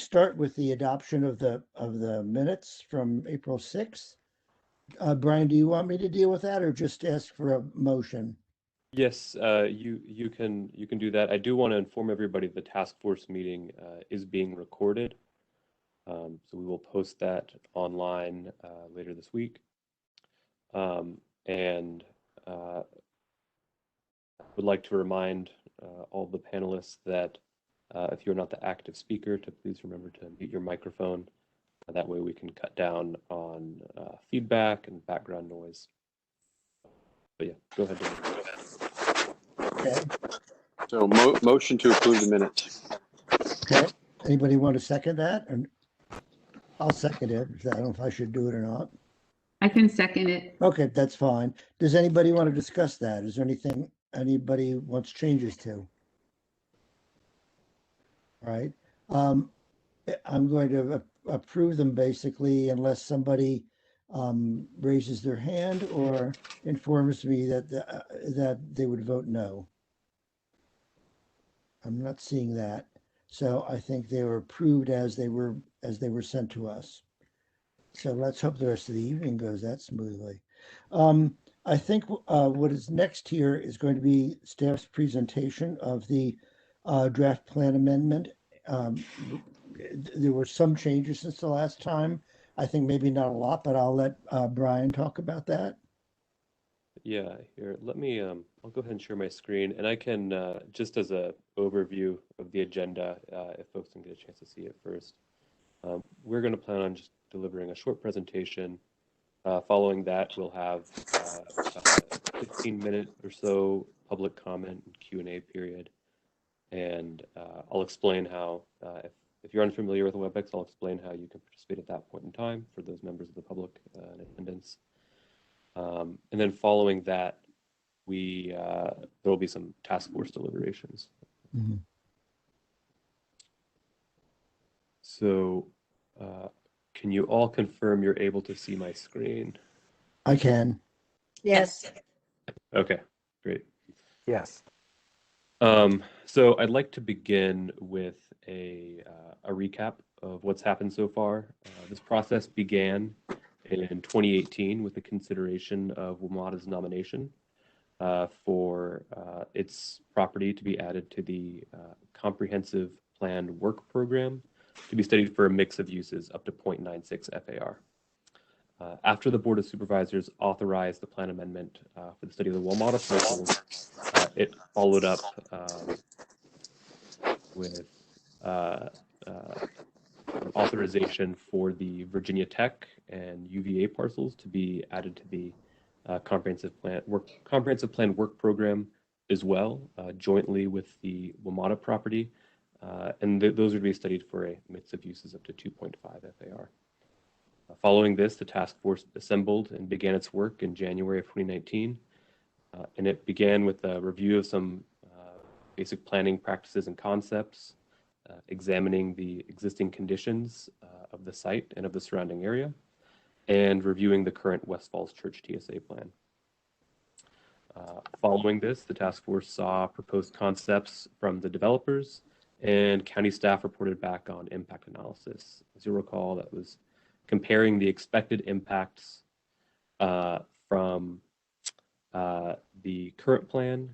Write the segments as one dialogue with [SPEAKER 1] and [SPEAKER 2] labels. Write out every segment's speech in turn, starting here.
[SPEAKER 1] start with the adoption of the minutes from April 6th. Brian, do you want me to deal with that or just ask for a motion?
[SPEAKER 2] Yes, you can do that. I do want to inform everybody the task force meeting is being recorded. So we will post that online later this week. And I would like to remind all the panelists that if you're not the active speaker, to please remember to mute your microphone. That way we can cut down on feedback and background noise. But yeah, go ahead, David.
[SPEAKER 1] Okay.
[SPEAKER 3] So motion to approve the minutes.
[SPEAKER 1] Okay. Anybody want to second that? And I'll second it. I don't know if I should do it or not.
[SPEAKER 4] I can second it.
[SPEAKER 1] Okay, that's fine. Does anybody want to discuss that? Is there anything anybody wants changes to? All right. I'm going to approve them basically unless somebody raises their hand or informs me that that they would vote no. I'm not seeing that. So I think they were approved as they were sent to us. So let's hope the rest of the evening goes that smoothly. I think what is next here is going to be staff's presentation of the draft plan amendment. There were some changes since the last time. I think maybe not a lot, but I'll let Brian talk about that.
[SPEAKER 2] Yeah, here, let me, I'll go ahead and share my screen, and I can, just as a overview of the agenda, if folks can get a chance to see it first. We're going to plan on just delivering a short presentation. Following that, we'll have a 15-minute or so public comment and Q&A period. And I'll explain how, if you're unfamiliar with WebEx, I'll explain how you can participate at that point in time for those members of the public in attendance. And then following that, there will be some task force deliberations.
[SPEAKER 1] Mm-hmm.
[SPEAKER 2] So can you all confirm you're able to see my screen?
[SPEAKER 1] I can.
[SPEAKER 5] Yes.
[SPEAKER 2] Okay, great.
[SPEAKER 6] Yes.
[SPEAKER 2] So I'd like to begin with a recap of what's happened so far. This process began in 2018 with the consideration of WMATA's nomination for its property to be added to the Comprehensive Plan Work Program to be studied for a mix of uses up to 0.96 FAR. After the Board of Supervisors authorized the plan amendment for the study of the WMATA parcels, it followed up with authorization for the Virginia Tech and UVA parcels to be added to the Comprehensive Plan Work Program as well, jointly with the WMATA property, and those would be studied for a mix of uses up to 2.5 FAR. Following this, the task force assembled and began its work in January of 2019, and it began with a review of some basic planning practices and concepts, examining the existing conditions of the site and of the surrounding area, and reviewing the current West Falls Church TSA plan. Following this, the task force saw proposed concepts from the developers, and county staff reported back on impact analysis. As you'll recall, that was comparing the expected impacts from the current plan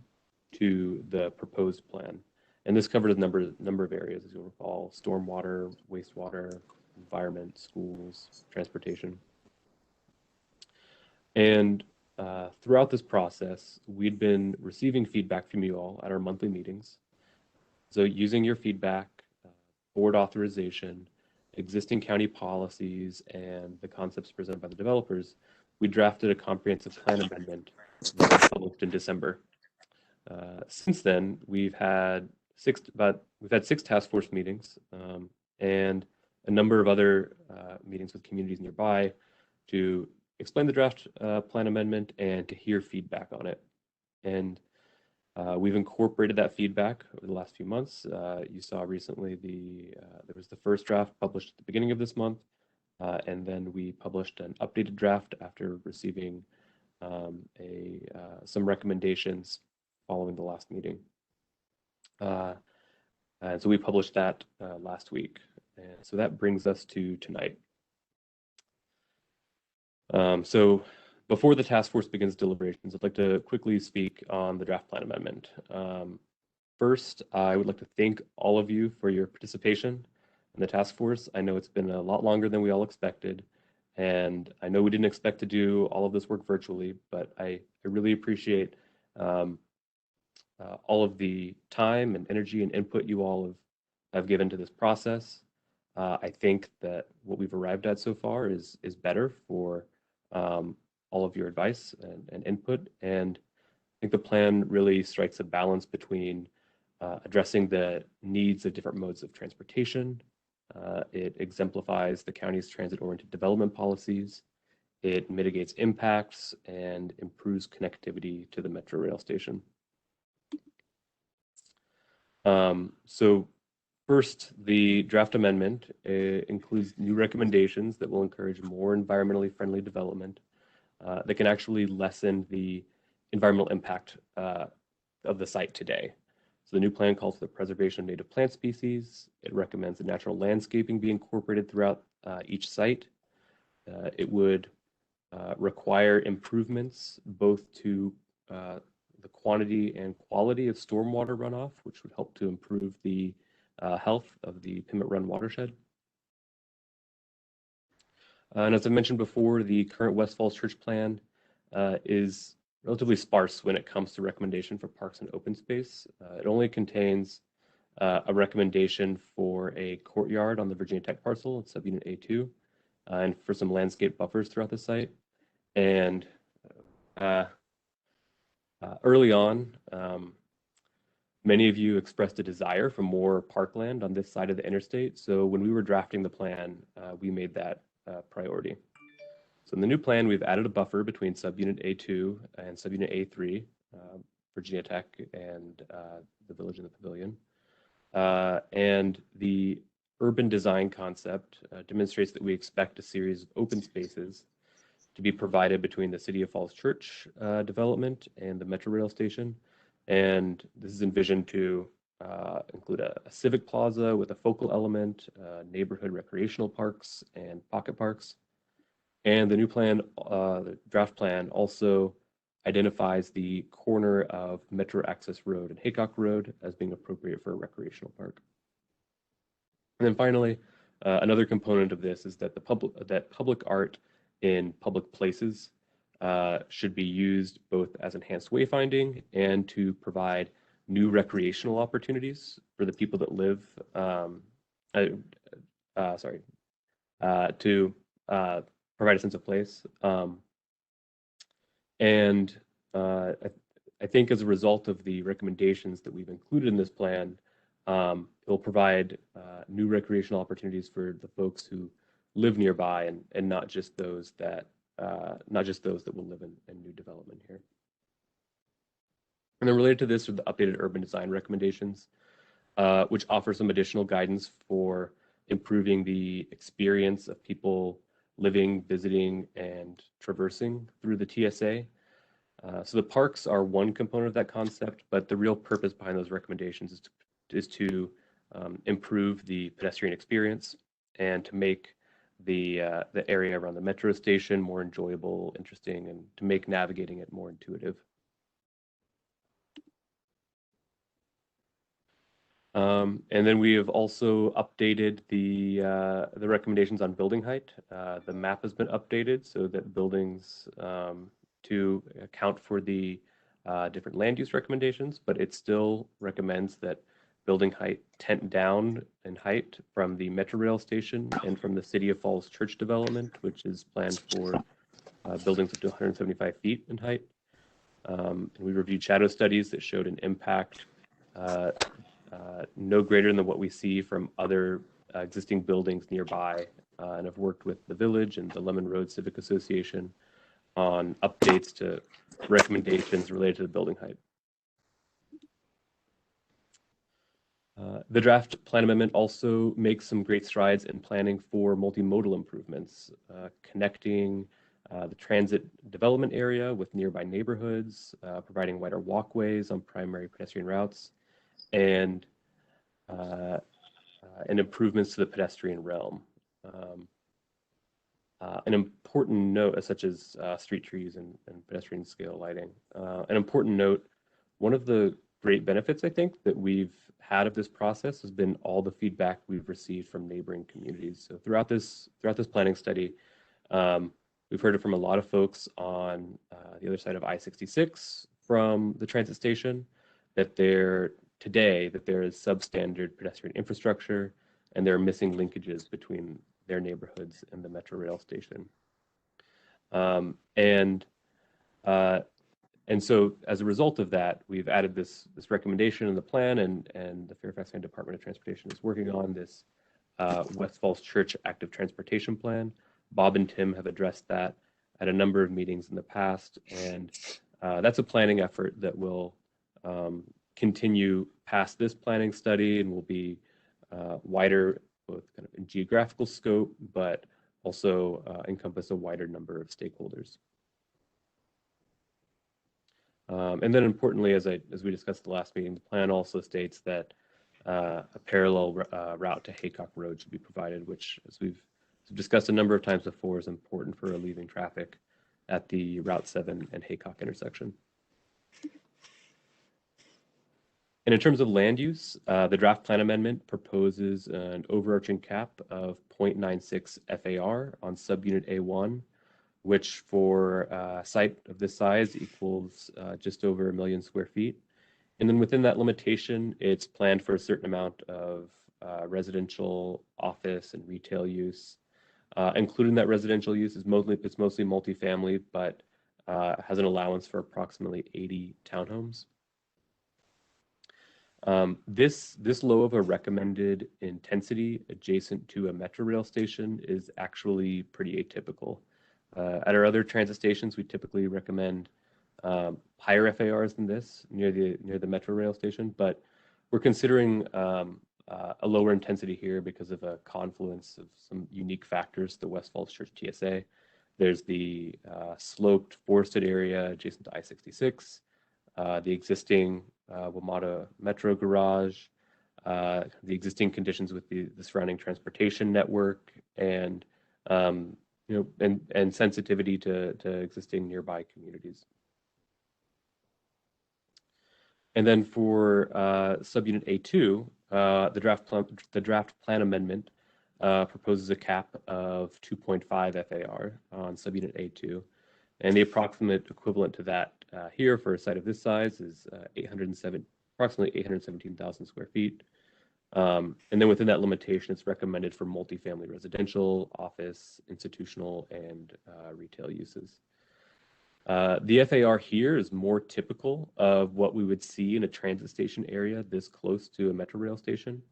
[SPEAKER 2] to the proposed plan. And this covered a number of areas, as you'll recall: stormwater, wastewater, environment, schools, transportation. And throughout this process, we'd been receiving feedback from you all at our monthly meetings. So using your feedback, board authorization, existing county policies, and the concepts presented by the developers, we drafted a comprehensive plan amendment that was published in December. Since then, we've had six task force meetings and a number of other meetings with communities nearby to explain the draft plan amendment and to hear feedback on it. And we've incorporated that feedback over the last few months. You saw recently there was the first draft published at the beginning of this month, and then we published an updated draft after receiving some recommendations following the last meeting. And so we published that last week. And so that brings us to tonight. So before the task force begins deliberations, I'd like to quickly speak on the draft plan amendment. First, I would like to thank all of you for your participation in the task force. I know it's been a lot longer than we all expected, and I know we didn't expect to do all of this work virtually, but I really appreciate all of the time and energy and input you all have given to this process. I think that what we've arrived at so far is better for all of your advice and input, and I think the plan really strikes a balance between addressing the needs of different modes of transportation. It exemplifies the county's transit-oriented development policies. It mitigates impacts and improves connectivity to the metro rail station. So first, the draft amendment includes new recommendations that will encourage more environmentally friendly development that can actually lessen the environmental impact of the site today. So the new plan calls for the preservation of native plant species. It recommends that natural landscaping be incorporated throughout each site. It would require improvements both to the quantity and quality of stormwater runoff, which would help to improve the health of the Pimmet Run watershed. And as I mentioned before, the current West Falls Church plan is relatively sparse when it comes to recommendation for parks and open space. It only contains a recommendation for a courtyard on the Virginia Tech parcel, it's subunit A2, and for some landscape buffers throughout the site. And early on, many of you expressed a desire for more parkland on this side of the interstate. So when we were drafting the plan, we made that priority. So in the new plan, we've added a buffer between subunit A2 and subunit A3, Virginia Tech and the village and the pavilion. And the urban design concept demonstrates that we expect a series of open spaces to be provided between the City of Falls Church development and the Metro Rail station. And this is envisioned to include a civic plaza with a focal element, neighborhood recreational parks, and pocket parks. And the new plan, the draft plan, also identifies the corner of Metro Access Road and Haycock Road as being appropriate for a recreational park. And then finally, another component of this is that public art in public places should be used both as enhanced wayfinding and to provide new recreational opportunities for the people that live, to provide a sense of place. And I think as a result of the recommendations that we've included in this plan, it will provide new recreational opportunities for the folks who live nearby, and not just those that will live in new development here. And then related to this are the updated urban design recommendations, which offer some additional guidance for improving the experience of people living, visiting, and traversing through the TSA. So the parks are one component of that concept, but the real purpose behind those recommendations is to improve the pedestrian experience and to make the area around the metro station more enjoyable, interesting, and to make navigating it more intuitive. And then we have also updated the recommendations on building height. The map has been updated so that buildings to account for the different land use recommendations, but it still recommends that building height tent down in height from the Metro Rail station and from the City of Falls Church development, which is planned for buildings up to 175 feet in height. And we reviewed shadow studies that showed an impact no greater than what we see from other existing buildings nearby, and I've worked with the village and the Lemon Road Civic Association on updates to recommendations related to the building height. The draft plan amendment also makes some great strides in planning for multimodal improvements, connecting the transit development area with nearby neighborhoods, providing wider walkways on primary pedestrian routes, and and improvements to the pedestrian realm. An important note, such as street trees and pedestrian scale lighting. An important note, one of the great benefits I think that we've had of this process has been all the feedback we've received from neighboring communities. So throughout this planning study, we've heard it from a lot of folks on the other side of I-66 from the transit station that there is substandard pedestrian infrastructure and there are missing linkages between their neighborhoods and the metro rail station. And so as a result of that, we've added this recommendation in the plan, and the Fairfax County Department of Transportation is working on this West Falls Church Active Transportation Plan. Bob and Tim have addressed that at a number of meetings in the past, and that's a planning effort that will continue past this planning study and will be wider, both kind of in geographical scope, but also encompass a wider number of stakeholders. And then importantly, as we discussed the last meeting, the plan also states that a parallel route to Haycock Road should be provided, which, as we've discussed a number of times before, is important for relieving traffic at the Route 7 and Haycock intersection. And in terms of land use, the draft plan amendment proposes an overarching cap of 0.96 FAR on subunit A1, which for a site of this size equals just over 1 million square feet. And then within that limitation, it's planned for a certain amount of residential, office, and retail use. Including that residential use, it's mostly multifamily, but has an allowance for approximately 80 townhomes. This low of a recommended intensity adjacent to a metro rail station is actually pretty atypical. At our other transit stations, we typically recommend higher FARs than this near the metro rail station, but we're considering a lower intensity here because of a confluence of some unique factors to the West Falls Church TSA. There's the sloped forested area adjacent to I-66, the existing WMATA Metro garage, the existing conditions with the surrounding transportation network, and and sensitivity to existing nearby communities. And then for subunit A2, the draft plan amendment proposes a cap of 2.5 FAR on subunit A2, and the approximate equivalent to that here for a site of this size is approximately 817,000 square feet. And then within that limitation, it's recommended for multifamily residential, office, institutional, and retail uses. The FAR here is more typical of what we would see in a transit station area this close to a metro rail station,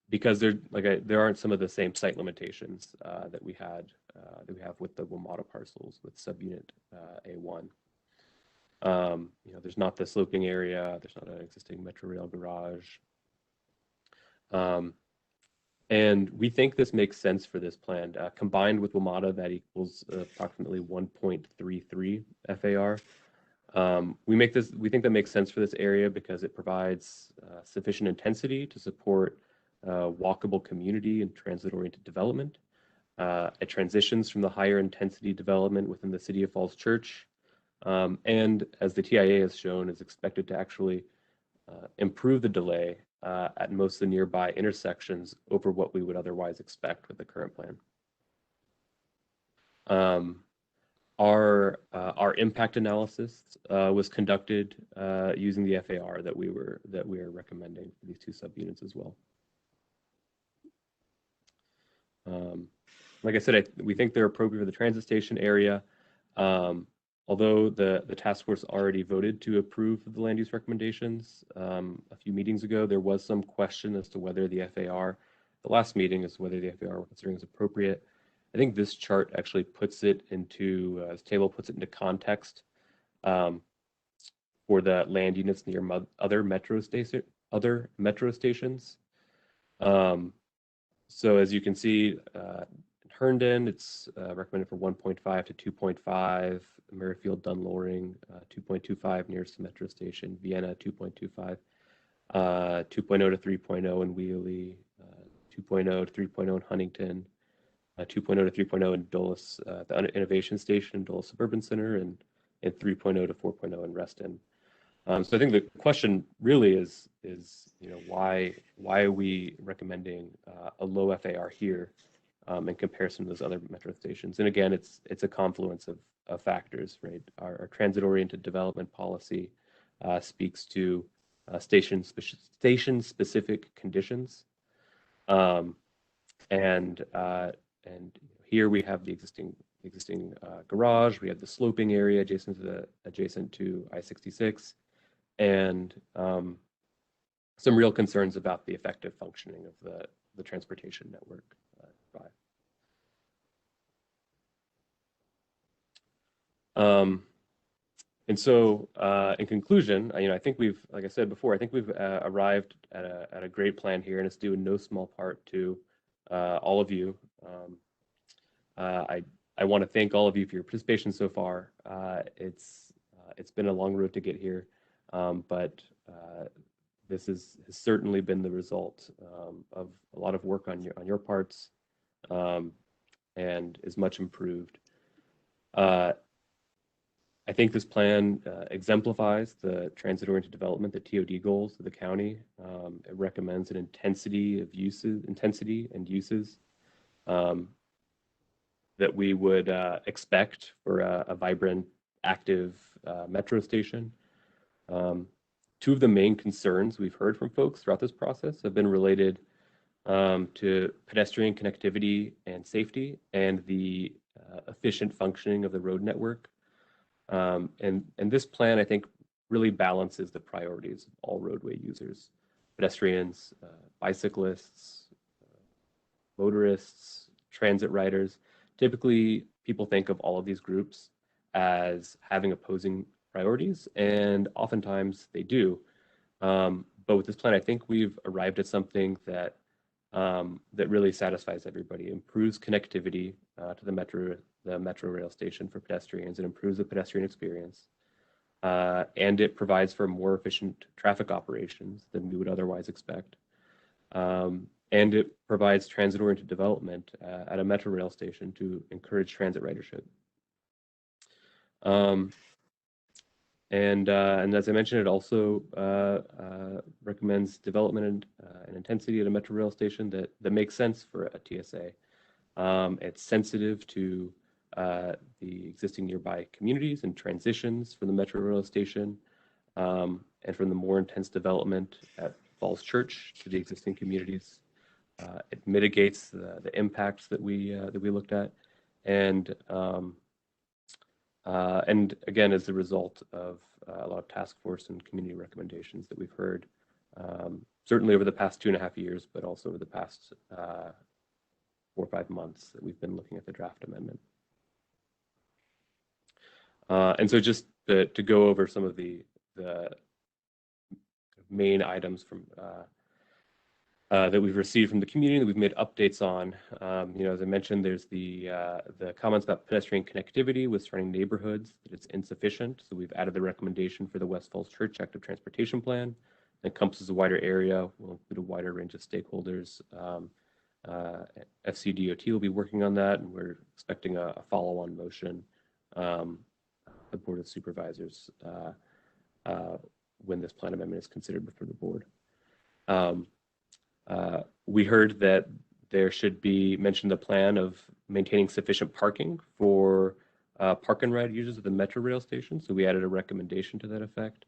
[SPEAKER 2] because there aren't some of the same site limitations that we have with the WMATA parcels with subunit A1. There's not the sloping area, there's not an existing metro rail garage. And we think this makes sense for this plan. Combined with WMATA, that equals approximately 1.33 FAR. We think that makes sense for this area because it provides sufficient intensity to support walkable community and transit-oriented development. It transitions from the higher intensity development within the City of Falls Church, and as the TIA has shown, is expected to actually improve the delay at most of the nearby intersections over what we would otherwise expect with the current plan. Our impact analysis was conducted using the FAR that we are recommending for these two subunits as well. Like I said, we think they're appropriate for the transit station area. Although the task force already voted to approve the land use recommendations a few meetings ago, there was some question as to whether the FAR, the last meeting, is whether the FAR we're considering is appropriate. I think this chart actually puts it into, this table puts it into context for the land units near other metro stations. So as you can see, Herndon, it's recommended for 1.5 to 2.5. Merrifield, Dunloring, 2.25 nearest to Metro Station. Vienna, 2.25. 2.0 to 3.0 in Wheelie, 2.0 to 3.0 in Huntington, 2.0 to 3.0 in Dulles, the Innovation Station in Dulles Suburban Center, and 3.0 to 4.0 in Reston. So I think the question really is why are we recommending a low FAR here in comparison to those other metro stations? And again, it's a confluence of factors, right? Our transit-oriented development policy speaks to station-specific conditions, and here we have the existing garage. We have the sloping area adjacent to I-66, and some real concerns about the effective functioning of the transportation network. And so, in conclusion, I think we've, like I said before, I think we've arrived at a great plan here, and it's due in no small part to all of you. I want to thank all of you for your participation so far. It's been a long road to get here, but this has certainly been the result of a lot of work on your parts, and is much improved. I think this plan exemplifies the transit-oriented development, the TOD goals of the county. It recommends an intensity and uses that we would expect for a vibrant, active metro station. Two of the main concerns we've heard from folks throughout this process have been related to pedestrian connectivity and safety, and the efficient functioning of the road network. And this plan, I think, really balances the priorities of all roadway users: pedestrians, bicyclists, motorists, transit riders. Typically, people think of all of these groups as having opposing priorities, and oftentimes they do. But with this plan, I think we've arrived at something that really satisfies everybody, improves connectivity to the metro rail station for pedestrians. It improves the pedestrian experience, and it provides for more efficient traffic operations than we would otherwise expect. And it provides transit-oriented development at a metro rail station to encourage transit ridership. And as I mentioned, it also recommends development and intensity at a metro rail station that makes sense for a TSA. It's sensitive to the existing nearby communities and transitions from the metro rail station, and from the more intense development at Falls Church to the existing communities. It mitigates the impacts that we looked at, and again, as a result of a lot of task force and community recommendations that we've heard, certainly over the past 2.5 years, but also over the past 4 or 5 months that we've been looking at the draft amendment. And so just to go over some of the main items from that we've received from the community, that we've made updates on. As I mentioned, there's the comments about pedestrian connectivity with surrounding neighborhoods, that it's insufficient. So we've added the recommendation for the West Falls Church Active Transportation Plan. It encompasses a wider area, will include a wider range of stakeholders. FCDOT will be working on that, and we're expecting a follow-on motion, the Board of Supervisors, when this plan amendment is considered before the board. We heard that there should be mentioned the plan of maintaining sufficient parking for park and ride users of the metro rail station. So we added a recommendation to that effect.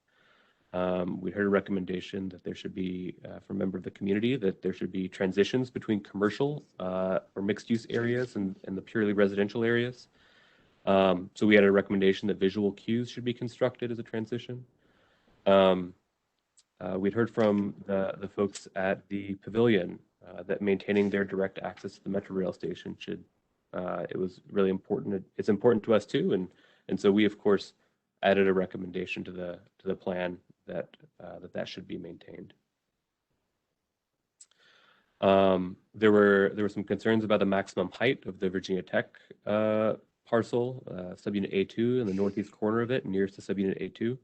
[SPEAKER 2] We heard a recommendation that there should be, from a member of the community, that there should be transitions between commercial or mixed use areas and the purely residential areas. So we had a recommendation that visual cues should be constructed as a transition. We'd heard from the folks at the pavilion that maintaining their direct access to the metro rail station should, it was really important. It's important to us too, and so we of course added a recommendation to the plan that should be maintained. There were some concerns about the maximum height of the Virginia Tech parcel, subunit A2 in the northeast corner of it, nearest to subunit A2,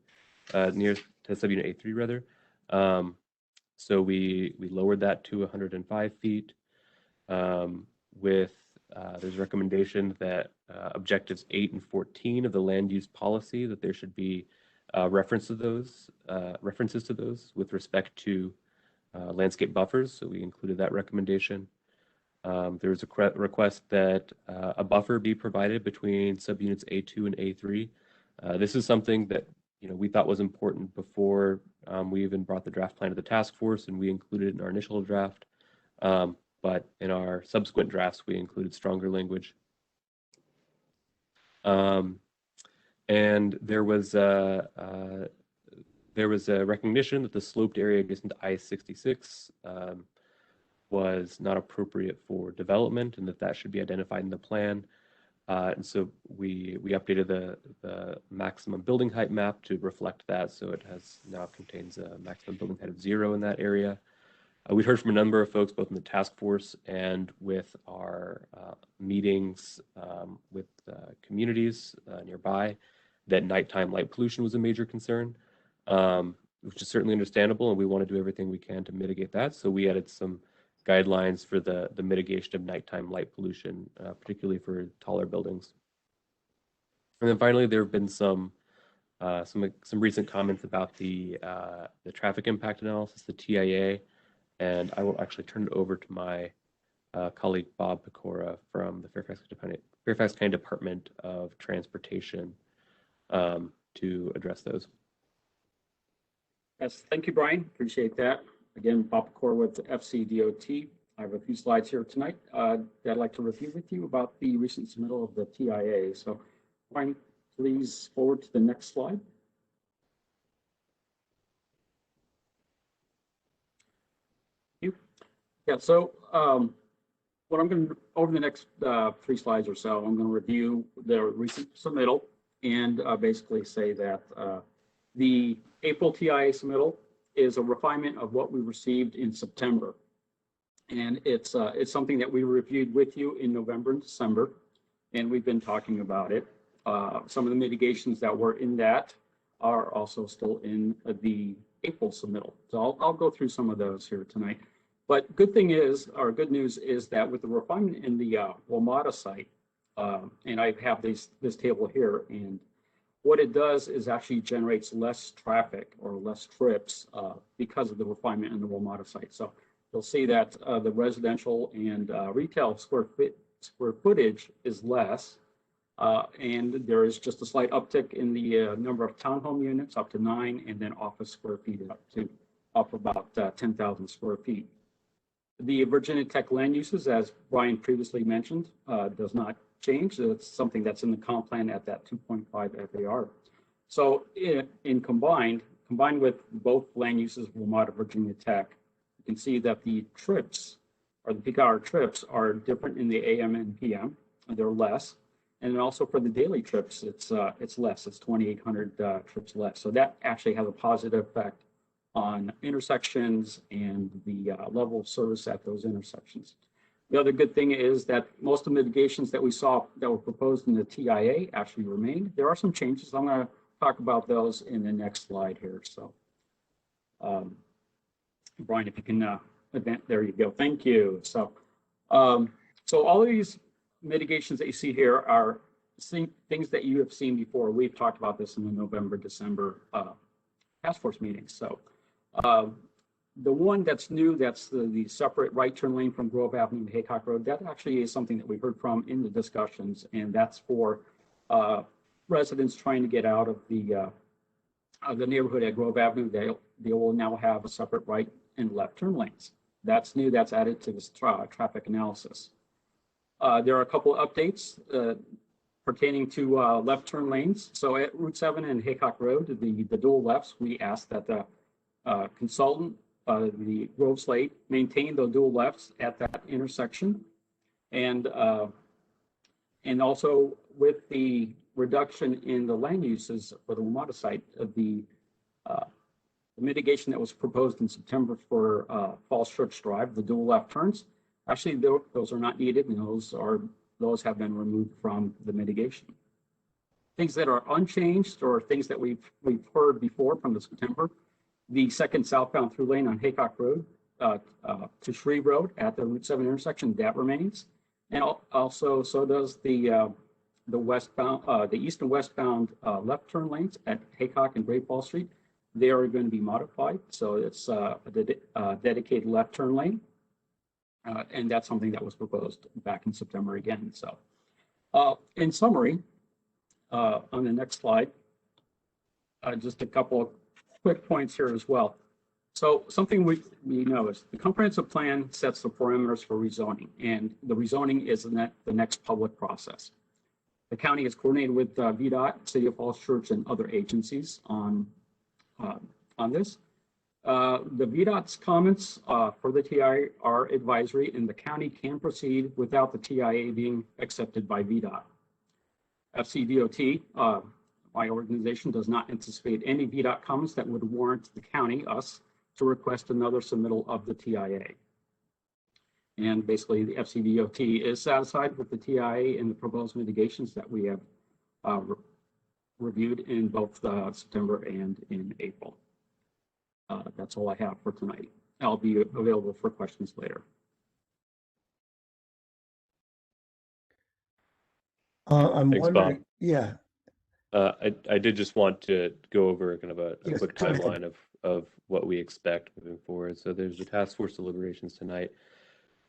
[SPEAKER 2] nearest to subunit A3 rather. So we lowered that to 105 feet. With there's a recommendation that objectives 8 and 14 of the land use policy, that there should be references to those with respect to landscape buffers. So we included that recommendation. There was a request that a buffer be provided between subunits A2 and A3. This is something that we thought was important before we even brought the draft plan to the task force, and we included it in our initial draft. But in our subsequent drafts, we included stronger language. And there was a recognition that the sloped area adjacent to I-66 was not appropriate for development, and that should be identified in the plan. And so we updated the maximum building height map to reflect that, so it now contains a maximum building height of 0 in that area. We heard from a number of folks, both in the task force and with our meetings with communities nearby, that nighttime light pollution was a major concern, which is certainly understandable, and we want to do everything we can to mitigate that. So we added some guidelines for the mitigation of nighttime light pollution, particularly for taller buildings. And then finally, there have been some recent comments about the traffic impact analysis, the TIA. And I will actually turn it over to my colleague, Bob Pecora, from the Fairfax County Department of Transportation to address those.
[SPEAKER 5] Yes, thank you, Brian. Appreciate that. Again, Bob Pecora with the FCDOT. I have a few slides here tonight that I'd like to review with you about the recent submittal of the TIA. So, Brian, please forward to the next slide. Yeah, so what I'm going to, over the next 3 slides or so, I'm going to review the recent submittal and basically say that the April TIA submittal is a refinement of what we received in September. And it's something that we reviewed with you in November and December, and we've been talking about it. Some of the mitigations that were in that are also still in the April submittal. So I'll go through some of those here tonight. But good news is that with the refinement in the WMATA site, and I have this table here, and what it does is actually generates less traffic or less trips because of the refinement in the WMATA site. So you'll see that the residential and retail square footage is less, and there is just a slight uptick in the number of townhome units, up to 9, and then office square feet up about 10,000 square feet. The Virginia Tech land uses, as Brian previously mentioned, does not change. It's something that's in the comp plan at that 2.5 FAR. So in combined with both land uses of WMATA Virginia Tech, you can see that the trips, or the peak hour trips, are different in the AM and PM. They're less. And then also for the daily trips, it's less. It's 2,800 trips less. So that actually has a positive effect on intersections and the level of service at those intersections. The other good thing is that most of the mitigations that we saw that were proposed in the TIA actually remained. There are some changes. I'm going to talk about those in the next slide here. So, Brian, if you can advance, there you go. Thank you. So, so all of these mitigations that you see here are things that you have seen before. We've talked about this in the November, December task force meetings. So, the one that's new, that's the separate right turn lane from Grove Avenue to Haycock Road. That actually is something that we heard from in the discussions, and that's for residents trying to get out of the neighborhood at Grove Avenue. They will now have a separate right and left turn lanes. That's new. That's added to this traffic analysis. There are a couple of updates pertaining to left turn lanes. So at Route 7 and Haycock Road, the dual lefts, we asked that the consultant, the Grove Slate, maintain the dual lefts at that intersection. And also with the reduction in the land uses for the WMATA site, the mitigation that was proposed in September for Falls Church Drive, the dual left turns, actually those are not needed, and those have been removed from the mitigation. Things that are unchanged, or things that we've heard before from the September, the second southbound through lane on Haycock Road to Shreve Road at the Route 7 intersection, that remains. And also, so does the westbound, the east and westbound left turn lanes at Haycock and Great Falls Street. They are going to be modified, so it's a dedicated left turn lane. And that's something that was proposed back in September again. So in summary, on the next slide, just a couple of quick points here as well. So something we know is the comprehensive plan sets the parameters for rezoning, and the rezoning is the next public process. The county is coordinated with VDOT, City of Falls Church, and other agencies on this. The VDOT's comments for the TIA are advisory, and the county can proceed without the TIA being accepted by VDOT. FCDOT, my organization, does not anticipate any VDOT comments that would warrant the county, us, to request another submittal of the TIA. And basically, the FCDOT is satisfied with the TIA and the proposed mitigations that we have reviewed in both September and in April. That's all I have for tonight. I'll be available for questions later.
[SPEAKER 1] I'm
[SPEAKER 2] Thanks,
[SPEAKER 1] wondering,
[SPEAKER 2] Bob.
[SPEAKER 1] yeah,
[SPEAKER 2] I did just want to go over kind of a
[SPEAKER 1] Yes,
[SPEAKER 2] quick
[SPEAKER 1] go ahead.
[SPEAKER 2] timeline of what we expect moving forward. So there's the task force deliberations tonight.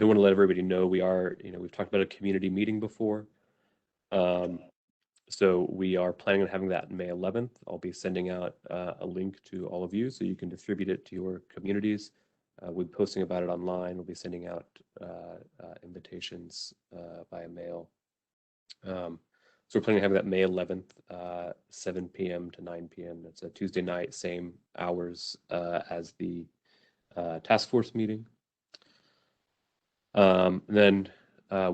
[SPEAKER 2] I want to let everybody know we are, we've talked about a community meeting before. So we are planning on having that on May 11th. I'll be sending out a link to all of you so you can distribute it to your communities. We'll be posting about it online. We'll be sending out invitations via mail. So we're planning on having that May 11th, 7 p.m. to 9 p.m. It's a Tuesday night, same hours as the task force meeting. Then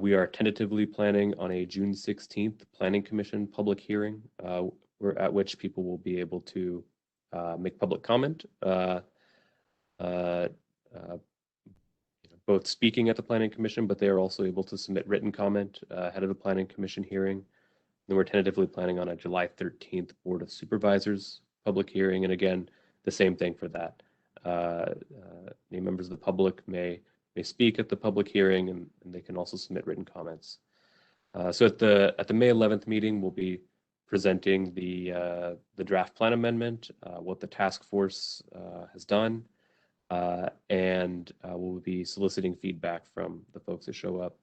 [SPEAKER 2] we are tentatively planning on a June 16th Planning Commission public hearing, at which people will be able to make public comment, both speaking at the Planning Commission, but they are also able to submit written comment ahead of the Planning Commission hearing. Then we're tentatively planning on a July 13th Board of Supervisors public hearing. And again, the same thing for that. Any members of the public may speak at the public hearing, and they can also submit written comments. So at the May 11th meeting, we'll be presenting the draft plan amendment, what the task force has done, and we'll be soliciting feedback from the folks that show up.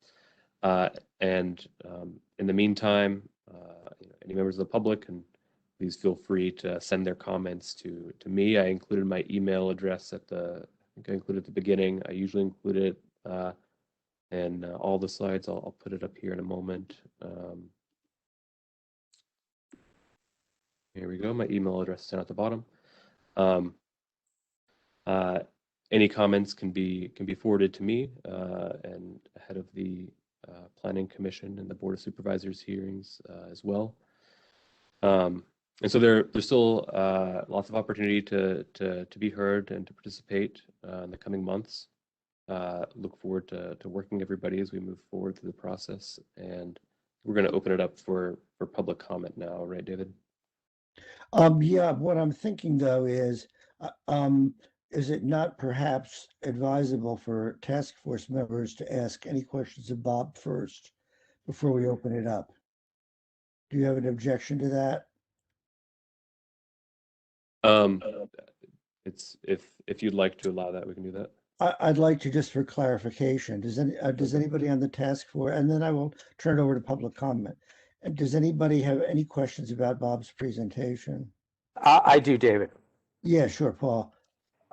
[SPEAKER 2] And in the meantime, any members of the public can please feel free to send their comments to me. I included my email address I think I included at the beginning. I usually include it in all the slides. I'll put it up here in a moment. Here we go. My email address is down at the bottom. Any comments can be forwarded to me and ahead of the Planning Commission and the Board of Supervisors hearings as well. And so there's still lots of opportunity to be heard and to participate in the coming months. Look forward to working with everybody as we move forward through the process. And we're going to open it up for public comment now, right, David?
[SPEAKER 1] Yeah, what I'm thinking though is it not perhaps advisable for task force members to ask any questions of Bob first before we open it up? Do you have an objection to that?
[SPEAKER 2] It's if you'd like to allow that, we can do that.
[SPEAKER 1] I'd like to, just for clarification, does anybody on the task force, and then I will turn it over to public comment. And does anybody have any questions about Bob's presentation?
[SPEAKER 6] I do, David.
[SPEAKER 1] Yeah, sure, Paul.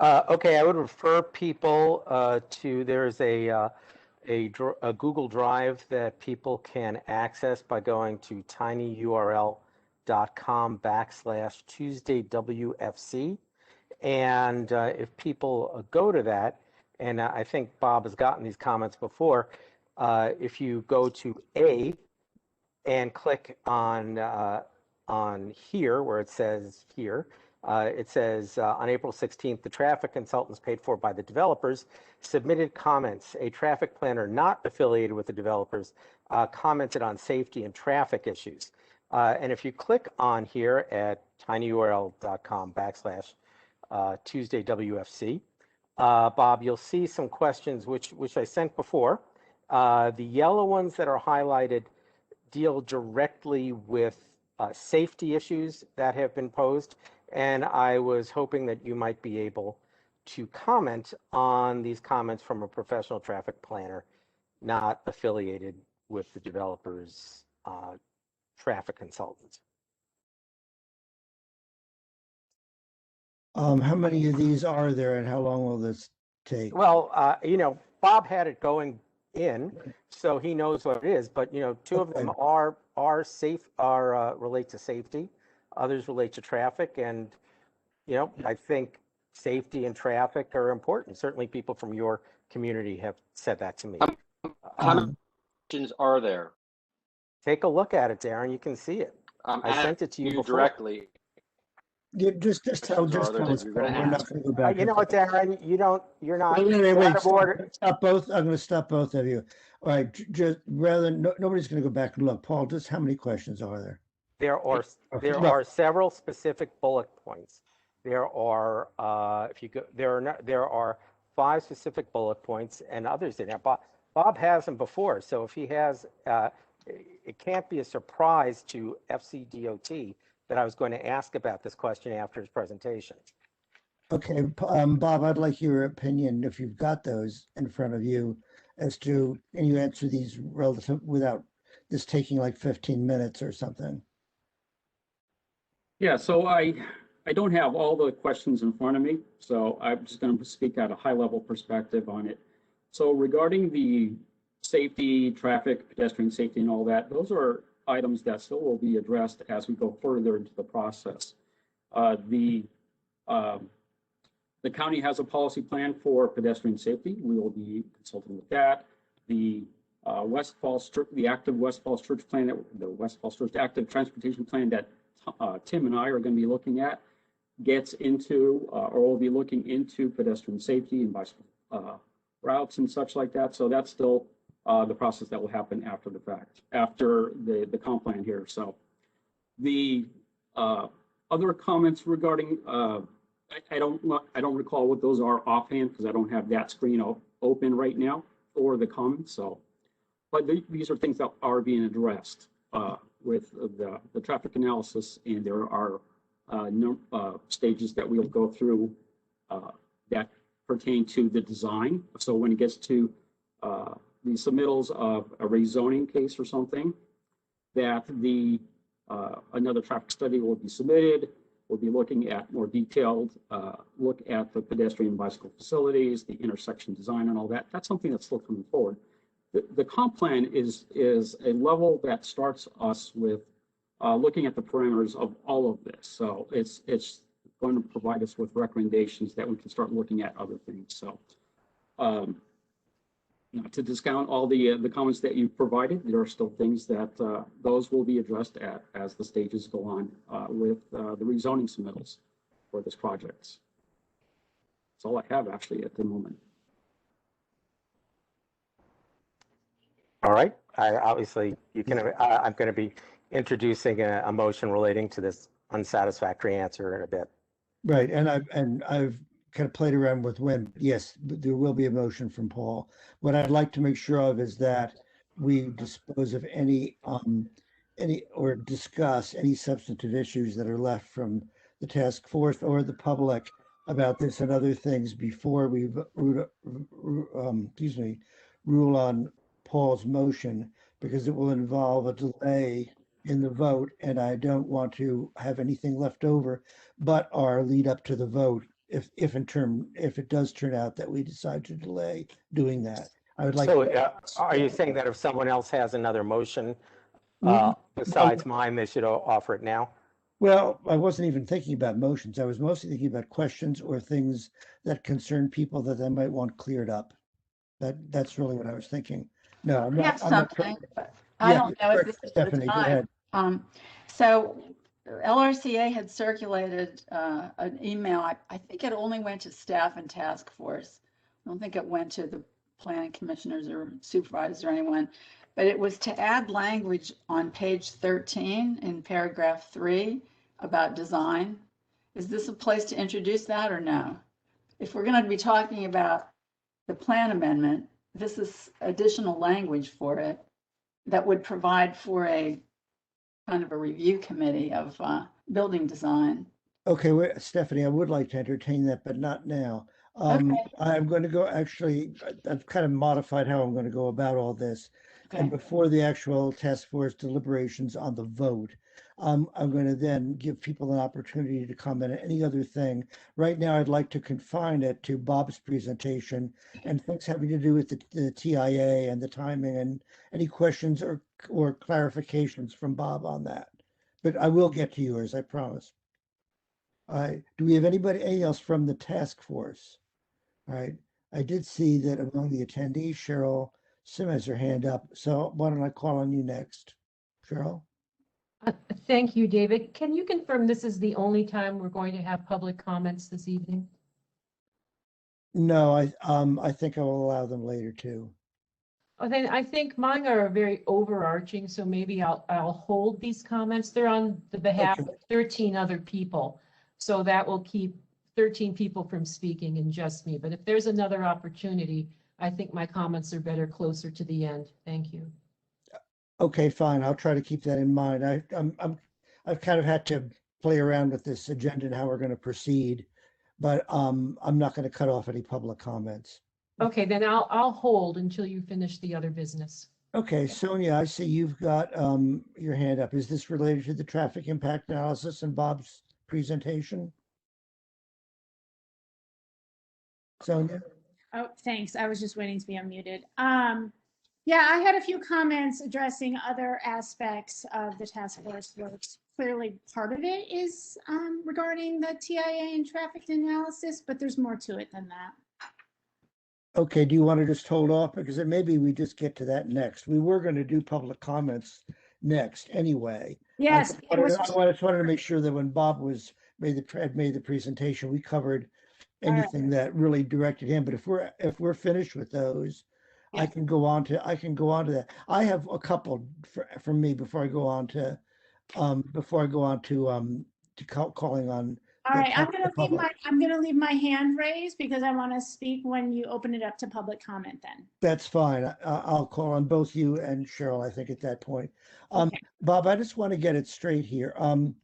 [SPEAKER 6] Okay, I would refer people to, there's a Google Drive that people can access by going to tinyurl.com/TuesdayWFC. And if people go to that, and I think Bob has gotten these comments before, if you go to A and click on here, where it says here, it says on April 16th, the traffic consultants paid for by the developers submitted comments. A traffic planner not affiliated with the developers commented on safety and traffic issues. And if you click on here at tinyurl.com/ Tuesday WFC. Bob, you'll see some questions which I sent before. The yellow ones that are highlighted deal directly with safety issues that have been posed, and I was hoping that you might be able to comment on these comments from a professional traffic planner not affiliated with the developer's traffic consultant.
[SPEAKER 1] How many of these are there and how long will this take?
[SPEAKER 6] Well, Bob had it going in, so he knows what it is. But two of them are relate to safety. Others relate to traffic, and I think safety and traffic are important. Certainly, people from your community have said that to me.
[SPEAKER 3] How many questions are there?
[SPEAKER 6] Take a look at it, Darren. You can see it. I sent it to you before.
[SPEAKER 3] Directly.
[SPEAKER 1] Yeah, just tell
[SPEAKER 3] Questions
[SPEAKER 1] us.
[SPEAKER 3] are there that you're gonna
[SPEAKER 1] We're not
[SPEAKER 3] ask?
[SPEAKER 1] going to go back.
[SPEAKER 6] You know what, Darren? You're not.
[SPEAKER 1] Wait.
[SPEAKER 6] Order.
[SPEAKER 1] Stop both. I'm going to stop both of you. All right. Just rather than nobody's going to go back and look. Paul, just how many questions are there?
[SPEAKER 6] There are several specific bullet points. There are if you go there are 5 specific bullet points and others in there. Bob has them before, so if he has, it can't be a surprise to FCDOT that I was going to ask about this question after his presentation.
[SPEAKER 1] Okay, Bob, I'd like your opinion if you've got those in front of you as to, and you answer these relative without this taking like 15 minutes or something.
[SPEAKER 5] Yeah, so I don't have all the questions in front of me, so I'm just going to speak at a high level perspective on it. So regarding the safety, traffic, pedestrian safety and all that, those are items that still will be addressed as we go further into the process. The county has a policy plan for pedestrian safety. We will be consulting with that. The active West Falls Church plan, the West Falls Church active transportation plan that Tim and I are going to be looking at gets into, or will be looking into pedestrian safety and bicycle routes and such like that. So that's still the process that will happen after the fact, after the comp plan here. So the other comments regarding, I don't recall what those are offhand because I don't have that screen open right now for the comments. So, but these are things that are being addressed with the traffic analysis, and there are stages that we'll go through that pertain to the design. So when it gets to the submittals of a rezoning case or something, that another traffic study will be submitted. We'll be looking at more detailed look at the pedestrian and bicycle facilities, the intersection design and all that. That's something that's still coming forward. The comp plan is a level that starts us with looking at the parameters of all of this. So it's going to provide us with recommendations that we can start looking at other things. So not to discount all the comments that you provided, there are still things that those will be addressed as the stages go on with the rezoning submittals for this project. That's all I have actually at the moment.
[SPEAKER 6] All right. Obviously, I'm going to be introducing a motion relating to this unsatisfactory answer in a bit.
[SPEAKER 1] Right, and I've kind of played around with when, yes, there will be a motion from Paul. What I'd like to make sure of is that we dispose of any or discuss any substantive issues that are left from the task force or the public about this and other things before we rule on Paul's motion, because it will involve a delay in the vote, and I don't want to have anything left over but our lead up to the vote if it does turn out that we decide to delay doing that. I would like.
[SPEAKER 6] So are you saying that if someone else has another motion besides mine, they should offer it now?
[SPEAKER 1] Well, I wasn't even thinking about motions. I was mostly thinking about questions or things that concern people that they might want cleared up. That's really what I was thinking. No, I'm
[SPEAKER 7] I have something, but I don't know if this is the
[SPEAKER 1] Stephanie, go
[SPEAKER 7] time.
[SPEAKER 1] ahead.
[SPEAKER 7] So LRCA had circulated an email. I think it only went to staff and task force. I don't think it went to the planning commissioners or supervisors or anyone, but it was to add language on page 13 in paragraph 3 about design. Is this a place to introduce that or no? If we're going to be talking about the plan amendment, this is additional language for it that would provide for a kind of a review committee of building design.
[SPEAKER 1] Okay, wait, Stephanie, I would like to entertain that, but not now.
[SPEAKER 7] Okay.
[SPEAKER 1] I'm going to go, actually, I've kind of modified how I'm going to go about all this. And
[SPEAKER 7] Okay.
[SPEAKER 1] before the actual task force deliberations on the vote, I'm going to then give people an opportunity to comment on any other thing. Right now, I'd like to confine it to Bob's presentation and things having to do with the TIA and the timing and any questions or clarifications from Bob on that. But I will get to yours, I promise. All right, do we have any else from the task force? All right, I did see that among the attendees, Cheryl Sim has her hand up, so why don't I call on you next? Cheryl?
[SPEAKER 8] Thank you, David. Can you confirm this is the only time we're going to have public comments this evening?
[SPEAKER 1] No, I think I will allow them later too.
[SPEAKER 8] I think mine are very overarching, so maybe I'll hold these comments. They're on the behalf
[SPEAKER 1] Okay.
[SPEAKER 8] of 13 other people. So that will keep 13 people from speaking and just me. But if there's another opportunity, I think my comments are better closer to the end. Thank you.
[SPEAKER 1] Okay, fine, I'll try to keep that in mind. I've kind of had to play around with this agenda and how we're going to proceed, but I'm not going to cut off any public comments.
[SPEAKER 8] Okay, then I'll hold until you finish the other business.
[SPEAKER 1] Okay, Sonia, I see you've got your hand up. Is this related to the traffic impact analysis and Bob's presentation? Sonia?
[SPEAKER 9] Oh, thanks. I was just waiting to be unmuted. Yeah, I had a few comments addressing other aspects of the task force work. Clearly, part of it is regarding the TIA and traffic analysis, but there's more to it than that.
[SPEAKER 1] Okay, do you want to just hold off? Because maybe we just get to that next. We were going to do public comments next anyway.
[SPEAKER 9] Yes.
[SPEAKER 1] I just wanted to make sure that when Bob made the presentation, we covered anything that really directed him. But if we're finished with those, I can go on to that. I have a couple from me before I go on to calling on.
[SPEAKER 9] All right, I'm gonna leave my hand raised because I want to speak when you open it up to public comment then.
[SPEAKER 1] That's fine. I'll call on both you and Cheryl, I think, at that point.
[SPEAKER 9] Okay.
[SPEAKER 1] Bob, I just want to get it straight here. Am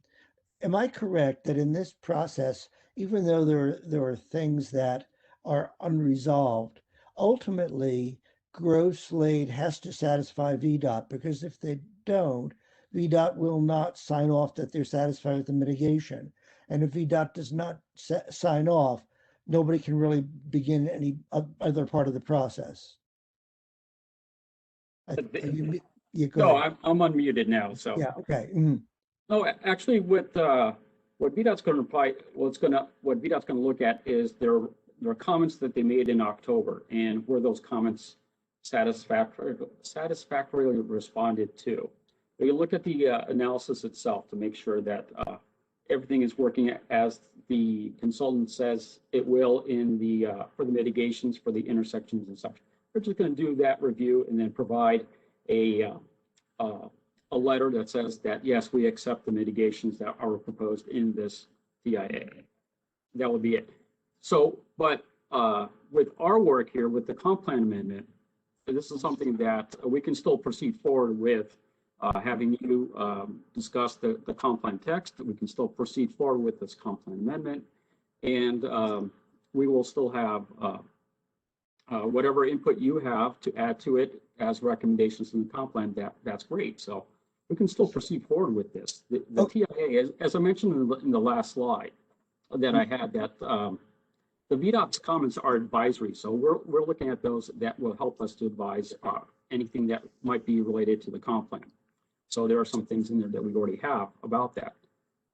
[SPEAKER 1] I correct that in this process, even though there are things that are unresolved, ultimately Grove Slade has to satisfy VDOT, because if they don't, VDOT will not sign off that they're satisfied with the mitigation. And if VDOT does not sign off, nobody can really begin any other part of the process. You go
[SPEAKER 5] No,
[SPEAKER 1] ahead.
[SPEAKER 5] I'm unmuted now, so.
[SPEAKER 1] Yeah, okay.
[SPEAKER 5] No, actually, what VDOT's going to reply, what VDOT's going to look at is their comments that they made in October and where those comments satisfactorily responded to. We look at the analysis itself to make sure that everything is working as the consultant says it will in the for the mitigations for the intersections and such. We're just going to do that review and then provide a letter that says that, yes, we accept the mitigations that are proposed in this TIA. That would be it. So, but with our work here, with the comp plan amendment, this is something that we can still proceed forward with, having you discuss the comp plan text. We can still proceed forward with this comp plan amendment, and we will still have whatever input you have to add to it as recommendations in the comp plan. That's great. So we can still proceed forward with this. The TIA, as I mentioned in the last slide that I had, that the VDOT's comments are advisory. So we're looking at those that will help us to advise anything that might be related to the comp plan. So there are some things in there that we already have about that.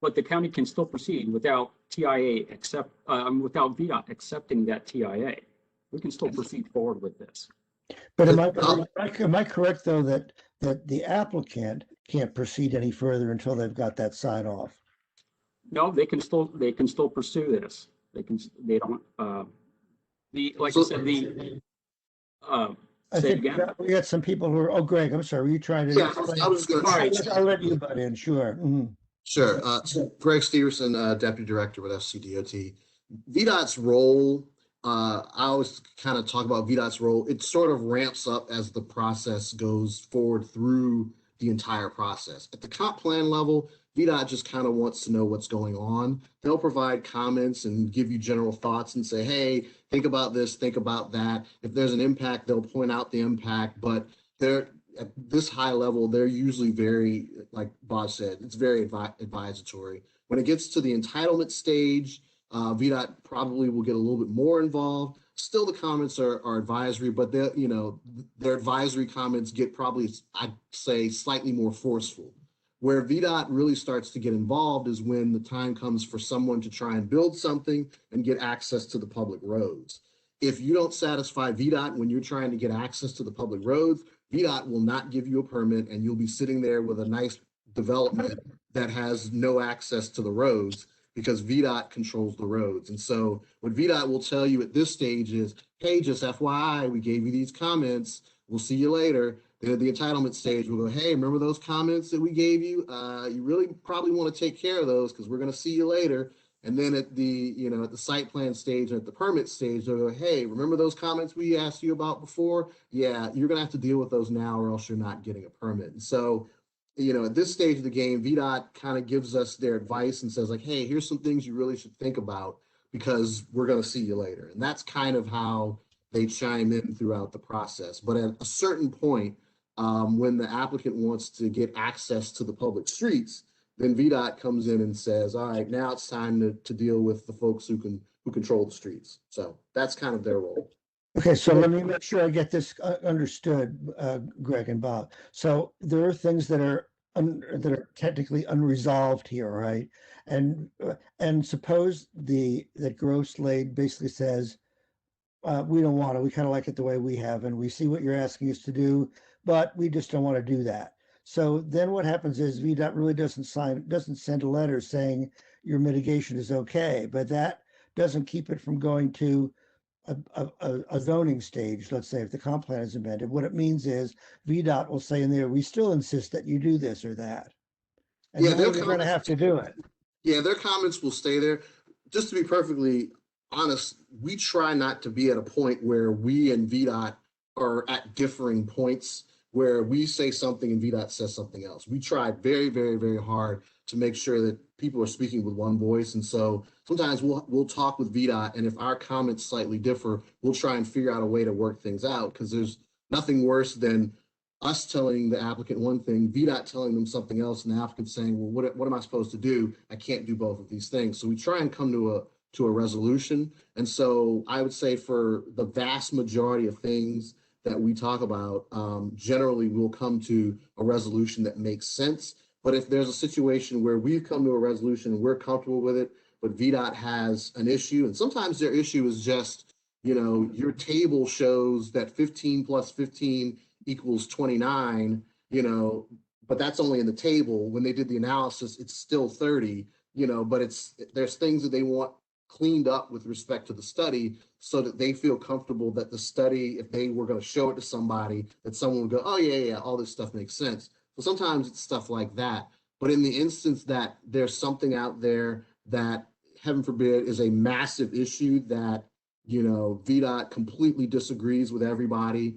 [SPEAKER 5] But the county can still proceed without TIA without VDOT accepting that TIA. We can still proceed forward with this.
[SPEAKER 1] But am I correct though that the applicant can't proceed any further until they've got that sign off?
[SPEAKER 5] No, they can still pursue this. They don't like I said,
[SPEAKER 1] I
[SPEAKER 5] say it
[SPEAKER 1] think
[SPEAKER 5] again.
[SPEAKER 1] we got some people who are, oh, Greg, I'm sorry, were you trying to?
[SPEAKER 10] Yeah, I was going
[SPEAKER 1] All right, I'll let you butt in, sure.
[SPEAKER 10] Sure. So Greg Steverson, Deputy Director with FCDOT. VDOT's role, I always kind of talk about VDOT's role. It sort of ramps up as the process goes forward through the entire process. At the comp plan level, VDOT just kind of wants to know what's going on. They'll provide comments and give you general thoughts and say, hey, think about this, think about that. If there's an impact, they'll point out the impact, but they're at this high level, they're usually very, like Bob said, it's very advisatory. When it gets to the entitlement stage, VDOT probably will get a little bit more involved. Still, the comments are advisory, but their advisory comments get probably, I'd say, slightly more forceful. Where VDOT really starts to get involved is when the time comes for someone to try and build something and get access to the public roads. If you don't satisfy VDOT when you're trying to get access to the public roads, VDOT will not give you a permit, and you'll be sitting there with a nice development that has no access to the roads because VDOT controls the roads. And so what VDOT will tell you at this stage is, hey, just FYI, we gave you these comments. We'll see you later. Then at the entitlement stage, we'll go, hey, remember those comments that we gave you? You really probably want to take care of those because we're going to see you later. And then at the, at the site plan stage and at the permit stage, they'll go, hey, remember those comments we asked you about before? Yeah, you're going to have to deal with those now or else you're not getting a permit. And so, at this stage of the game, VDOT kind of gives us their advice and says like, hey, here's some things you really should think about because we're going to see you later. And that's kind of how they chime in throughout the process. But at a certain point, when the applicant wants to get access to the public streets, then VDOT comes in and says, all right, now it's time to deal with the folks who control the streets. So that's kind of their role.
[SPEAKER 1] Okay, so let me make sure I get this understood, Greg and Bob. So there are things that are technically unresolved here, right? And suppose that Gross Lade basically says, we don't want it. We kind of like it the way we have, and we see what you're asking us to do, but we just don't want to do that. So then what happens is VDOT really doesn't send a letter saying your mitigation is okay, but that doesn't keep it from going to a zoning stage. Let's say if the comp plan is amended, what it means is VDOT will say in there, we still insist that you do this or that. And
[SPEAKER 10] Yeah,
[SPEAKER 1] they're going to have to do it.
[SPEAKER 10] Yeah, their comments will stay there. Just to be perfectly honest, we try not to be at a point where we and VDOT are at differing points where we say something and VDOT says something else. We try very, very, very hard to make sure that people are speaking with one voice. And so sometimes we'll talk with VDOT, and if our comments slightly differ, we'll try and figure out a way to work things out because there's nothing worse than us telling the applicant one thing, VDOT telling them something else, and the applicant saying, well, what am I supposed to do? I can't do both of these things. So we try and come to a resolution. And so I would say for the vast majority of things that we talk about, generally we'll come to a resolution that makes sense. But if there's a situation where we've come to a resolution and we're comfortable with it, but VDOT has an issue, and sometimes their issue is just, your table shows that 15 plus 15 equals 29, but that's only in the table. When they did the analysis, it's still 30, but there's things that they want cleaned up with respect to the study so that they feel comfortable that the study, if they were going to show it to somebody, that someone would go, oh yeah, all this stuff makes sense. So sometimes it's stuff like that. But in the instance that there's something out there that, heaven forbid, is a massive issue that, VDOT completely disagrees with everybody.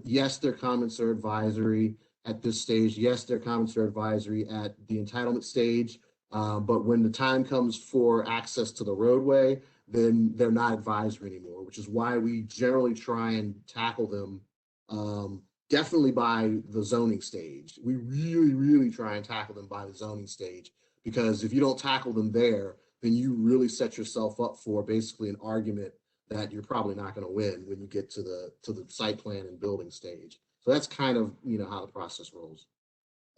[SPEAKER 10] Yes, their comments are advisory at this stage. Yes, their comments are advisory at the entitlement stage. But when the time comes for access to the roadway, then they're not advisory anymore, which is why we generally try and tackle them definitely by the zoning stage. We really, really try and tackle them by the zoning stage, because if you don't tackle them there, then you really set yourself up for basically an argument that you're probably not going to win when you get to the site plan and building stage. So that's kind of, how the process rolls.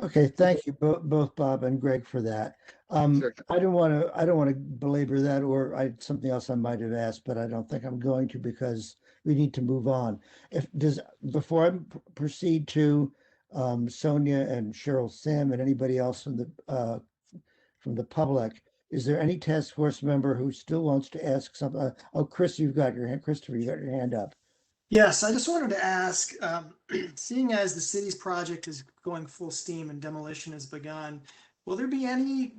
[SPEAKER 1] Okay, thank you both Bob and Greg for that.
[SPEAKER 10] Sure.
[SPEAKER 1] I don't want to belabor that, or something else I might have asked, but I don't think I'm going to because we need to move on. Before I proceed to Sonia and Cheryl Sim and anybody else from the public, is there any task force member who still wants to ask something? Oh, Chris, Christopher, you got your hand up.
[SPEAKER 11] Yes, I just wanted to ask, seeing as the city's project is going full steam and demolition has begun, will there be any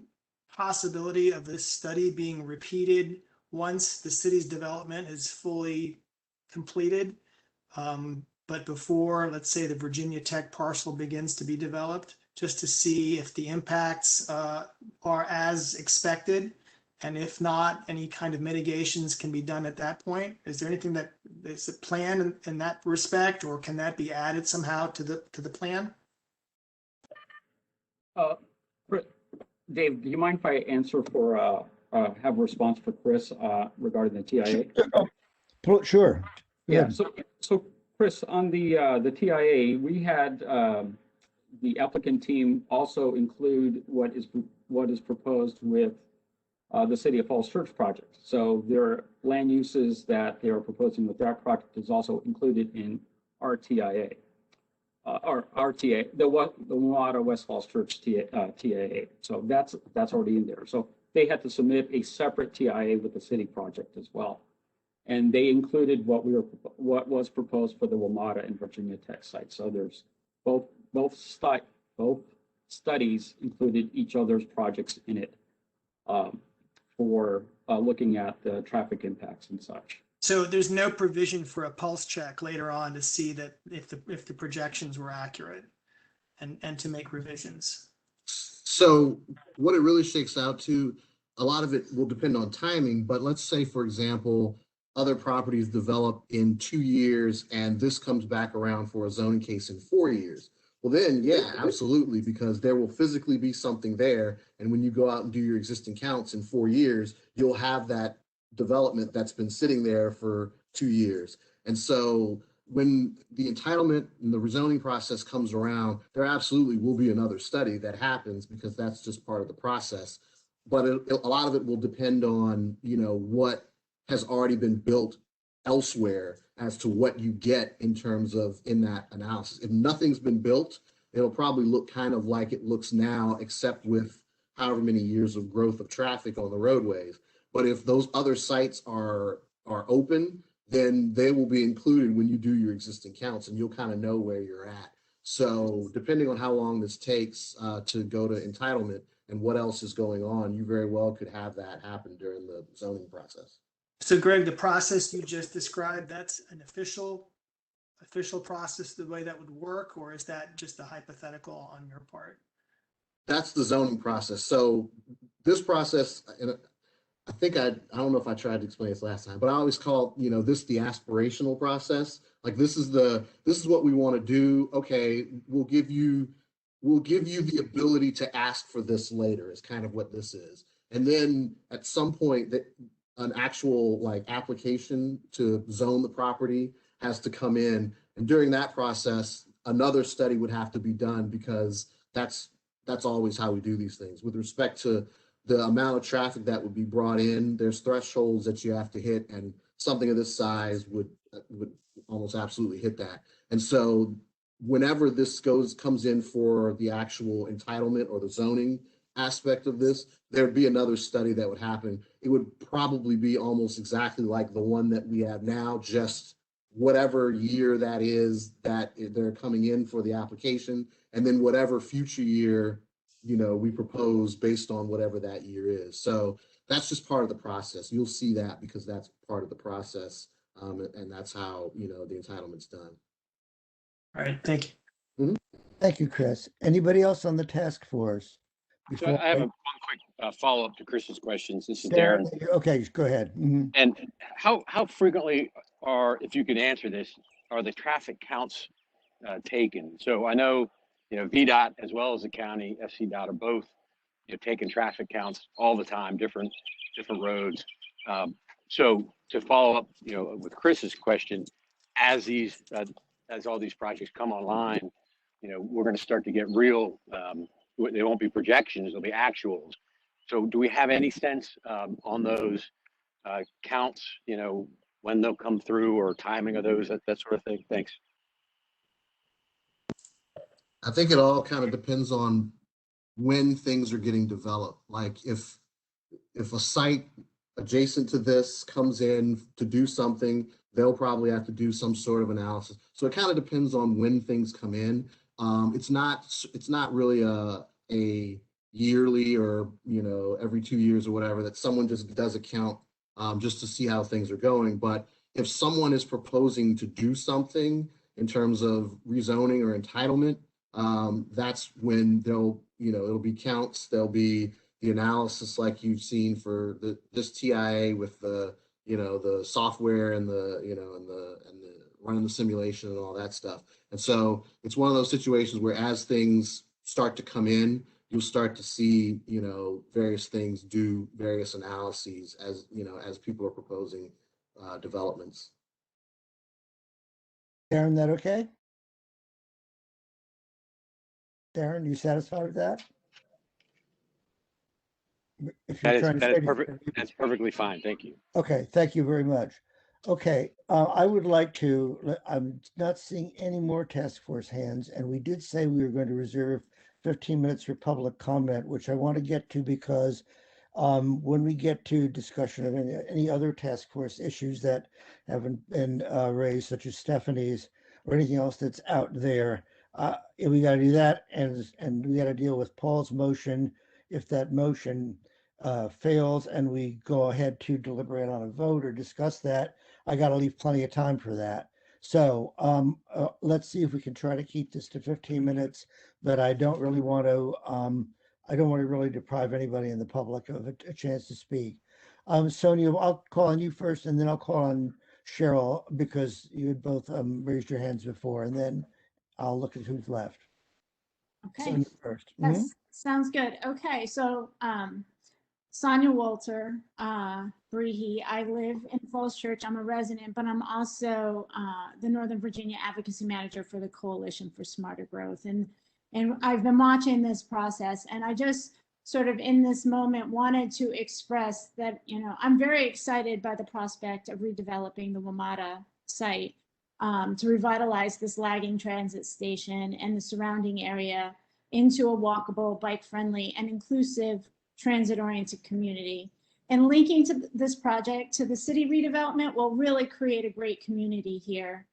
[SPEAKER 11] possibility of this study being repeated once the city's development is fully completed? But before, let's say, the Virginia Tech parcel begins to be developed, just to see if the impacts are as expected? And if not, any kind of mitigations can be done at that point? Is there anything that is planned in that respect, or can that be added somehow to the plan?
[SPEAKER 5] Dave, do you mind if I answer for, have a response for Chris regarding the TIA?
[SPEAKER 1] Sure.
[SPEAKER 5] Yeah,
[SPEAKER 1] Good.
[SPEAKER 5] so Chris, on the TIA, we had the applicant team also include what is proposed with the City of Falls Church project. So their land uses that they are proposing with that project is also included in our TIA. Or RTA, the WMATA West Falls Church TIA. So that's already in there. So they had to submit a separate TIA with the city project as well. And they included what was proposed for the WMATA and Virginia Tech site. So there's both studies included each other's projects in it for looking at the traffic impacts and such.
[SPEAKER 11] So there's no provision for a pulse check later on to see that if the projections were accurate and to make revisions.
[SPEAKER 10] So what it really shakes out to, a lot of it will depend on timing, but let's say, for example, other properties develop in 2 years and this comes back around for a zoning case in 4 years. Well, then, yeah, absolutely, because there will physically be something there. And when you go out and do your existing counts in 4 years, you'll have that development that's been sitting there for 2 years. And so when the entitlement and the rezoning process comes around, there absolutely will be another study that happens because that's just part of the process. But a lot of it will depend on, what has already been built elsewhere as to what you get in terms of in that analysis. If nothing's been built, it'll probably look kind of like it looks now, except with however many years of growth of traffic on the roadways. But if those other sites are open, then they will be included when you do your existing counts, and you'll kind of know where you're at. So depending on how long this takes to go to entitlement and what else is going on, you very well could have that happen during the zoning process.
[SPEAKER 11] So Greg, the process you just described, that's an official process, the way that would work, or is that just a hypothetical on your part?
[SPEAKER 10] That's the zoning process. So this process, and I think I don't know if I tried to explain this last time, but I always call, this the aspirational process. Like this is what we want to do. Okay, we'll give you the ability to ask for this later is kind of what this is. And then at some point that an actual application to zone the property has to come in. And during that process, another study would have to be done because that's always how we do these things. With respect to the amount of traffic that would be brought in, there's thresholds that you have to hit, and something of this size would almost absolutely hit that. And so whenever this comes in for the actual entitlement or the zoning aspect of this, there'd be another study that would happen. It would probably be almost exactly like the one that we have now, just whatever year that is that they're coming in for the application, and then whatever future year we propose based on whatever that year is. So that's just part of the process. You'll see that because that's part of the process, and that's how the entitlement's done.
[SPEAKER 11] All right, thank you.
[SPEAKER 10] Mm-hmm.
[SPEAKER 1] Thank you, Chris. Anybody else on the task force?
[SPEAKER 3] So I have one quick follow-up to Chris's questions. This is Darren.
[SPEAKER 1] Okay, go ahead. Mm-hmm.
[SPEAKER 3] And how frequently if you could answer this, are the traffic counts taken? So I know, VDOT as well as the county, SCDOT are both, taking traffic counts all the time, different roads. So to follow up, with Chris's question, as all these projects come online, we're going to start to get real. They won't be projections; they'll be actuals. So do we have any sense on those counts? When they'll come through or timing of those, that sort of thing? Thanks.
[SPEAKER 10] I think it all kind of depends on when things are getting developed. Like if a site adjacent to this comes in to do something, they'll probably have to do some sort of analysis. So it kind of depends on when things come in. It's not really a yearly or, every 2 years or whatever, that someone just does a count just to see how things are going. But if someone is proposing to do something in terms of rezoning or entitlement, that's when it'll be counts, there'll be the analysis like you've seen for this TIA with the software and the running the simulation and all that stuff. And so it's one of those situations where as things start to come in, you'll start to see, various things do various analyses as people are proposing developments.
[SPEAKER 1] Darren, that okay? Darren, you satisfied with that? If you're trying to
[SPEAKER 3] That is
[SPEAKER 1] say
[SPEAKER 3] perfect. That's perfectly fine. Thank you.
[SPEAKER 1] Okay, thank you very much. Okay, I would like to, I'm not seeing any more task force hands, and we did say we were going to reserve 15 minutes for public comment, which I want to get to because when we get to discussion of any other task force issues that haven't been raised, such as Stephanie's or anything else that's out there, we got to do that, and we got to deal with Paul's motion. If that motion fails and we go ahead to deliberate on a vote or discuss that, I got to leave plenty of time for that. So let's see if we can try to keep this to 15 minutes, but I don't really want to really deprive anybody in the public of a chance to speak. Sonia, I'll call on you first, and then I'll call on Cheryl because you had both raised your hands before, and then I'll look at who's left.
[SPEAKER 9] Okay,
[SPEAKER 1] Sonia first.
[SPEAKER 9] that sounds good. Okay, so Sonia Walter, Brehe. I live in Falls Church. I'm a resident, but I'm also the Northern Virginia Advocacy Manager for the Coalition for Smarter Growth. And I've been watching this process, and I just sort of in this moment wanted to express that, I'm very excited by the prospect of redeveloping the WMATA site to revitalize this lagging transit station and the surrounding area into a walkable, bike-friendly, and inclusive transit-oriented community. And linking to this project to the city redevelopment will really create a great community here.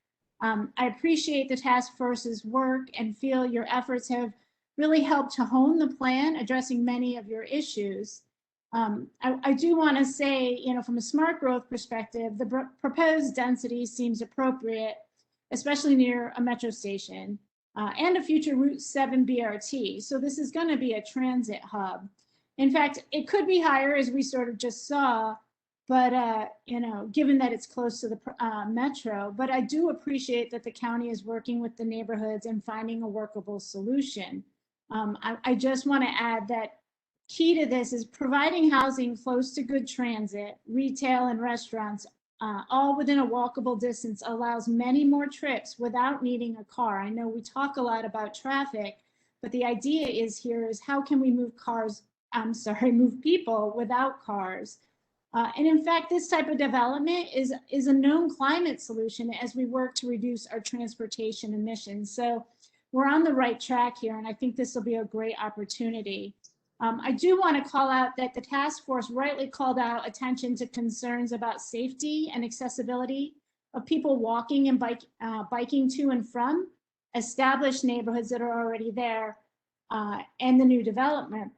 [SPEAKER 9] I appreciate the task force's work and feel your efforts have really helped to hone the plan, addressing many of your issues. I do want to say, from a smart growth perspective, the proposed density seems appropriate, especially near a metro station and a future Route 7 BRT. So this is going to be a transit hub. In fact, it could be higher, as we sort of just saw, but given that it's close to the metro. But I do appreciate that the county is working with the neighborhoods and finding a workable solution. I just want to add that key to this is providing housing close to good transit, retail, and restaurants, all within a walkable distance, allows many more trips without needing a car. I know we talk a lot about traffic, but the idea is how can we move people without cars? And in fact, this type of development is a known climate solution as we work to reduce our transportation emissions. So we're on the right track here, and I think this will be a great opportunity. I do want to call out that the task force rightly called out attention to concerns about safety and accessibility of people walking and biking to and from established neighborhoods that are already there and the new development.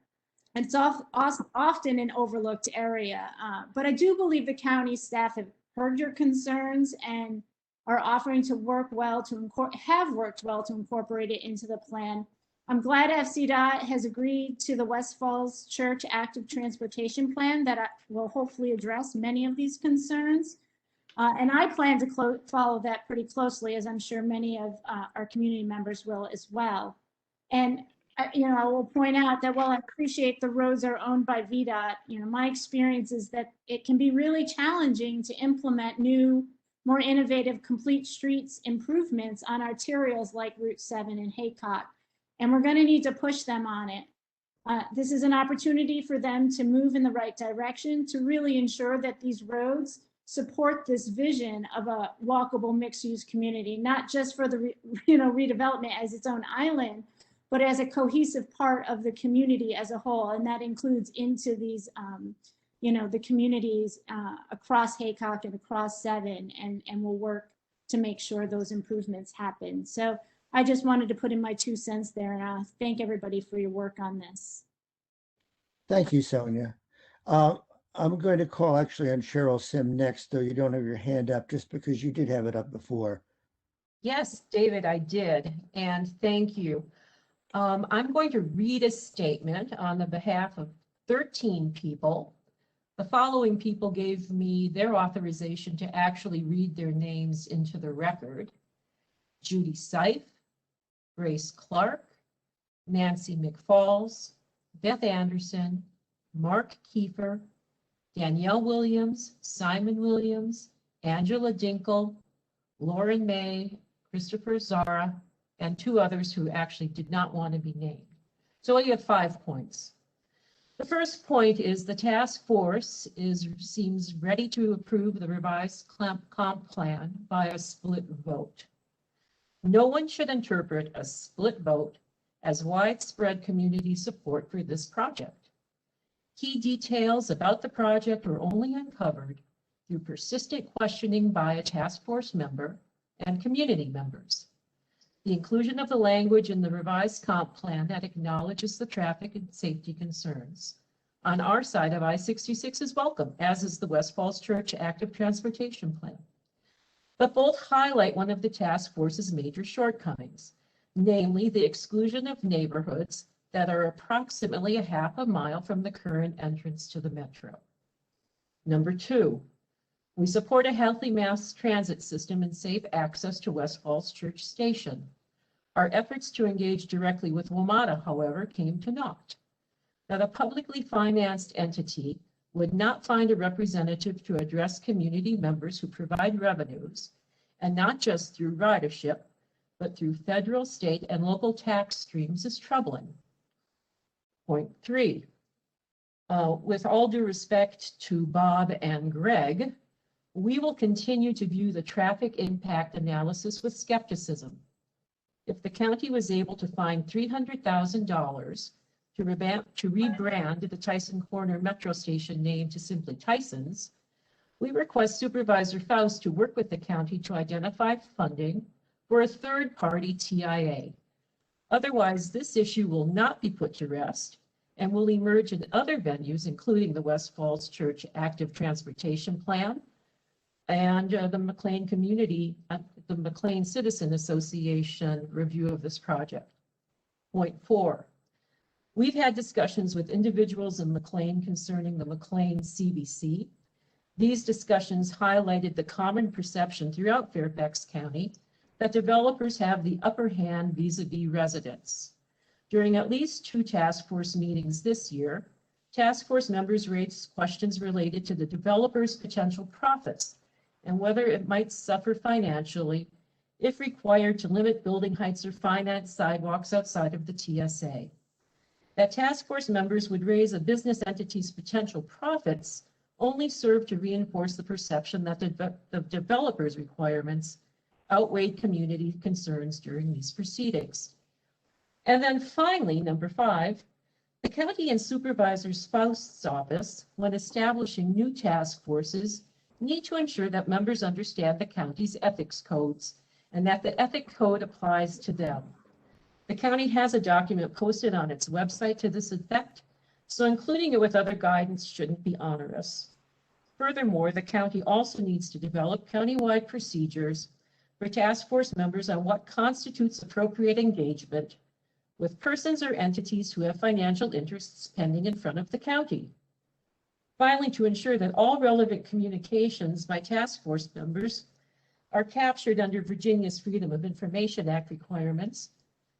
[SPEAKER 9] It's often an overlooked area, but I do believe the county staff have heard your concerns and are offering to work well to incorporate it into the plan. I'm glad FCDOT has agreed to the West Falls Church Active Transportation Plan that will hopefully address many of these concerns. And I plan to follow that pretty closely, as I'm sure many of our community members will as well. And I will point out that while I appreciate the roads are owned by VDOT, my experience is that it can be really challenging to implement new, more innovative complete streets improvements on arterials like Route 7 and Haycock. And we're going to need to push them on it. This is an opportunity for them to move in the right direction to really ensure that these roads support this vision of a walkable mixed-use community, not just for the redevelopment as its own island, but as a cohesive part of the community as a whole. And that includes into these, the communities across Haycock and across 7, and we'll work to make sure those improvements happen. So I just wanted to put in my 2 cents there, and thank everybody for your work on this.
[SPEAKER 1] Thank you, Sonia. Uh, I'm going to call actually on Cheryl Sim next, though you don't have your hand up, just because you did have it up before.
[SPEAKER 8] Yes, David, I did, and thank you. I'm going to read a statement on the behalf of 13 people. The following people gave me their authorization to actually read their names into the record: Judy Seif, Grace Clark, Nancy McFalls, Beth Anderson, Mark Kiefer, Danielle Williams, Simon Williams, Angela Dinkle, Lauren May, Christopher Zara, and 2 others who actually did not want to be named. So you have 5 points. The first point is the task force seems ready to approve the revised comp plan by a split vote. No one should interpret a split vote as widespread community support for this project. Key details about the project were only uncovered through persistent questioning by a task force member and community members. The inclusion of the language in the revised comp plan that acknowledges the traffic and safety concerns on our side of I-66 is welcome, as is the West Falls Church Active Transportation Plan. But both highlight one of the task force's major shortcomings, namely the exclusion of neighborhoods that are approximately a half a mile from the current entrance to the metro. Number 2, we support a healthy mass transit system and safe access to West Falls Church Station. Our efforts to engage directly with WMATA, however, came to naught. That a publicly financed entity would not find a representative to address community members who provide revenues, and not just through ridership, but through federal, state, and local tax streams is troubling. Point 3, with all due respect to Bob and Greg, we will continue to view the traffic impact analysis with skepticism. If the county was able to find $300,000 to rebrand the Tyson Corner Metro Station name to simply Tyson's, we request Supervisor Faust to work with the county to identify funding for a third-party TIA. Otherwise, this issue will not be put to rest and will emerge in other venues, including the West Falls Church Active Transportation Plan and the McLean Citizen Association review of this project. Point 4, we've had discussions with individuals in McLean concerning the McLean CBC. These discussions highlighted the common perception throughout Fairfax County that developers have the upper hand vis-a-vis residents. During at least 2 task force meetings this year, task force members raised questions related to the developer's potential profits and whether it might suffer financially if required to limit building heights or finance sidewalks outside of the TSA. That task force members would raise a business entity's potential profits only served to reinforce the perception that the developer's requirements outweighed community concerns during these proceedings. And then finally, number 5, the county and supervisor's Faust's office, when establishing new task forces, need to ensure that members understand the county's ethics codes and that the ethic code applies to them. The county has a document posted on its website to this effect, so including it with other guidance shouldn't be onerous. Furthermore, the county also needs to develop countywide procedures for task force members on what constitutes appropriate engagement with persons or entities who have financial interests pending in front of the county. Finally, to ensure that all relevant communications by task force members are captured under Virginia's Freedom of Information Act requirements,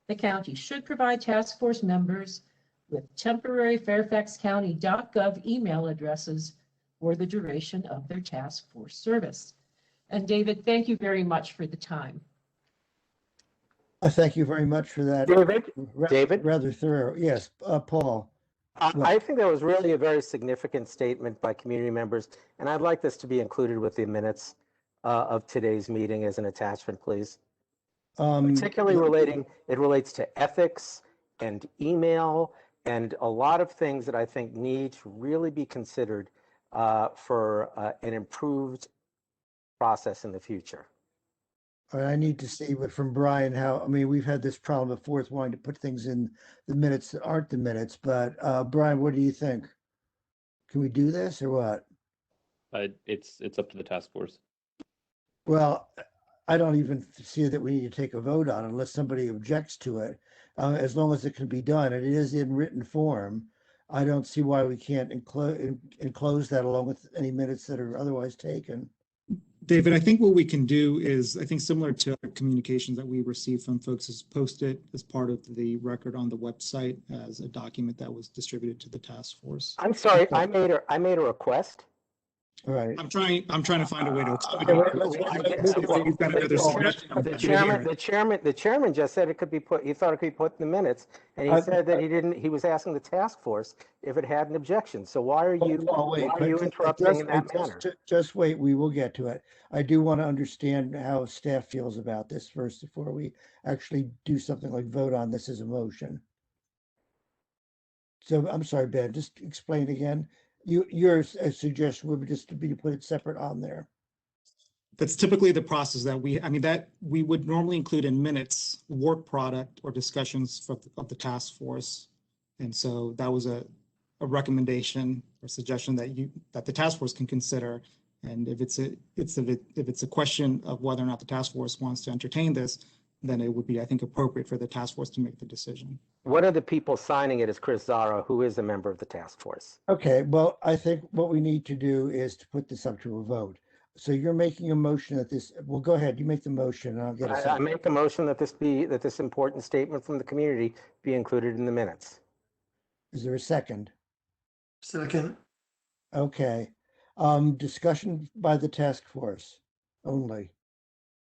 [SPEAKER 8] the county should provide task force members with temporary fairfaxcounty.gov email addresses for the duration of their task force service. And David, thank you very much for the time.
[SPEAKER 1] Thank you very much for that.
[SPEAKER 6] David?
[SPEAKER 1] Rather thorough. Yes, Paul.
[SPEAKER 6] I think that was really a very significant statement by community members, and I'd like this to be included with the minutes of today's meeting as an attachment, please. Particularly it relates to ethics and email and a lot of things that I think need to really be considered for an improved process in the future.
[SPEAKER 1] I need to see what from Brian how, I mean, we've had this problem before with wanting to put things in the minutes that aren't the minutes, but Brian, what do you think? Can we do this or what?
[SPEAKER 2] It's up to the task force.
[SPEAKER 1] Well, I don't even see that we need to take a vote on it unless somebody objects to it. As long as it can be done, and it is in written form, I don't see why we can't enclose that along with any minutes that are otherwise taken.
[SPEAKER 12] David, I think what we can do is, I think similar to communications that we receive from folks, is post it as part of the record on the website as a document that was distributed to the task force.
[SPEAKER 6] I'm sorry, I made a request.
[SPEAKER 1] All right.
[SPEAKER 12] I'm trying to find a way to
[SPEAKER 1] Okay,
[SPEAKER 12] accommodate.
[SPEAKER 1] wait,
[SPEAKER 12] You've got another suggestion.
[SPEAKER 6] The chairman just said it could be put, he thought it could be put in the minutes, and he said that he was asking the task force if it had an objection. So why are you interrupting in that manner?
[SPEAKER 1] Just wait, we will get to it. I do want to understand how staff feels about this first before we actually do something like vote on this as a motion. So I'm sorry, Ben, just explain again. Your suggestion would just to be to put it separate on there.
[SPEAKER 12] That's typically the process that that we would normally include in minutes, work product or discussions of the task force. And so that was a recommendation or suggestion that the task force can consider. And if it's a question of whether or not the task force wants to entertain this, then it would be, I think, appropriate for the task force to make the decision.
[SPEAKER 6] One of the people signing it is Chris Zara, who is a member of the task force.
[SPEAKER 1] Okay, well, I think what we need to do is to put this up to a vote. So you're making a motion that this, well, go ahead, you make the motion and I'll get a second.
[SPEAKER 6] I make a motion that this important statement from the community be included in the minutes.
[SPEAKER 1] Is there a second?
[SPEAKER 11] Second.
[SPEAKER 1] Okay. Discussion by the task force only.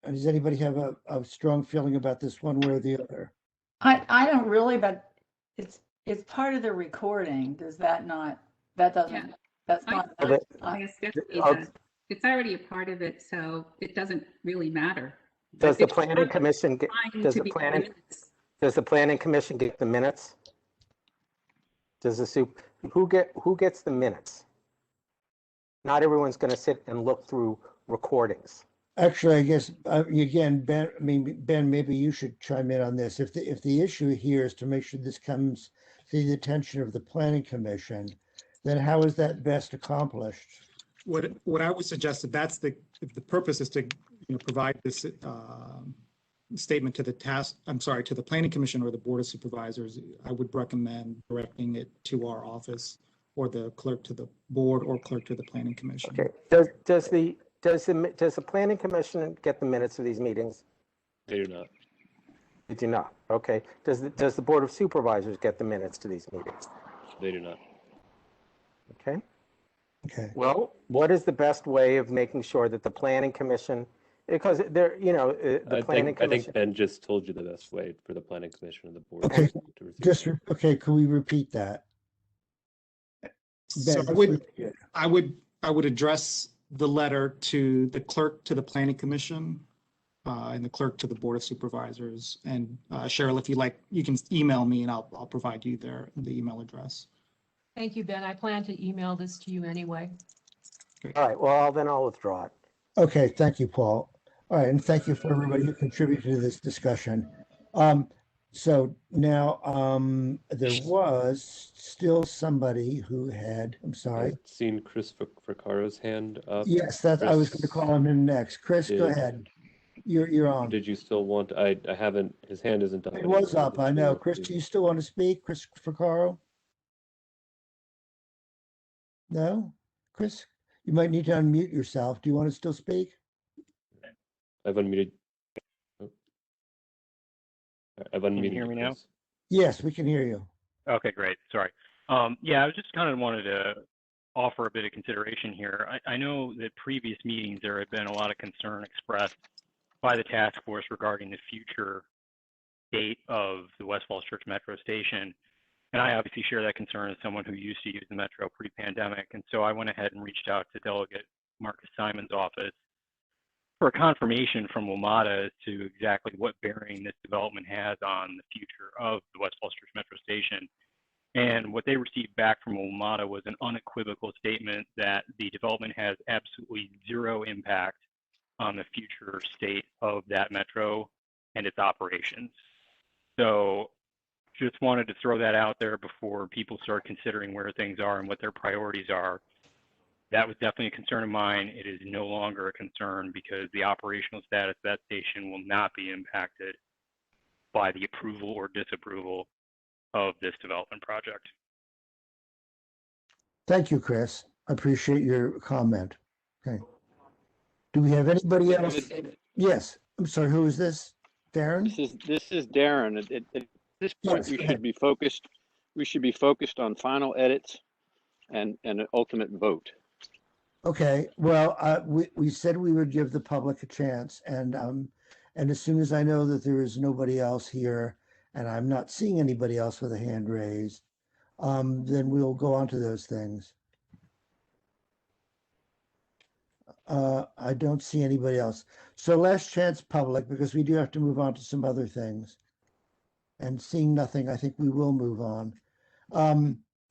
[SPEAKER 1] And does anybody have a strong feeling about this one way or the other?
[SPEAKER 7] I don't really, but it's part of the recording. Does that not, that doesn't,
[SPEAKER 4] Yeah.
[SPEAKER 7] that's not.
[SPEAKER 4] I guess it's already a part of it, so it doesn't really matter.
[SPEAKER 6] Does
[SPEAKER 4] But
[SPEAKER 6] the
[SPEAKER 4] it's
[SPEAKER 6] planning commission get,
[SPEAKER 4] fine
[SPEAKER 6] does
[SPEAKER 4] to
[SPEAKER 6] the
[SPEAKER 4] be
[SPEAKER 6] planning,
[SPEAKER 4] minutes.
[SPEAKER 6] does the planning commission get the minutes? Does who gets the minutes? Not everyone's going to sit and look through recordings.
[SPEAKER 1] Actually, I guess again, Ben. I mean, Ben, maybe you should chime in on this. If the issue here is to make sure this comes to the attention of the planning commission, then how is that best accomplished?
[SPEAKER 12] What I would suggest if the purpose is to provide this statement to the planning commission or the board of supervisors, I would recommend directing it to our office or the clerk to the board or clerk to the planning commission.
[SPEAKER 6] Okay. Does the planning commission get the minutes of these meetings?
[SPEAKER 2] They do not.
[SPEAKER 6] They do not. Okay. Does the board of supervisors get the minutes to these meetings?
[SPEAKER 2] They do not.
[SPEAKER 6] Okay.
[SPEAKER 1] Okay.
[SPEAKER 6] Well, what is the best way of making sure that the planning commission, because the planning commission.
[SPEAKER 2] I think Ben just told you the best way for the planning commission and the board
[SPEAKER 1] Okay.
[SPEAKER 2] to receive.
[SPEAKER 1] Okay. Can we repeat that?
[SPEAKER 12] So
[SPEAKER 1] Ben,
[SPEAKER 12] I would address the letter to the clerk to the planning commission and the clerk to the board of supervisors. And Cheryl, if you like, you can email me and I'll provide you the email address.
[SPEAKER 8] Thank you, Ben. I plan to email this to you anyway.
[SPEAKER 6] All right. Well, then I'll withdraw it.
[SPEAKER 1] Okay. Thank you, Paul. All right, and thank you for everybody who contributed to this discussion. So now there was still somebody who had, I'm sorry.
[SPEAKER 2] I've seen Chris Fraccaro's hand up.
[SPEAKER 1] Yes, I was going to call him in next. Chris, go ahead. You're on.
[SPEAKER 2] Did you still want, I haven't, his hand isn't up.
[SPEAKER 1] It was up, I know. Chris, do you still want to speak? Chris Fraccaro? No? Chris, you might need to unmute yourself. Do you want to still speak?
[SPEAKER 2] I've unmuted. I've unmuted.
[SPEAKER 13] Can you hear me now?
[SPEAKER 1] Yes, we can hear you.
[SPEAKER 13] Okay, great. Sorry. Yeah, I was just kind of wanted to offer a bit of consideration here. I know that previous meetings there had been a lot of concern expressed by the task force regarding the future state of the West Falls Church Metro Station. And I obviously share that concern as someone who used to use the Metro pre-pandemic. And so I went ahead and reached out to Delegate Marcus Simon's office for a confirmation from WMATA as to exactly what bearing this development has on the future of the West Falls Church Metro Station. And what they received back from WMATA was an unequivocal statement that the development has absolutely zero impact on the future state of that metro and its operations. So just wanted to throw that out there before people start considering where things are and what their priorities are. That was definitely a concern of mine. It is no longer a concern because the operational status of that station will not be impacted by the approval or disapproval of this development project.
[SPEAKER 1] Thank you, Chris. I appreciate your comment. Okay. Do we have anybody else? Yes. I'm sorry. Who is this? Darren?
[SPEAKER 3] This is Darren. At this point,
[SPEAKER 1] Yes,
[SPEAKER 3] we
[SPEAKER 1] go
[SPEAKER 3] should
[SPEAKER 1] ahead.
[SPEAKER 3] be focused. We should be focused on final edits and an ultimate vote.
[SPEAKER 1] Okay. Well, we said we would give the public a chance, and as soon as I know that there is nobody else here, and I'm not seeing anybody else with a hand raised, then we'll go on to those things. I don't see anybody else. So last chance public, because we do have to move on to some other things. And seeing nothing, I think we will move on.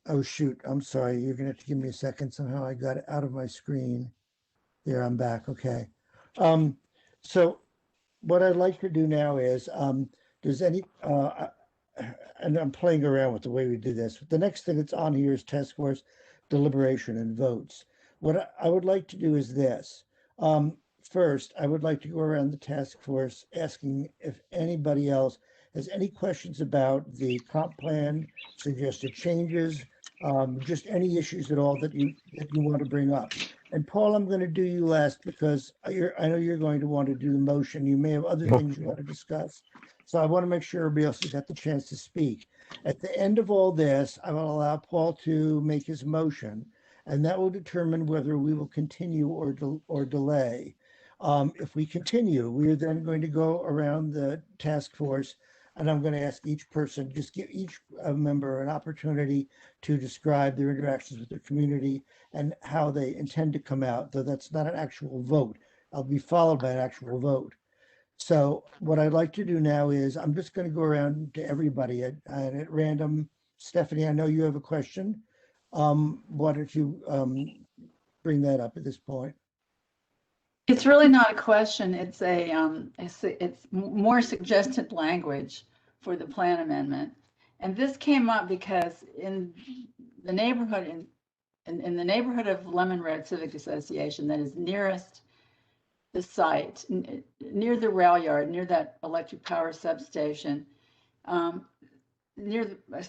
[SPEAKER 1] Oh shoot, I'm sorry. You're gonna have to give me a second. Somehow I got it out of my screen. There, I'm back. Okay. So what I'd like to do now is, does any, and I'm playing around with the way we do this. The next thing that's on here is task force deliberation and votes. What I would like to do is this. First, I would like to go around the task force asking if anybody else has any questions about the comp plan, suggested changes, just any issues at all that you want to bring up. And Paul, I'm going to do you last because I know you're going to want to do the motion. You may have other things you want to discuss. So I want to make sure everybody else has got the chance to speak. At the end of all this, I will allow Paul to make his motion, and that will determine whether we will continue or delay. If we continue, we are then going to go around the task force, and I'm going to ask each person, just give each member an opportunity to describe their interactions with their community and how they intend to come out, though that's not an actual vote. I'll be followed by an actual vote. So what I'd like to do now is I'm just going to go around to everybody at random. Stephanie, I know you have a question. Why don't you bring that up at this point?
[SPEAKER 7] It's really not a question. It's it's more suggested language for the plan amendment. And this came up because in the neighborhood, in the neighborhood of Lemon Road Civic Association that is nearest the site, near the rail yard, near that electric power substation,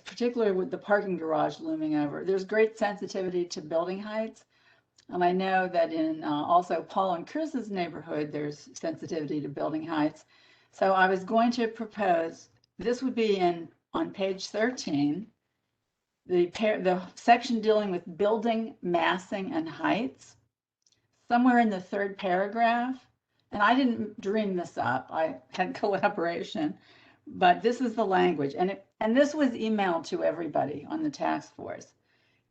[SPEAKER 7] particularly with the parking garage looming over, there's great sensitivity to building heights. And I know that in also Paul and Chris's neighborhood, there's sensitivity to building heights. So I was going to propose, this would be on page 13, the section dealing with building massing and heights, somewhere in the third paragraph. And I didn't dream this up. I had collaboration, but this is the language. And this was emailed to everybody on the task force.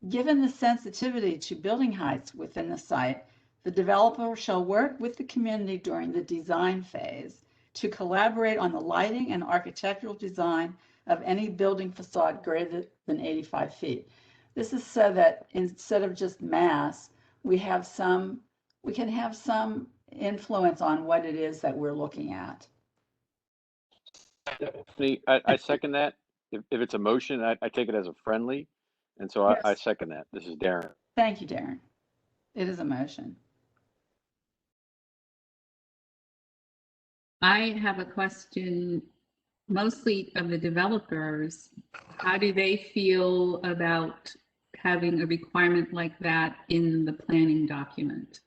[SPEAKER 7] Given the sensitivity to building heights within the site, the developer shall work with the community during the design phase to collaborate on the lighting and architectural design of any building facade greater than 85 feet. This is so that instead of just mass, we can have some influence on what it is that we're looking at.
[SPEAKER 3] I second that. If it's a motion, I take it as a friendly. And so
[SPEAKER 7] Yes.
[SPEAKER 3] I second that. This is Darren.
[SPEAKER 7] Thank you, Darren. It is a motion.
[SPEAKER 4] I have a question mostly of the developers. How do they feel about having a requirement like that in the planning document?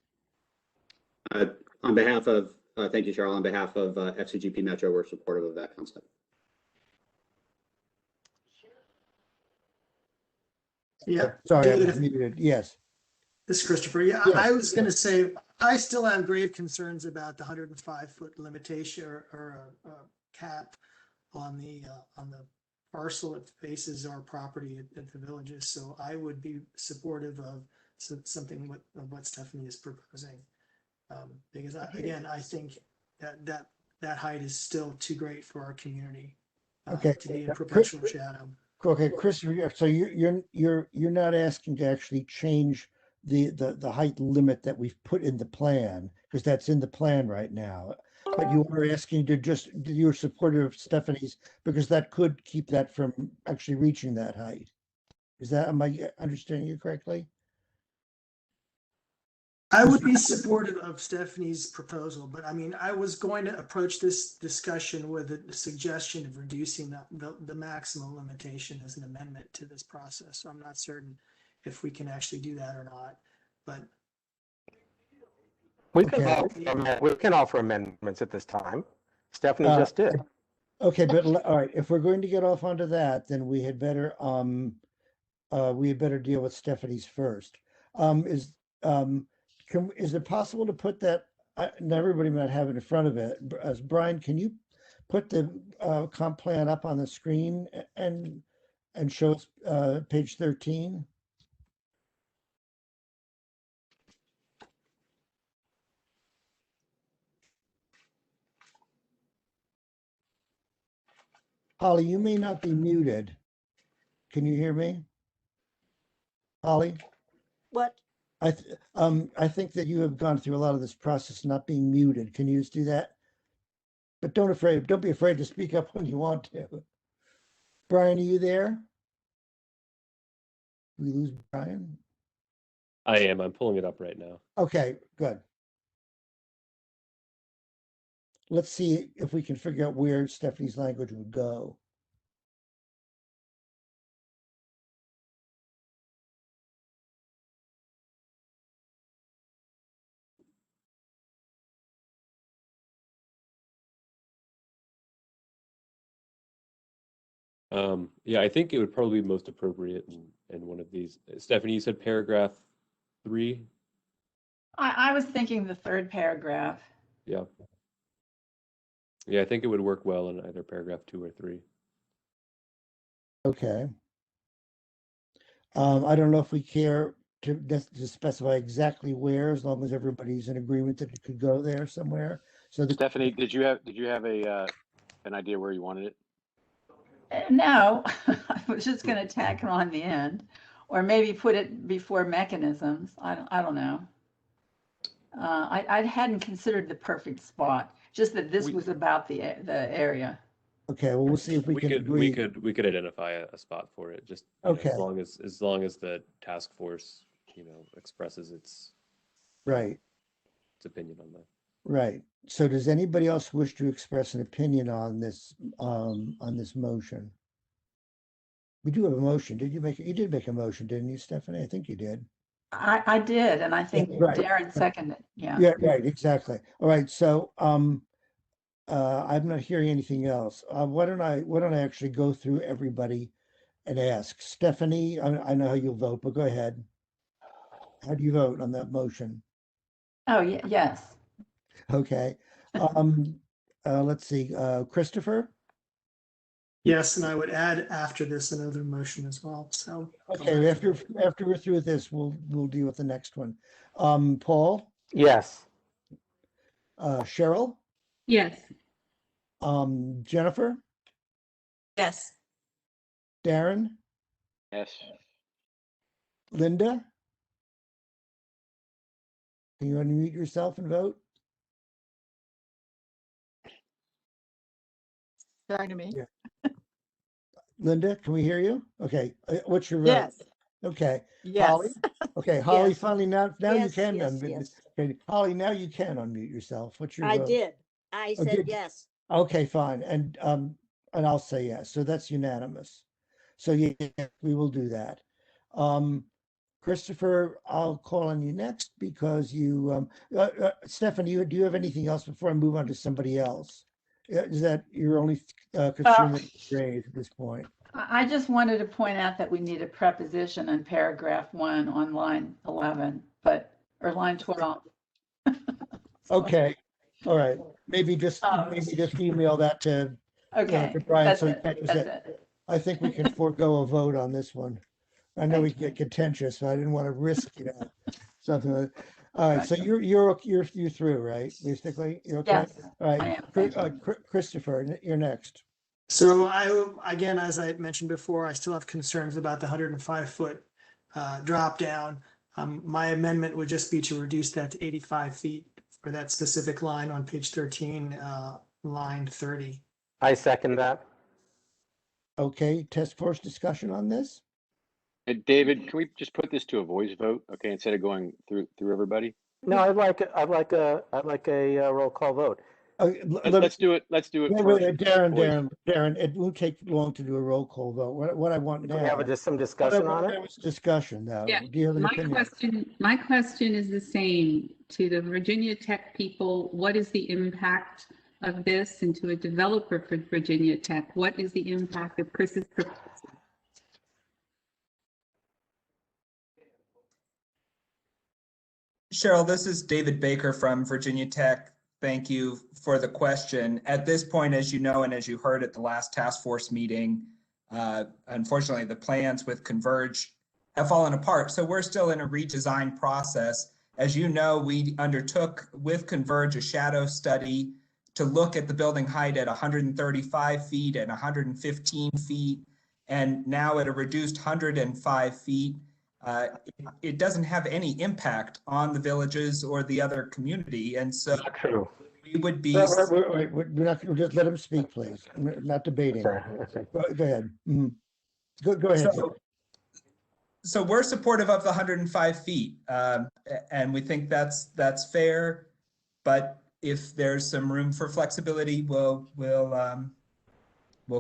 [SPEAKER 14] On behalf of, thank you, Cheryl, on behalf of FCGP Metro, we're supportive of that concept.
[SPEAKER 11] Yeah.
[SPEAKER 1] Sorry,
[SPEAKER 11] David,
[SPEAKER 1] I'm muted. Yes.
[SPEAKER 11] This is Christopher. Yeah,
[SPEAKER 1] Yes.
[SPEAKER 11] I was going to say, I still have grave concerns about the 105-foot limitation or a cap on the parcel that faces our property at the villages. So I would be supportive of something of what Stephanie is proposing. Because I think that height is still too great for our community
[SPEAKER 1] Okay.
[SPEAKER 11] to be in perpetual shadow.
[SPEAKER 1] Okay, Chris, so you're not asking to actually change the height limit that we've put in the plan, because that's in the plan right now. But you are asking to just, you're supportive of Stephanie's because that could keep that from actually reaching that height. Am I understanding you correctly?
[SPEAKER 11] I would be supportive of Stephanie's proposal, but I mean, I was going to approach this discussion with a suggestion of reducing the maximum limitation as an amendment to this process. So I'm not certain if we can actually do that or not, but
[SPEAKER 6] We can,
[SPEAKER 1] Okay.
[SPEAKER 6] we can offer amendments at this time. Stephanie
[SPEAKER 1] Uh,
[SPEAKER 6] just did.
[SPEAKER 1] Okay, but all right, if we're going to get off onto that, then we had better deal with Stephanie's first. Is is it possible to put that? And everybody might have it in front of it. As Brian, can you put the comp plan up on the screen and show us page 13? Holly, you may not be muted. Can you hear me? Holly?
[SPEAKER 15] What?
[SPEAKER 1] I think that you have gone through a lot of this process not being muted. Can you just do that? But don't be afraid to speak up when you want to. Brian, are you there? Did we lose Brian?
[SPEAKER 2] I am. I'm pulling it up right now.
[SPEAKER 1] Okay, good. Let's see if we can figure out where Stephanie's language would go.
[SPEAKER 2] Yeah, I think it would probably be most appropriate in one of these. Stephanie, you said paragraph 3?
[SPEAKER 7] I was thinking the third paragraph.
[SPEAKER 2] Yeah. Yeah, I think it would work well in either paragraph 2 or 3.
[SPEAKER 1] Okay. I don't know if we care to specify exactly where, as long as everybody's in agreement that it could go there somewhere. So
[SPEAKER 3] Stephanie, did you have an idea where you wanted it?
[SPEAKER 7] No, I was just going to tack it on the end, or maybe put it before mechanisms. I don't know. I hadn't considered the perfect spot, just that this was about the area.
[SPEAKER 1] Okay, well, we'll see if we can agree.
[SPEAKER 2] We could identify a spot for it. Just
[SPEAKER 1] Okay.
[SPEAKER 2] As long as the task force expresses its opinion on that.
[SPEAKER 1] Right. So does anybody else wish to express an opinion on this motion? We do have a motion. You did make a motion, didn't you, Stephanie? I think you did.
[SPEAKER 7] I did, and I think
[SPEAKER 1] Right.
[SPEAKER 7] Darren seconded. Yeah.
[SPEAKER 1] Yeah, right, exactly. All right, so I'm not hearing anything else. Why don't I actually go through everybody and ask? Stephanie, I know how you'll vote, but go ahead. How do you vote on that motion?
[SPEAKER 7] Oh, yeah, yes.
[SPEAKER 1] Okay. Let's see. Christopher?
[SPEAKER 11] yes, and I would add after this another motion as well. So
[SPEAKER 1] Okay, after we're through with this, we'll deal with the next one. Paul?
[SPEAKER 6] Yes.
[SPEAKER 1] Cheryl?
[SPEAKER 4] Yes.
[SPEAKER 1] Jennifer?
[SPEAKER 15] Yes.
[SPEAKER 1] Darren?
[SPEAKER 3] Yes.
[SPEAKER 1] Linda? Can you unmute yourself and vote?
[SPEAKER 15] Talking to me?
[SPEAKER 1] Yeah. Linda, can we hear you? Okay, what's your vote?
[SPEAKER 15] Yes.
[SPEAKER 1] Okay.
[SPEAKER 15] Yes.
[SPEAKER 1] Holly? Okay, Holly,
[SPEAKER 15] Yes.
[SPEAKER 1] finally now you
[SPEAKER 15] Yes,
[SPEAKER 1] can
[SPEAKER 15] yes,
[SPEAKER 1] unmute.
[SPEAKER 15] yes.
[SPEAKER 1] Okay, Holly, now you can unmute yourself. What's your
[SPEAKER 15] I
[SPEAKER 1] vote?
[SPEAKER 15] did. I
[SPEAKER 1] Oh,
[SPEAKER 15] said
[SPEAKER 1] did-
[SPEAKER 15] yes.
[SPEAKER 1] Okay, fine. And I'll say yes. So that's unanimous. So yeah, we will do that. Christopher, I'll call on you next because you, Stephanie, do you have anything else before I move on to somebody else? Is that your only concern that you raised at this point?
[SPEAKER 7] I just wanted to point out that we need a preposition in paragraph 1 on line 11, or line 12.
[SPEAKER 1] Okay, all right. Maybe just email that to
[SPEAKER 7] Okay,
[SPEAKER 1] to Brian.
[SPEAKER 7] that's
[SPEAKER 1] So he
[SPEAKER 7] it.
[SPEAKER 1] catches
[SPEAKER 7] That's
[SPEAKER 1] it.
[SPEAKER 7] it.
[SPEAKER 1] I think we can forego a vote on this one. I know we get contentious, so I didn't want to risk, something like that. All right, so you're through, right? Basically, you're okay?
[SPEAKER 7] Yes,
[SPEAKER 1] All
[SPEAKER 7] I
[SPEAKER 1] right,
[SPEAKER 7] am. Thank you.
[SPEAKER 1] Christopher, you're next.
[SPEAKER 11] So again, as I mentioned before, I still have concerns about the 105-foot drop down. My amendment would just be to reduce that to 85 feet for that specific line on page 13, line 30.
[SPEAKER 6] I second that.
[SPEAKER 1] Okay, task force discussion on this?
[SPEAKER 3] Hey, David, can we just put this to a voice vote, okay, instead of going through everybody?
[SPEAKER 6] No, I'd like a roll call vote.
[SPEAKER 3] Let's do it. Let's do it
[SPEAKER 1] Wait,
[SPEAKER 3] first.
[SPEAKER 1] wait, Darren, it won't take long to do a roll call vote. What I want
[SPEAKER 6] Do we have
[SPEAKER 1] now.
[SPEAKER 6] just some discussion on
[SPEAKER 1] There
[SPEAKER 6] it?
[SPEAKER 1] was discussion now.
[SPEAKER 4] Yeah,
[SPEAKER 1] Do you have an opinion?
[SPEAKER 4] my question is the same to the Virginia Tech people. What is the impact of this? And to a developer for Virginia Tech, what is the impact of Chris's proposal?
[SPEAKER 16] Cheryl, this is David Baker from Virginia Tech. Thank you for the question. At this point, as you know, and as you heard at the last task force meeting, unfortunately, the plans with Converge have fallen apart. So we're still in a redesign process. As you know, we undertook with Converge a shadow study to look at the building height at 135 feet and 115 feet, and now at a reduced 105 feet. It doesn't have any impact on the villages or the other community. And so
[SPEAKER 6] True.
[SPEAKER 16] we would be.
[SPEAKER 1] Wait, we're not, just let him speak, please. We're not debating.
[SPEAKER 6] Okay.
[SPEAKER 1] Go ahead. Go ahead.
[SPEAKER 16] So we're supportive of the 105 feet, and we think that's fair. But if there's some room for flexibility, we'll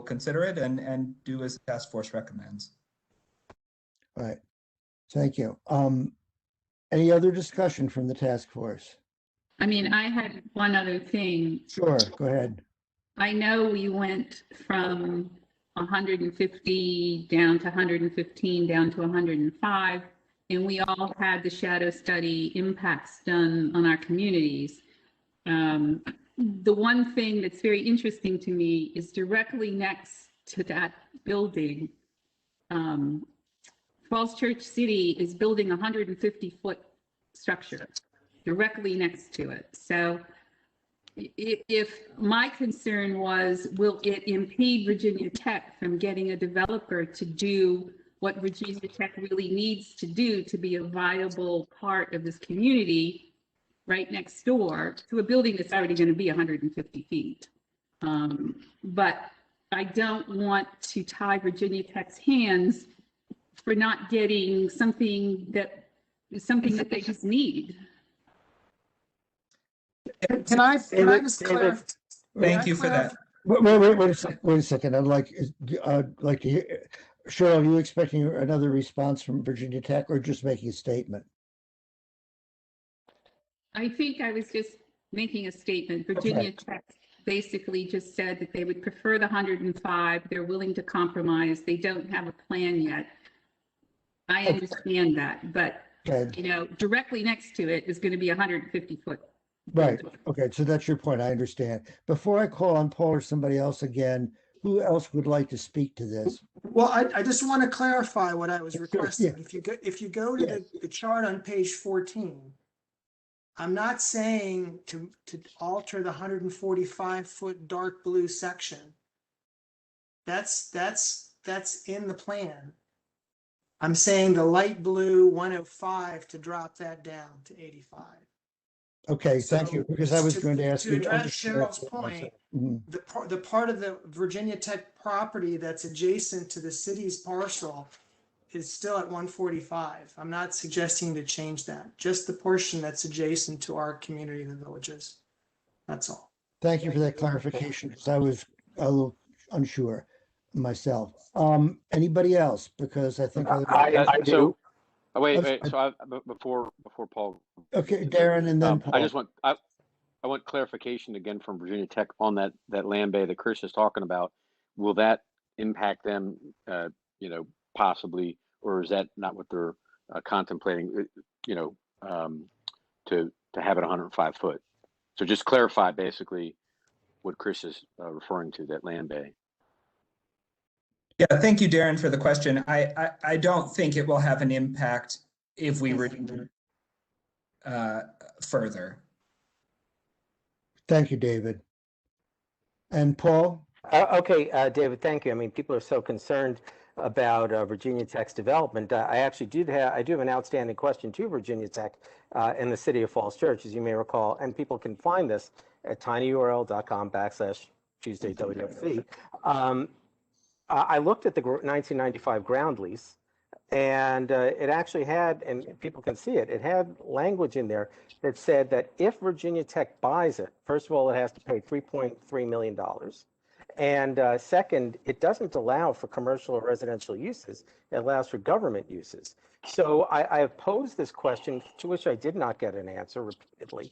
[SPEAKER 16] consider it and do as the task force recommends.
[SPEAKER 1] All right. Thank you. Any other discussion from the task force?
[SPEAKER 4] I mean, I had one other thing.
[SPEAKER 1] Sure, go ahead.
[SPEAKER 4] I know we went from 150 down to 115 down to 105, and we all had the shadow study impacts done on our communities. The one thing that's very interesting to me is directly next to that building, Falls Church City is building a 150-foot structure directly next to it. So if my concern was, will it impede Virginia Tech from getting a developer to do what Virginia Tech really needs to do to be a viable part of this community right next door to a building that's already going to be 150 feet. But I don't want to tie Virginia Tech's hands for not getting something that they just need.
[SPEAKER 11] Can I just clarify?
[SPEAKER 16] Thank you for that.
[SPEAKER 1] Wait a second. I'd like to hear, Cheryl, are you expecting another response from Virginia Tech or just making a statement?
[SPEAKER 4] I think I was just making a statement. Virginia Tech basically just said that they would prefer the 105. They're willing to compromise. They don't have a plan yet. I understand that, but you know, directly next to it is going to be 150 foot.
[SPEAKER 1] Right. Okay. So that's your point. I understand. Before I call on Paul or somebody else again, who else would like to speak to this?
[SPEAKER 11] Well, I just want to clarify what I was requesting. Yeah. If you go to the chart on page 14, I'm not saying to alter the 145-foot dark blue section. That's in the plan. I'm saying the light blue 105 to drop that down to 85.
[SPEAKER 1] Okay, so thank you. Because I was going to ask you
[SPEAKER 11] to address Cheryl's point. The part of the Virginia Tech property that's adjacent to the city's parcel is still at 145. I'm not suggesting to change that. Just the portion that's adjacent to our community, the villages. That's all.
[SPEAKER 1] Thank you for that clarification, because I was a little unsure myself. Anybody else? Because I think
[SPEAKER 6] I do.
[SPEAKER 3] So, wait. So before Paul.
[SPEAKER 1] Okay, Darren, and then Paul.
[SPEAKER 3] I want clarification again from Virginia Tech on that land bay that Chris is talking about. Will that impact them? Possibly, or is that not what they're contemplating? To have it 105 foot. So just clarify basically what Chris is referring to, that land bay.
[SPEAKER 16] Yeah, thank you, Darren, for the question. I don't think it will have an impact if we reduce further.
[SPEAKER 1] Thank you, David. And Paul?
[SPEAKER 6] David, thank you. I mean, people are so concerned about Virginia Tech's development. I do have an outstanding question to Virginia Tech in the city of Falls Church, as you may recall, and people can find this at tinyurl.com/TuesdayWFC. I looked at the 1995 ground lease, and it actually had, and people can see it, it had language in there that said that if Virginia Tech buys it, first of all, it has to pay $3.3 million. And second, it doesn't allow for commercial or residential uses. It allows for government uses. So I have posed this question to which I did not get an answer repeatedly.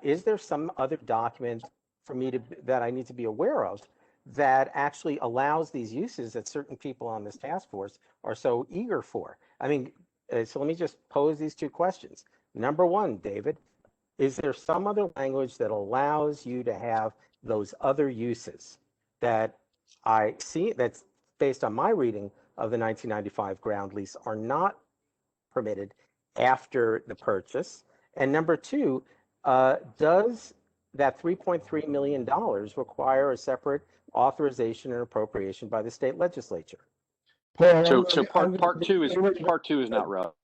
[SPEAKER 6] Is there some other document for me that I need to be aware of that actually allows these uses that certain people on this task force are so eager for? I mean, so let me just pose these two questions. Number one, David, is there some other language that allows you to have those other uses that I see that's based on my reading of the 1995 ground lease are not permitted after the purchase? And number two, does that $3.3 million require a separate authorization and appropriation by the state legislature?
[SPEAKER 3] So part two is not relevant.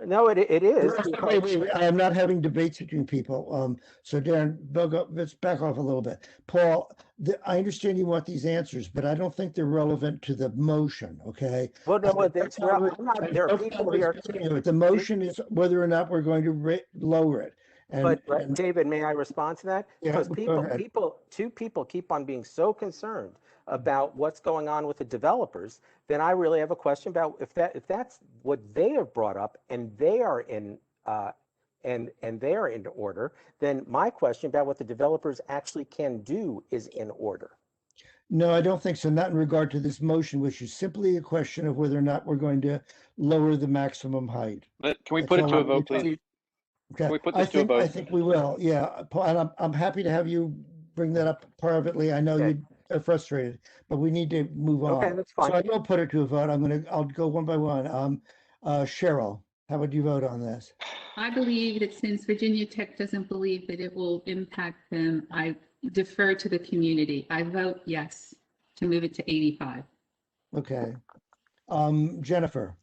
[SPEAKER 6] No, it is.
[SPEAKER 1] Wait, I'm not having debates between people. So Darren, let's back off a little bit. Paul, I understand you want these answers, but I don't think they're relevant to the motion, okay?
[SPEAKER 6] Well, no, there are people here.
[SPEAKER 1] The motion is whether or not we're going to lower it.
[SPEAKER 6] But David, may I respond to that?
[SPEAKER 1] Yeah,
[SPEAKER 6] Because two people keep on being so concerned about what's going on with the developers, then I really have a question about if that's what they have brought up and they are in and they are in order, then my question about what the developers actually can do is in order.
[SPEAKER 1] No, I don't think so. Not in regard to this motion, which is simply a question of whether or not we're going to lower the maximum height.
[SPEAKER 3] But can we put it to a vote, please?
[SPEAKER 1] Okay.
[SPEAKER 3] Can we put this to a vote?
[SPEAKER 1] I think we will. Yeah, Paul, and I'm happy to have you bring that up privately. I know you are frustrated, but we need to move on.
[SPEAKER 6] Okay, that's fine.
[SPEAKER 1] So I will put it to a vote. I'll go one by one. Cheryl, how would you vote on this?
[SPEAKER 4] I believe that since Virginia Tech doesn't believe that it will impact them, I defer to the community. I vote yes to move it to 85.
[SPEAKER 1] Okay. Jennifer.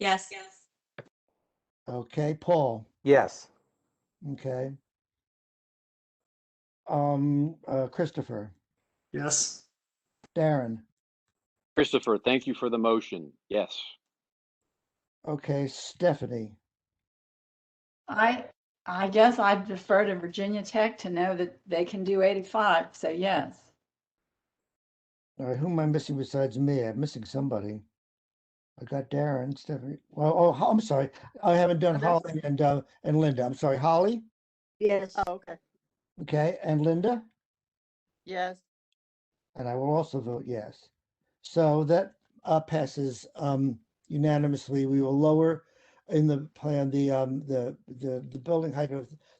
[SPEAKER 15] Yes.
[SPEAKER 1] Okay. Paul.
[SPEAKER 6] Yes.
[SPEAKER 1] Okay. Christopher.
[SPEAKER 11] Yes.
[SPEAKER 1] Darren.
[SPEAKER 3] Christopher, thank you for the motion. Yes.
[SPEAKER 1] Okay. Stephanie.
[SPEAKER 7] I guess I'd defer to Virginia Tech to know that they can do 85, so yes.
[SPEAKER 1] All right, who am I missing besides me? I'm missing somebody. I got Darren, Stephanie. Well, oh, I'm sorry. I haven't done Holly and Linda. I'm sorry. Holly?
[SPEAKER 15] Yes. Oh, okay.
[SPEAKER 1] Okay, and Linda?
[SPEAKER 15] Yes.
[SPEAKER 1] And I will also vote yes. So that passes unanimously. We will lower in the plan the building height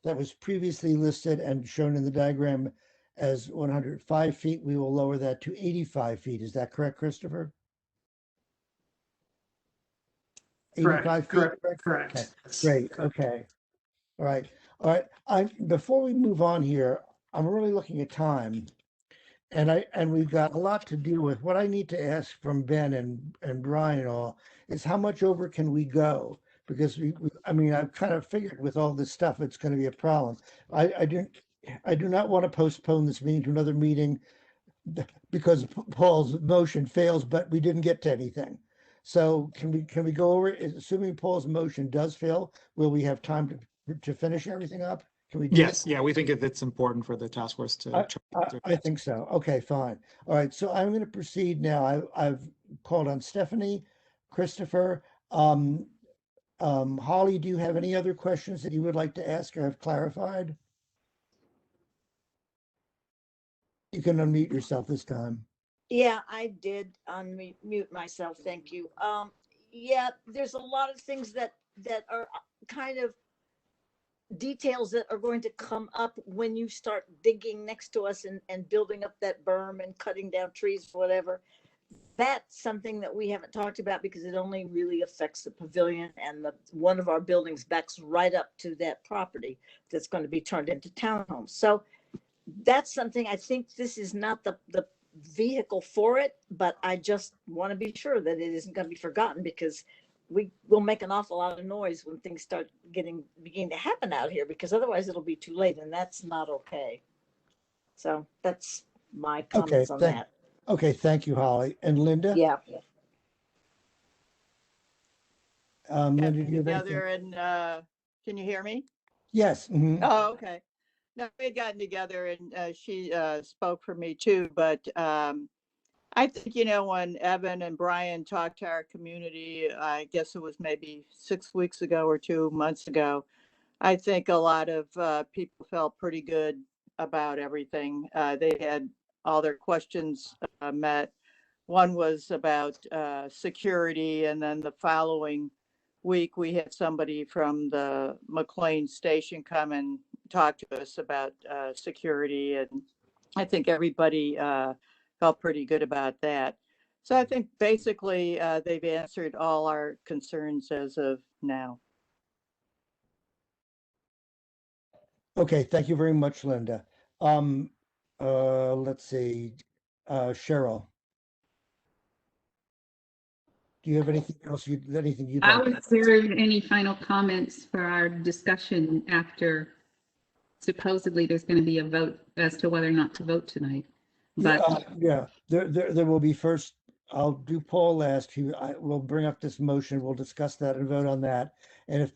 [SPEAKER 1] that was previously listed and shown in the diagram as 105 feet. We will lower that to 85 feet. Is that correct, Christopher? 85 feet?
[SPEAKER 11] Correct.
[SPEAKER 1] Okay. Great. Okay. All right. Before we move on here, I'm really looking at time, and we've got a lot to deal with. What I need to ask from Ben and Brian and all is how much over can we go? Because I've kind of figured with all this stuff, it's going to be a problem. I do not want to postpone this meeting to another meeting because Paul's motion fails, but we didn't get to anything. So can we go over it? Assuming Paul's motion does fail, will we have time to finish everything up? Can we?
[SPEAKER 12] Yes, yeah, we think it's important for the task force to.
[SPEAKER 1] I think so. Okay, fine. All right, so I'm going to proceed now. I've called on Stephanie, Christopher. Holly, do you have any other questions that you would like to ask or have clarified? You can unmute yourself this time.
[SPEAKER 15] Yeah, I did unmute myself. Thank you. Yeah, there's a lot of things that are kind of details that are going to come up when you start digging next to us and building up that berm and cutting down trees, whatever. That's something that we haven't talked about because it only really affects the pavilion, and one of our buildings backs right up to that property that's going to be turned into townhomes. So that's something, I think this is not the vehicle for it, but I just want to be sure that it isn't going to be forgotten, because we will make an awful lot of noise when things start beginning to happen out here, because otherwise it'll be too late, and that's not okay. So that's my
[SPEAKER 1] Okay,
[SPEAKER 15] comments on that.
[SPEAKER 1] thank you, Holly. And Linda?
[SPEAKER 15] Yeah.
[SPEAKER 1] Linda, do you have anything?
[SPEAKER 17] Together and can you hear me?
[SPEAKER 1] Yes. Mhm.
[SPEAKER 17] Oh, okay. No, we had gotten together and she spoke for me too. But I think, when Evan and Brian talked to our community, I guess it was maybe 6 weeks ago or 2 months ago, I think a lot of people felt pretty good about everything. They had all their questions met. One was about security, and then the following week we had somebody from the McLean station come and talk to us about security, and I think everybody felt pretty good about that. So I think basically they've answered all our concerns as of now.
[SPEAKER 1] Okay, thank you very much, Linda. Let's see, Cheryl, do you have anything else anything you'd
[SPEAKER 4] I
[SPEAKER 1] like?
[SPEAKER 4] was there any final comments for our discussion after supposedly there's going to be a vote as to whether or not to vote tonight? But
[SPEAKER 1] Yeah, there will be first, I'll do Paul last. We'll bring up this motion, we'll discuss that and vote on that. And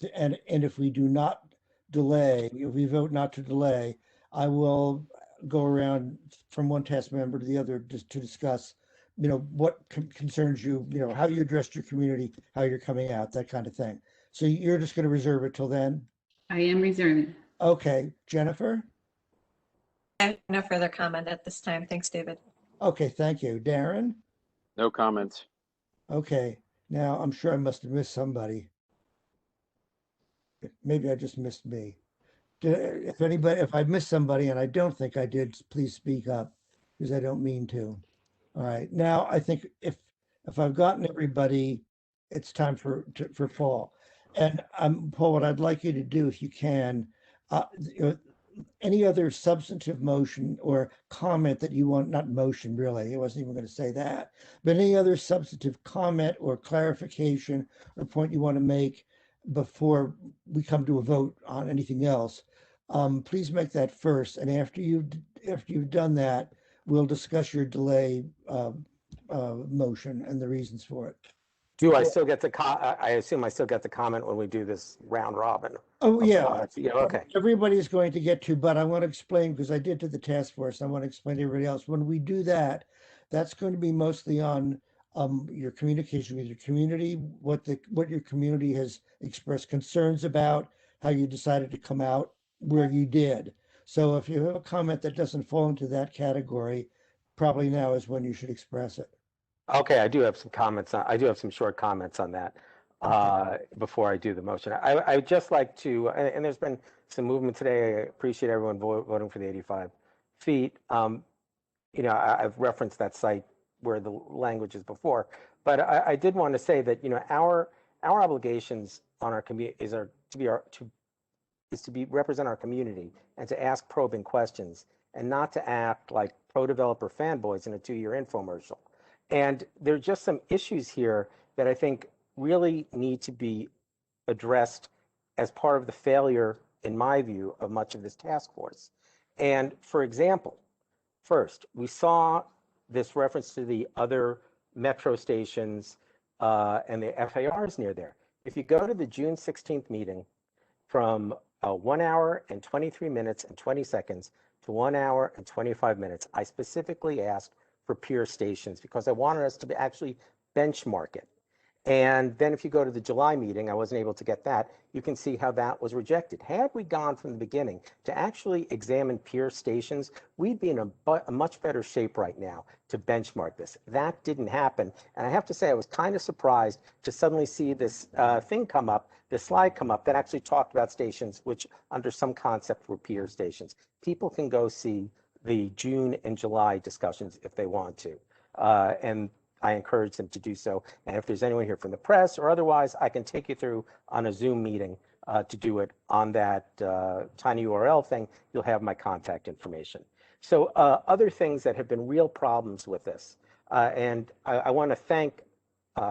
[SPEAKER 1] if we do not delay, if we vote not to delay, I will go around from one task member to the other just to discuss, what concerns you, how you addressed your community, how you're coming out, that kind of thing. So you're just going to reserve it till then?
[SPEAKER 4] I am reserving.
[SPEAKER 1] Okay, Jennifer?
[SPEAKER 18] I have no further comment at this time. Thanks, David.
[SPEAKER 1] Okay, thank you. Darren?
[SPEAKER 3] No comments.
[SPEAKER 1] Okay, now I'm sure I must have missed somebody. Maybe I just missed me. If I missed somebody, and I don't think I did, please speak up, because I don't mean to. All right, now I think if I've gotten everybody, it's time for Paul. And Paul, what I'd like you to do, if you can, any other substantive motion or comment that you want, not motion really, I wasn't even going to say that, but any other substantive comment or clarification or point you want to make before we come to a vote on anything else, please make that first. And after you've done that, we'll discuss your delay motion and the reasons for it.
[SPEAKER 6] Do I still get I assume I still get the comment when we do this round robin?
[SPEAKER 1] Oh, yeah.
[SPEAKER 6] Yeah, okay.
[SPEAKER 1] Everybody's going to get to, but I want to explain, because I did to the task force, I want to explain to everybody else. When we do that, that's going to be mostly on your communication with your community, what your community has expressed concerns about, how you decided to come out where you did. So if you have a comment that doesn't fall into that category, probably now is when you should express it.
[SPEAKER 6] Okay, I do have some comments. I do have some short comments on that before I do the motion. I'd just like to, and there's been some movement today. I appreciate everyone voting for the 85 feet. I've referenced that site where the language is before, but I did want to say that our obligations on our community is to represent our community and to ask probing questions, and not to act like pro-developer fanboys in a 2-year infomercial. And there are just some issues here that I think really need to be addressed as part of the failure, in my view, of much of this task force. And for example, first, we saw this reference to the other metro stations and the FARs near there. If you go to the June 16th meeting, from 1 hour and 23 minutes and 20 seconds to 1 hour and 25 minutes, I specifically asked for peer stations because I wanted us to actually benchmark it. And then if you go to the July meeting, I wasn't able to get that. You can see how that was rejected. Had we gone from the beginning to actually examine peer stations, we'd be in a much better shape right now to benchmark this. That didn't happen. And I have to say, I was kind of surprised to suddenly see this thing come up, this slide come up that actually talked about stations, which under some concept were peer stations. People can go see the June and July discussions if they want to. And I encourage them to do so. And if there's anyone here from the press or otherwise, I can take you through on a Zoom meeting to do it on that tiny URL thing. You'll have my contact information. So other things that have been real problems with this, and I want to thank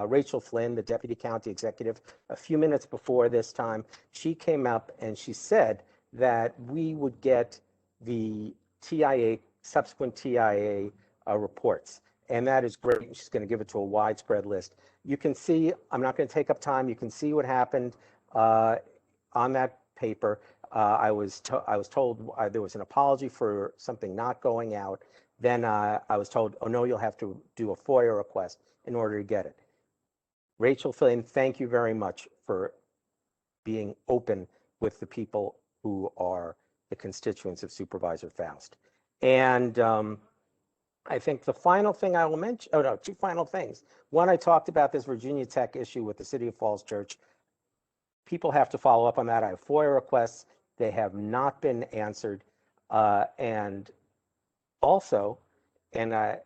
[SPEAKER 6] Rachel Flynn, the Deputy County Executive, a few minutes before this time. She came up and she said that we would get the TIA, subsequent TIA reports. And that is great. She's going to give it to a widespread list. You can see, I'm not going to take up time. You can see what happened on that paper. I was told there was an apology for something not going out. Then I was told, oh no, you'll have to do a FOIA request in order to get it. Rachel Flynn, thank you very much for being open with the people who are the constituents of Supervisor Faust. And I think the final thing I will mention, oh no, two final things. One, I talked about this Virginia Tech issue with the City of Falls Church. People have to follow up on that. I have FOIA requests. They have not been answered. And also, and I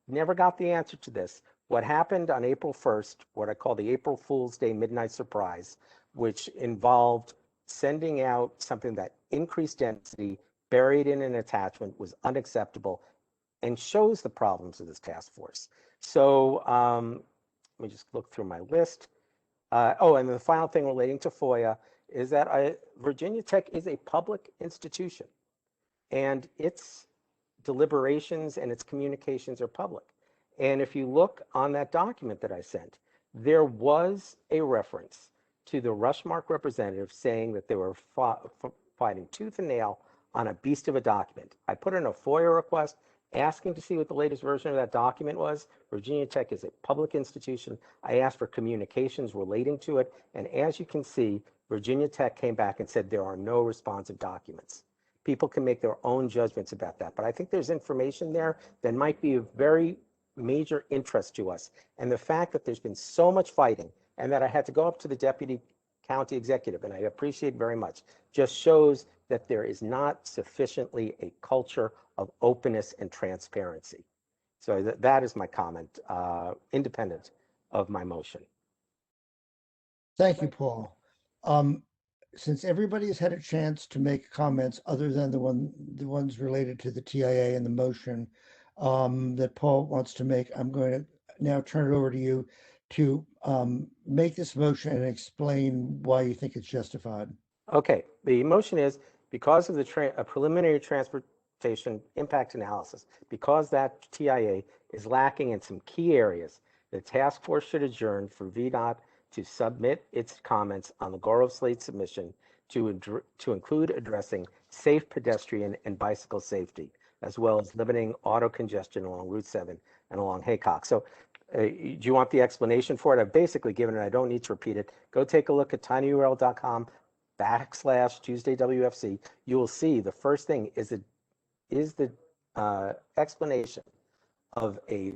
[SPEAKER 6] never got the answer to this, what happened on April 1st, what I call the April Fool's Day Midnight Surprise, which involved sending out something that increased density buried in an attachment, was unacceptable and shows the problems of this task force. So let me just look through my list. Oh, and the final thing relating to FOIA is that Virginia Tech is a public institution and its deliberations and its communications are public. And if you look on that document that I sent, there was a reference to the Rushmark representative saying that they were fighting tooth and nail on a beast of a document. I put in a FOIA request asking to see what the latest version of that document was. Virginia Tech is a public institution. I asked for communications relating to it. And as you can see, Virginia Tech came back and said there are no responsive documents. People can make their own judgments about that. But I think there's information there that might be of very major interest to us. And the fact that there's been so much fighting and that I had to go up to the Deputy County Executive, and I appreciate very much, just shows that there is not sufficiently a culture of openness and transparency. So that is my comment, independent of my motion.
[SPEAKER 1] Thank you, Paul. Since everybody has had a chance to make comments other than the ones related to the TIA and the motion that Paul wants to make, I'm going to now turn it over to you to make this motion and explain why you think it's justified.
[SPEAKER 6] Okay, the motion is because of the preliminary transportation impact analysis, because that TIA is lacking in some key areas, the task force should adjourn for VDOT to submit its comments on the Goro Slate submission to include addressing safe pedestrian and bicycle safety, as well as limiting auto congestion along Route 7 and along Haycock. So do you want the explanation for it? I've basically given it. I don't need to repeat it. Go take a look at tinyurl.com/Tuesday WFC. You will see the first thing is the explanation of a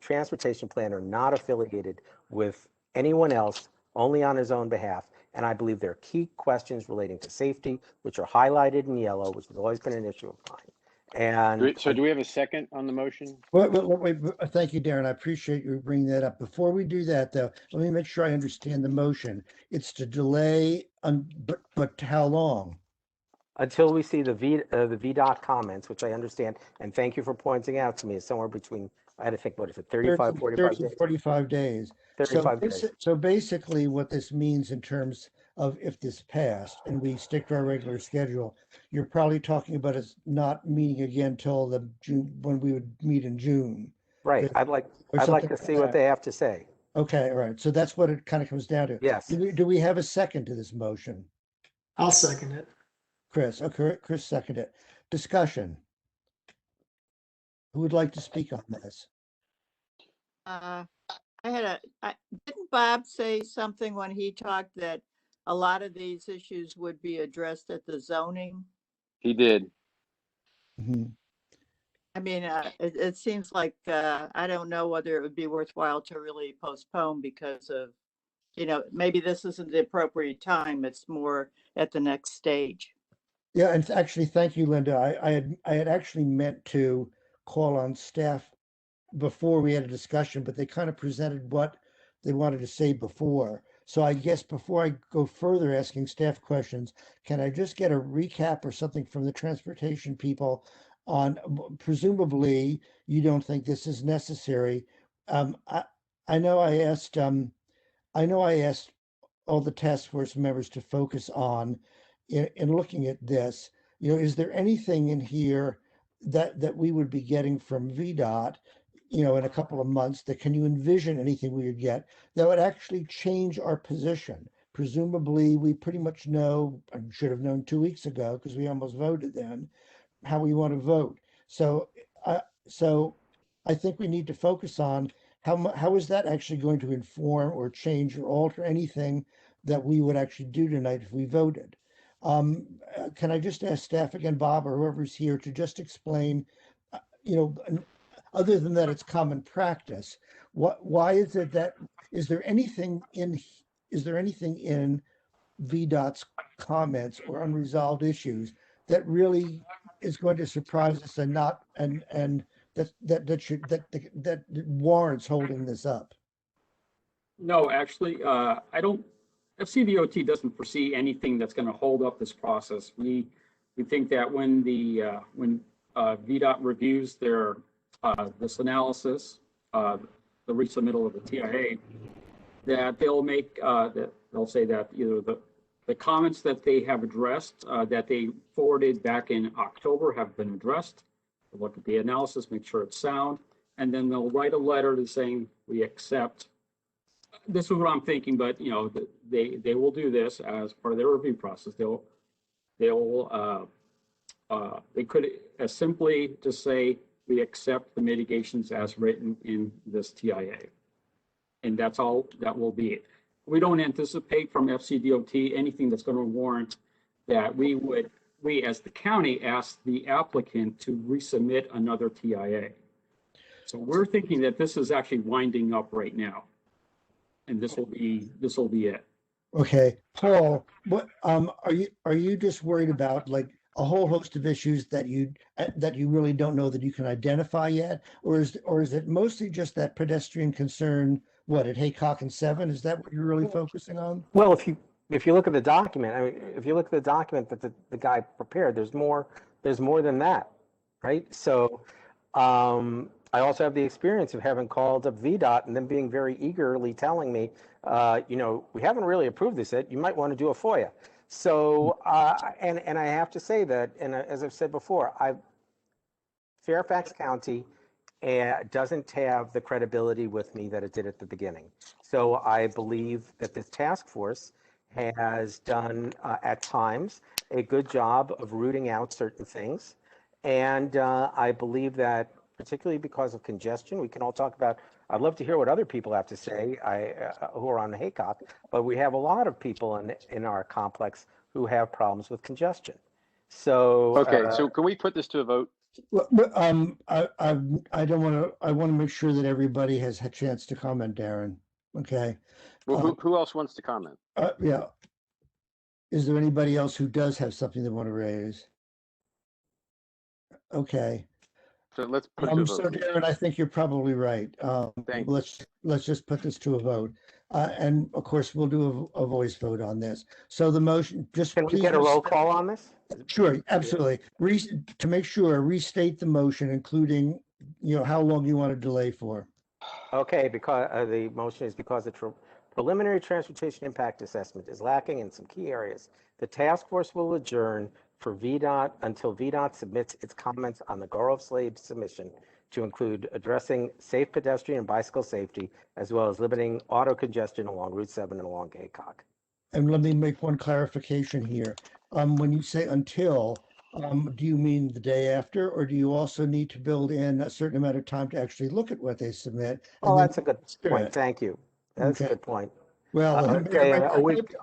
[SPEAKER 6] transportation planner not affiliated with anyone else, only on his own behalf. And I believe there are key questions relating to safety, which are highlighted in yellow, which has always been an issue of mine. And
[SPEAKER 3] So do we have a second on the motion?
[SPEAKER 1] Wait, thank you, Darren. I appreciate you bringing that up. Before we do that, though, let me make sure I understand the motion. It's to delay, but how long?
[SPEAKER 6] until we see the VDOT comments, which I understand, and thank you for pointing out to me, is somewhere between, I had to think, what is it, 35, 45 days?
[SPEAKER 1] 45 days.
[SPEAKER 6] 35 days.
[SPEAKER 1] So basically what this means in terms of if this passed and we stick to our regular schedule, you're probably talking about us not meeting again till the June, when we would meet in June.
[SPEAKER 6] Right. I'd like to see what they have to say.
[SPEAKER 1] Okay, all right. So that's what it kind of comes down to.
[SPEAKER 6] Yes.
[SPEAKER 1] Do we have a second to this motion?
[SPEAKER 11] I'll second it.
[SPEAKER 1] Chris, okay, Chris seconded it. Discussion. Who would like to speak on this?
[SPEAKER 17] Didn't Bob say something when he talked that a lot of these issues would be addressed at the zoning?
[SPEAKER 3] He did.
[SPEAKER 1] Mm-hmm.
[SPEAKER 17] I mean, it seems like, I don't know whether it would be worthwhile to really postpone because of, maybe this isn't the appropriate time. It's more at the next stage.
[SPEAKER 1] Yeah, and actually, thank you, Linda. I had actually meant to call on staff before we had a discussion, but they kind of presented what they wanted to say before. So I guess before I go further asking staff questions, can I just get a recap or something from the transportation people presumably you don't think this is necessary. I, I know I know I asked all the task force members to focus on in looking at this. Is there anything in here that we would be getting from VDOT, in a couple of months, that can you envision anything we would get that would actually change our position? Presumably, we pretty much know, I should have known 2 weeks ago because we almost voted then, how we want to vote. So, so I think we need to focus on how is that actually going to inform or change or alter anything that we would actually do tonight if we voted. Can I just ask staff again, Bob, or whoever's here, to just explain, other than that it's common practice, why is it that, is there anything in VDOT's comments or unresolved issues that really is going to surprise us and not, and that warrants holding this up?
[SPEAKER 5] No, actually, I don't, FCDOT doesn't foresee anything that's going to hold up this process. We think that when VDOT reviews their this analysis, the resubmittal of the TIA, that they'll say that either the comments that they have addressed, that they forwarded back in October, have been addressed. They'll look at the analysis, make sure it's sound, and then they'll write a letter to saying we accept. This is what I'm thinking, but they will do this as part of their review process. They could as simply just say we accept the mitigations as written in this TIA, and that's all that will be it. We don't anticipate from FCDOT anything that's going to warrant that we as the county ask the applicant to resubmit another TIA. So we're thinking that this is actually winding up right now, and this will be it.
[SPEAKER 1] Okay, Paul, what are you just worried about, like a whole host of issues that you really don't know that you can identify yet, or is it mostly just that pedestrian concern? What, at Haycock and 7? Is that what you're really focusing on?
[SPEAKER 6] Well, if you look at the document, I mean, if you look at the document that the guy prepared, there's more than that, right? So I also have the experience of having called up VDOT and them being very eagerly telling me, we haven't really approved this yet. You might want to do a FOIA. So, and I have to say that, and as I've said before, Fairfax County doesn't have the credibility with me that it did at the beginning. So I believe that this task force has done at times a good job of rooting out certain things. And I believe that particularly because of congestion, we can all talk about, I'd love to hear what other people have to say who are on the Haycock, but we have a lot of people in our complex who have problems with congestion. So
[SPEAKER 3] okay, so can we put this to a vote?
[SPEAKER 1] Well, I don't want to. I want to make sure that everybody has a chance to comment, Darren. Okay.
[SPEAKER 3] Well, who else wants to comment?
[SPEAKER 1] Yeah. Is there anybody else who does have something they want to raise? Okay.
[SPEAKER 3] So let's put it to a vote.
[SPEAKER 1] So Darren, I think you're probably right. Let's just put this to a vote, and of course we'll do a voice vote on this. So the motion, just
[SPEAKER 6] can we get a roll call on this?
[SPEAKER 1] Sure, absolutely. To make sure, restate the motion, including how long you want to delay for.
[SPEAKER 6] Okay, because the motion is because the preliminary transportation impact assessment is lacking in some key areas. The task force will adjourn for VDOT until VDOT submits its comments on the Gorov-Slade submission to include addressing safe pedestrian and bicycle safety, as well as limiting auto congestion along Route 7 and along Haycock.
[SPEAKER 1] And let me make one clarification here. When you say until, do you mean the day after, or do you also need to build in a certain amount of time to actually look at what they submit?
[SPEAKER 6] Oh, that's a good point. Thank you. That's a good point.
[SPEAKER 1] Well,
[SPEAKER 6] a week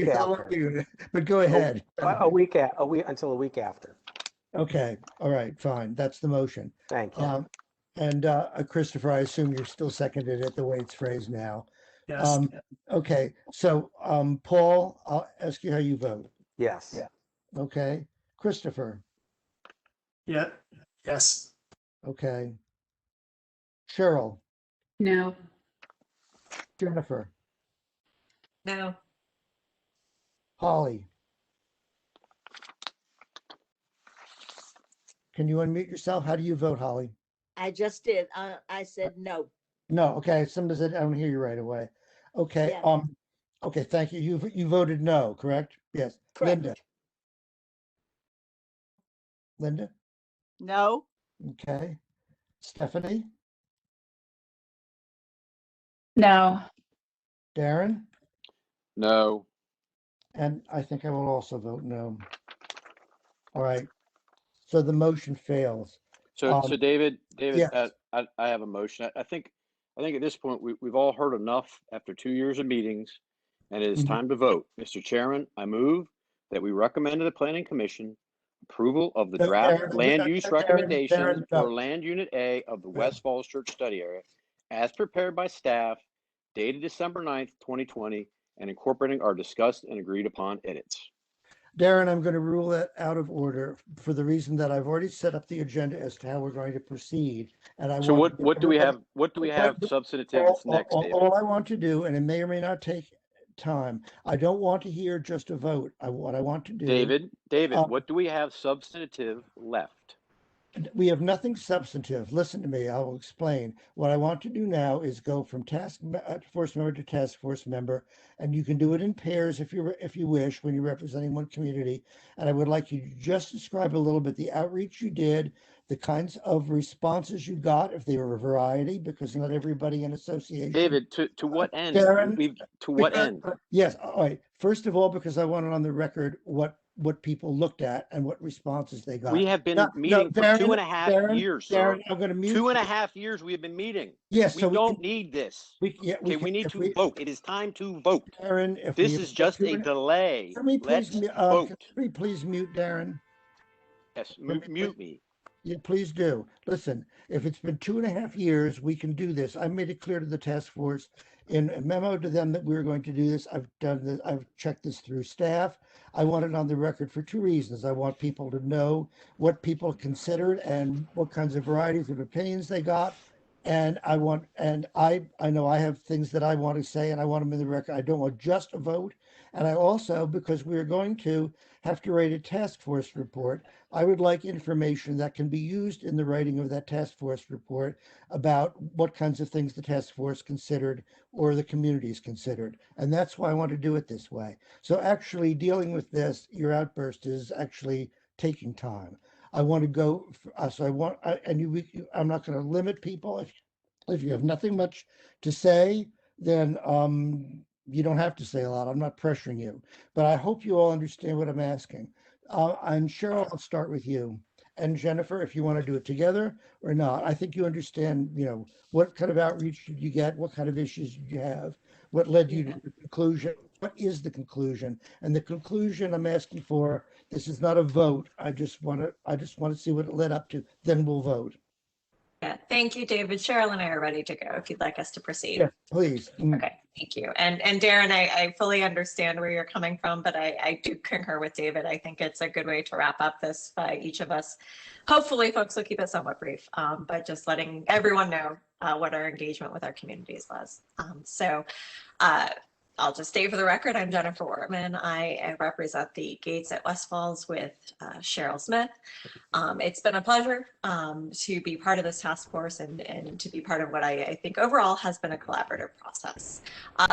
[SPEAKER 6] after.
[SPEAKER 1] But go ahead.
[SPEAKER 6] A week until a week after.
[SPEAKER 1] Okay. All right. Fine. That's the motion.
[SPEAKER 6] Thank you.
[SPEAKER 1] And Christopher, I assume you're still seconded it the way it's phrased now.
[SPEAKER 11] Yes.
[SPEAKER 1] Okay. So, Paul, I'll ask you how you vote.
[SPEAKER 6] Yes.
[SPEAKER 1] Yeah. Okay. Christopher.
[SPEAKER 11] Yeah. Yes.
[SPEAKER 1] Okay. Cheryl.
[SPEAKER 4] No.
[SPEAKER 1] Jennifer.
[SPEAKER 18] No.
[SPEAKER 1] Holly. Can you unmute yourself? How do you vote, Holly?
[SPEAKER 15] I just did. I said no.
[SPEAKER 1] No, okay, somebody said, I don't hear you right away. Okay,
[SPEAKER 15] Yeah.
[SPEAKER 1] okay, thank you. You voted no, correct? Yes. Linda,
[SPEAKER 15] Correct.
[SPEAKER 1] Linda,
[SPEAKER 17] No.
[SPEAKER 1] okay. Stephanie,
[SPEAKER 7] No.
[SPEAKER 1] Darren,
[SPEAKER 3] No.
[SPEAKER 1] and I think I will also vote no. All right, so the motion fails.
[SPEAKER 3] So David,
[SPEAKER 1] yes.
[SPEAKER 3] I have a motion. I think at this point we've all heard enough after 2 years of meetings, and it is
[SPEAKER 1] Mhm.
[SPEAKER 3] time to vote. Mr. Chairman, I move that we recommend to the Planning Commission approval of the
[SPEAKER 1] No,
[SPEAKER 3] draft
[SPEAKER 1] Darren,
[SPEAKER 3] land use recommendations
[SPEAKER 1] Darren,
[SPEAKER 3] for
[SPEAKER 1] no.
[SPEAKER 3] Land Unit A of the
[SPEAKER 1] No.
[SPEAKER 3] West Falls Church Study Area as prepared by staff, dated December 9th, 2020, and incorporating our discussed and agreed upon edits.
[SPEAKER 1] Darren, I'm going to rule that out of order for the reason that I've already set up the agenda as to how we're going to proceed. And I
[SPEAKER 3] So
[SPEAKER 1] want
[SPEAKER 3] what do we have? What do we have substantive that's next, David?
[SPEAKER 1] all I want to do, and it may or may not take time, I don't want to hear just a vote. What I want to do.
[SPEAKER 3] David, what do we have substantive left?
[SPEAKER 1] We have nothing substantive. Listen to me. I will explain. What I want to do now is go from task force member to task force member, and you can do it in pairs if you wish when you're representing one community. And I would like you to just describe a little bit the outreach you did, the kinds of responses you got, if they were a variety, because not everybody in association.
[SPEAKER 3] David, to what end?
[SPEAKER 1] Darren,
[SPEAKER 3] to what end?
[SPEAKER 1] Yes. All right. First of all, because I want it on the record what people looked at and what responses they got.
[SPEAKER 3] We have been meeting for
[SPEAKER 1] Darren,
[SPEAKER 3] 2.5 years, sir.
[SPEAKER 1] Darren, I'm going to mute
[SPEAKER 3] 2.5 years we have been meeting.
[SPEAKER 1] Yes,
[SPEAKER 3] we
[SPEAKER 1] so
[SPEAKER 3] don't need this.
[SPEAKER 1] We
[SPEAKER 3] need to vote. It is time to vote.
[SPEAKER 1] Darren, if
[SPEAKER 3] this is just a delay.
[SPEAKER 1] Can we please,
[SPEAKER 3] vote.
[SPEAKER 1] Can we please mute Darren?
[SPEAKER 3] Yes, mute me.
[SPEAKER 1] Yeah, please do. Listen, if it's been 2.5 years, we can do this. I made it clear to the task force in a memo to them that we were going to do this. I've done this. I've checked this through staff. I want it on the record for two reasons. I want people to know what people considered and what kinds of varieties of opinions they got. And I know I have things that I want to say, and I want them in the record. I don't want just a vote. And I also, because we're going to have to write a task force report, I would like information that can be used in the writing of that task force report about what kinds of things the task force considered or the communities considered. And that's why I want to do it this way. So actually dealing with this, your outburst is actually taking time. I want to go, so I'm not going to limit people. If you have nothing much to say, then you don't have to say a lot. I'm not pressuring you, but I hope you all understand what I'm asking. And Cheryl, I'll start with you. And Jennifer, if you want to do it together or not, I think you understand, what kind of outreach did you get? What kind of issues did you have? What led you to the conclusion? What is the conclusion? And the conclusion I'm asking for, this is not a vote. I just want to see what it led up to. Then we'll vote.
[SPEAKER 18] Yeah, thank you, David. Cheryl and I are ready to go if you'd like us to proceed.
[SPEAKER 1] Yes, please.
[SPEAKER 18] Okay, thank you. And Darren, I fully understand where you're coming from, but I do concur with David. I think it's a good way to wrap up this by each of us. Hopefully folks will keep it somewhat brief, but just letting everyone know what our engagement with our communities was. I'll just state for the record, I'm Jennifer Wortman. I represent the Gates at West Falls with Cheryl Smith. It's been a pleasure to be part of this task force and to be part of what I think overall has been a collaborative process.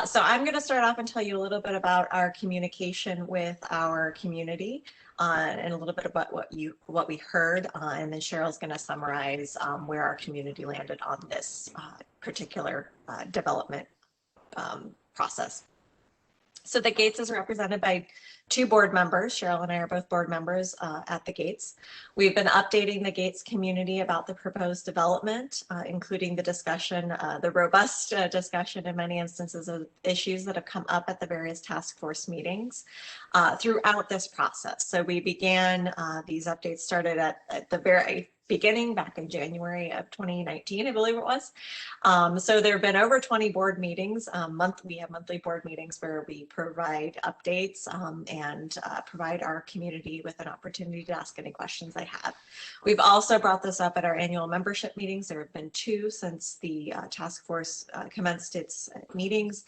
[SPEAKER 18] So I'm going to start off and tell you a little bit about our communication with our community and a little bit about what we heard, and then Cheryl's going to summarize where our community landed on this particular development process. So the Gates is represented by two board members. Cheryl and I are both board members at the Gates. We've been updating the Gates community about the proposed development, including the discussion, the robust discussion in many instances of issues that have come up at the various task force meetings throughout this process. So we began, these updates started at the very beginning back in January of 2019, I believe it was. So there have been over 20 board meetings. We have monthly board meetings where we provide updates and provide our community with an opportunity to ask any questions they have. We've also brought this up at our annual membership meetings. There have been 2 since the task force commenced its meetings.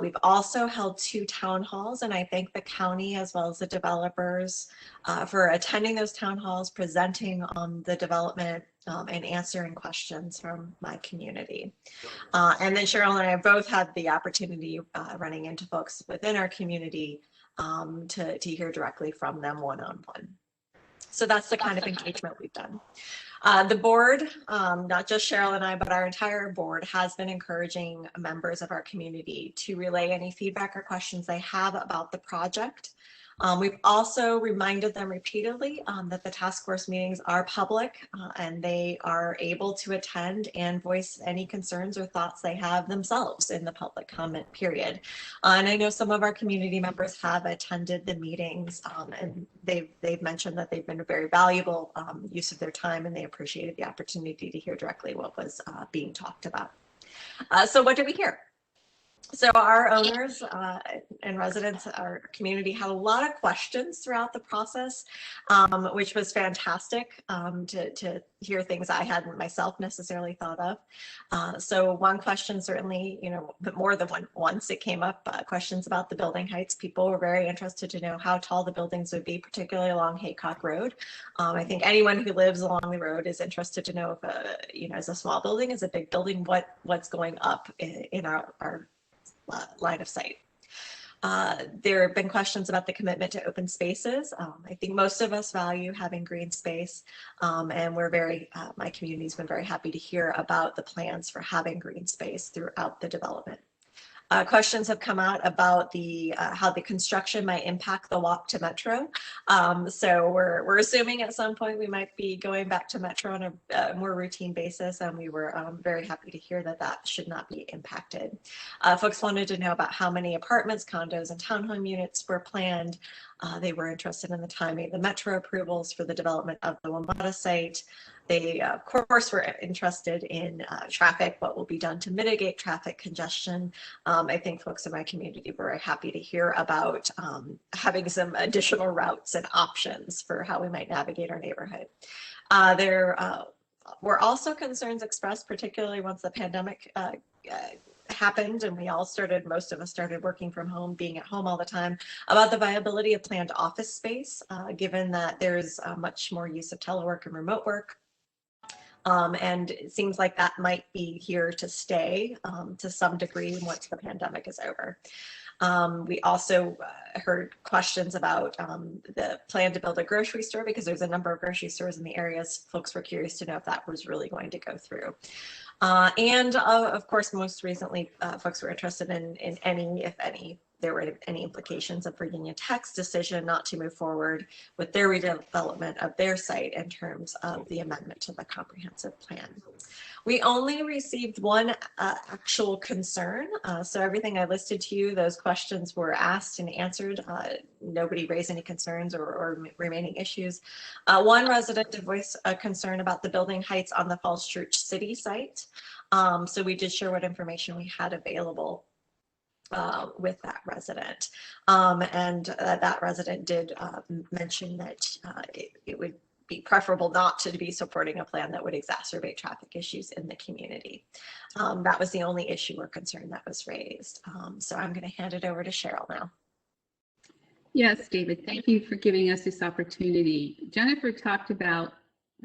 [SPEAKER 18] We've also held 2 town halls, and I thank the county as well as the developers for attending those town halls, presenting on the development and answering questions from my community. And then Cheryl and I have both had the opportunity running into folks within our community to hear directly from them one-on-one. So that's the kind of engagement we've done. The board, not just Cheryl and I, but our entire board has been encouraging members of our community to relay any feedback or questions they have about the project. We've also reminded them repeatedly that the task force meetings are public and they are able to attend and voice any concerns or thoughts they have themselves in the public comment period. And I know some of our community members have attended the meetings and they've mentioned that they've been a very valuable use of their time, and they appreciated the opportunity to hear directly what was being talked about. So what did we hear? So our owners and residents, our community had a lot of questions throughout the process, which was fantastic to hear things I hadn't myself necessarily thought of. So one question certainly, but more than once it came up, questions about the building heights. People were very interested to know how tall the buildings would be, particularly along Haycock Road. I think anyone who lives along the road is interested to know if, is a small building, is a big building, what's going up in our line of sight. There have been questions about the commitment to open spaces. I think most of us value having green space, and we're my community's been very happy to hear about the plans for having green space throughout the development. Questions have come out about how the construction might impact the walk to Metro. So we're assuming at some point we might be going back to Metro on a more routine basis, and we were very happy to hear that should not be impacted. Folks wanted to know about how many apartments, condos, and townhome units were planned. They were interested in the timing of the Metro approvals for the development of the WMATA site. They, of course, were interested in traffic, what will be done to mitigate traffic congestion. I think folks in my community were very happy to hear about having some additional routes and options for how we might navigate our neighborhood. There were also concerns expressed, particularly once the pandemic happened and most of us started working from home, being at home all the time, about the viability of planned office space, given that there's much more use of telework and remote work. And it seems like that might be here to stay to some degree once the pandemic is over. We also heard questions about the plan to build a grocery store, because there's a number of grocery stores in the areas. Folks were curious to know if that was really going to go through. And of course, most recently, folks were interested in any, if any, there were any implications of Virginia Tech's decision not to move forward with their redevelopment of their site in terms of the amendment to the comprehensive plan. We only received one actual concern. So everything I listed to you, those questions were asked and answered. Nobody raised any concerns or remaining issues. One resident did voice a concern about the building heights on the Falls Church City site. So we did share what information we had available with that resident. And that resident did mention that it would be preferable not to be supporting a plan that would exacerbate traffic issues in the community. That was the only issue or concern that was raised. So I'm going to hand it over to Cheryl now.
[SPEAKER 4] Yes, David, thank you for giving us this opportunity. Jennifer talked about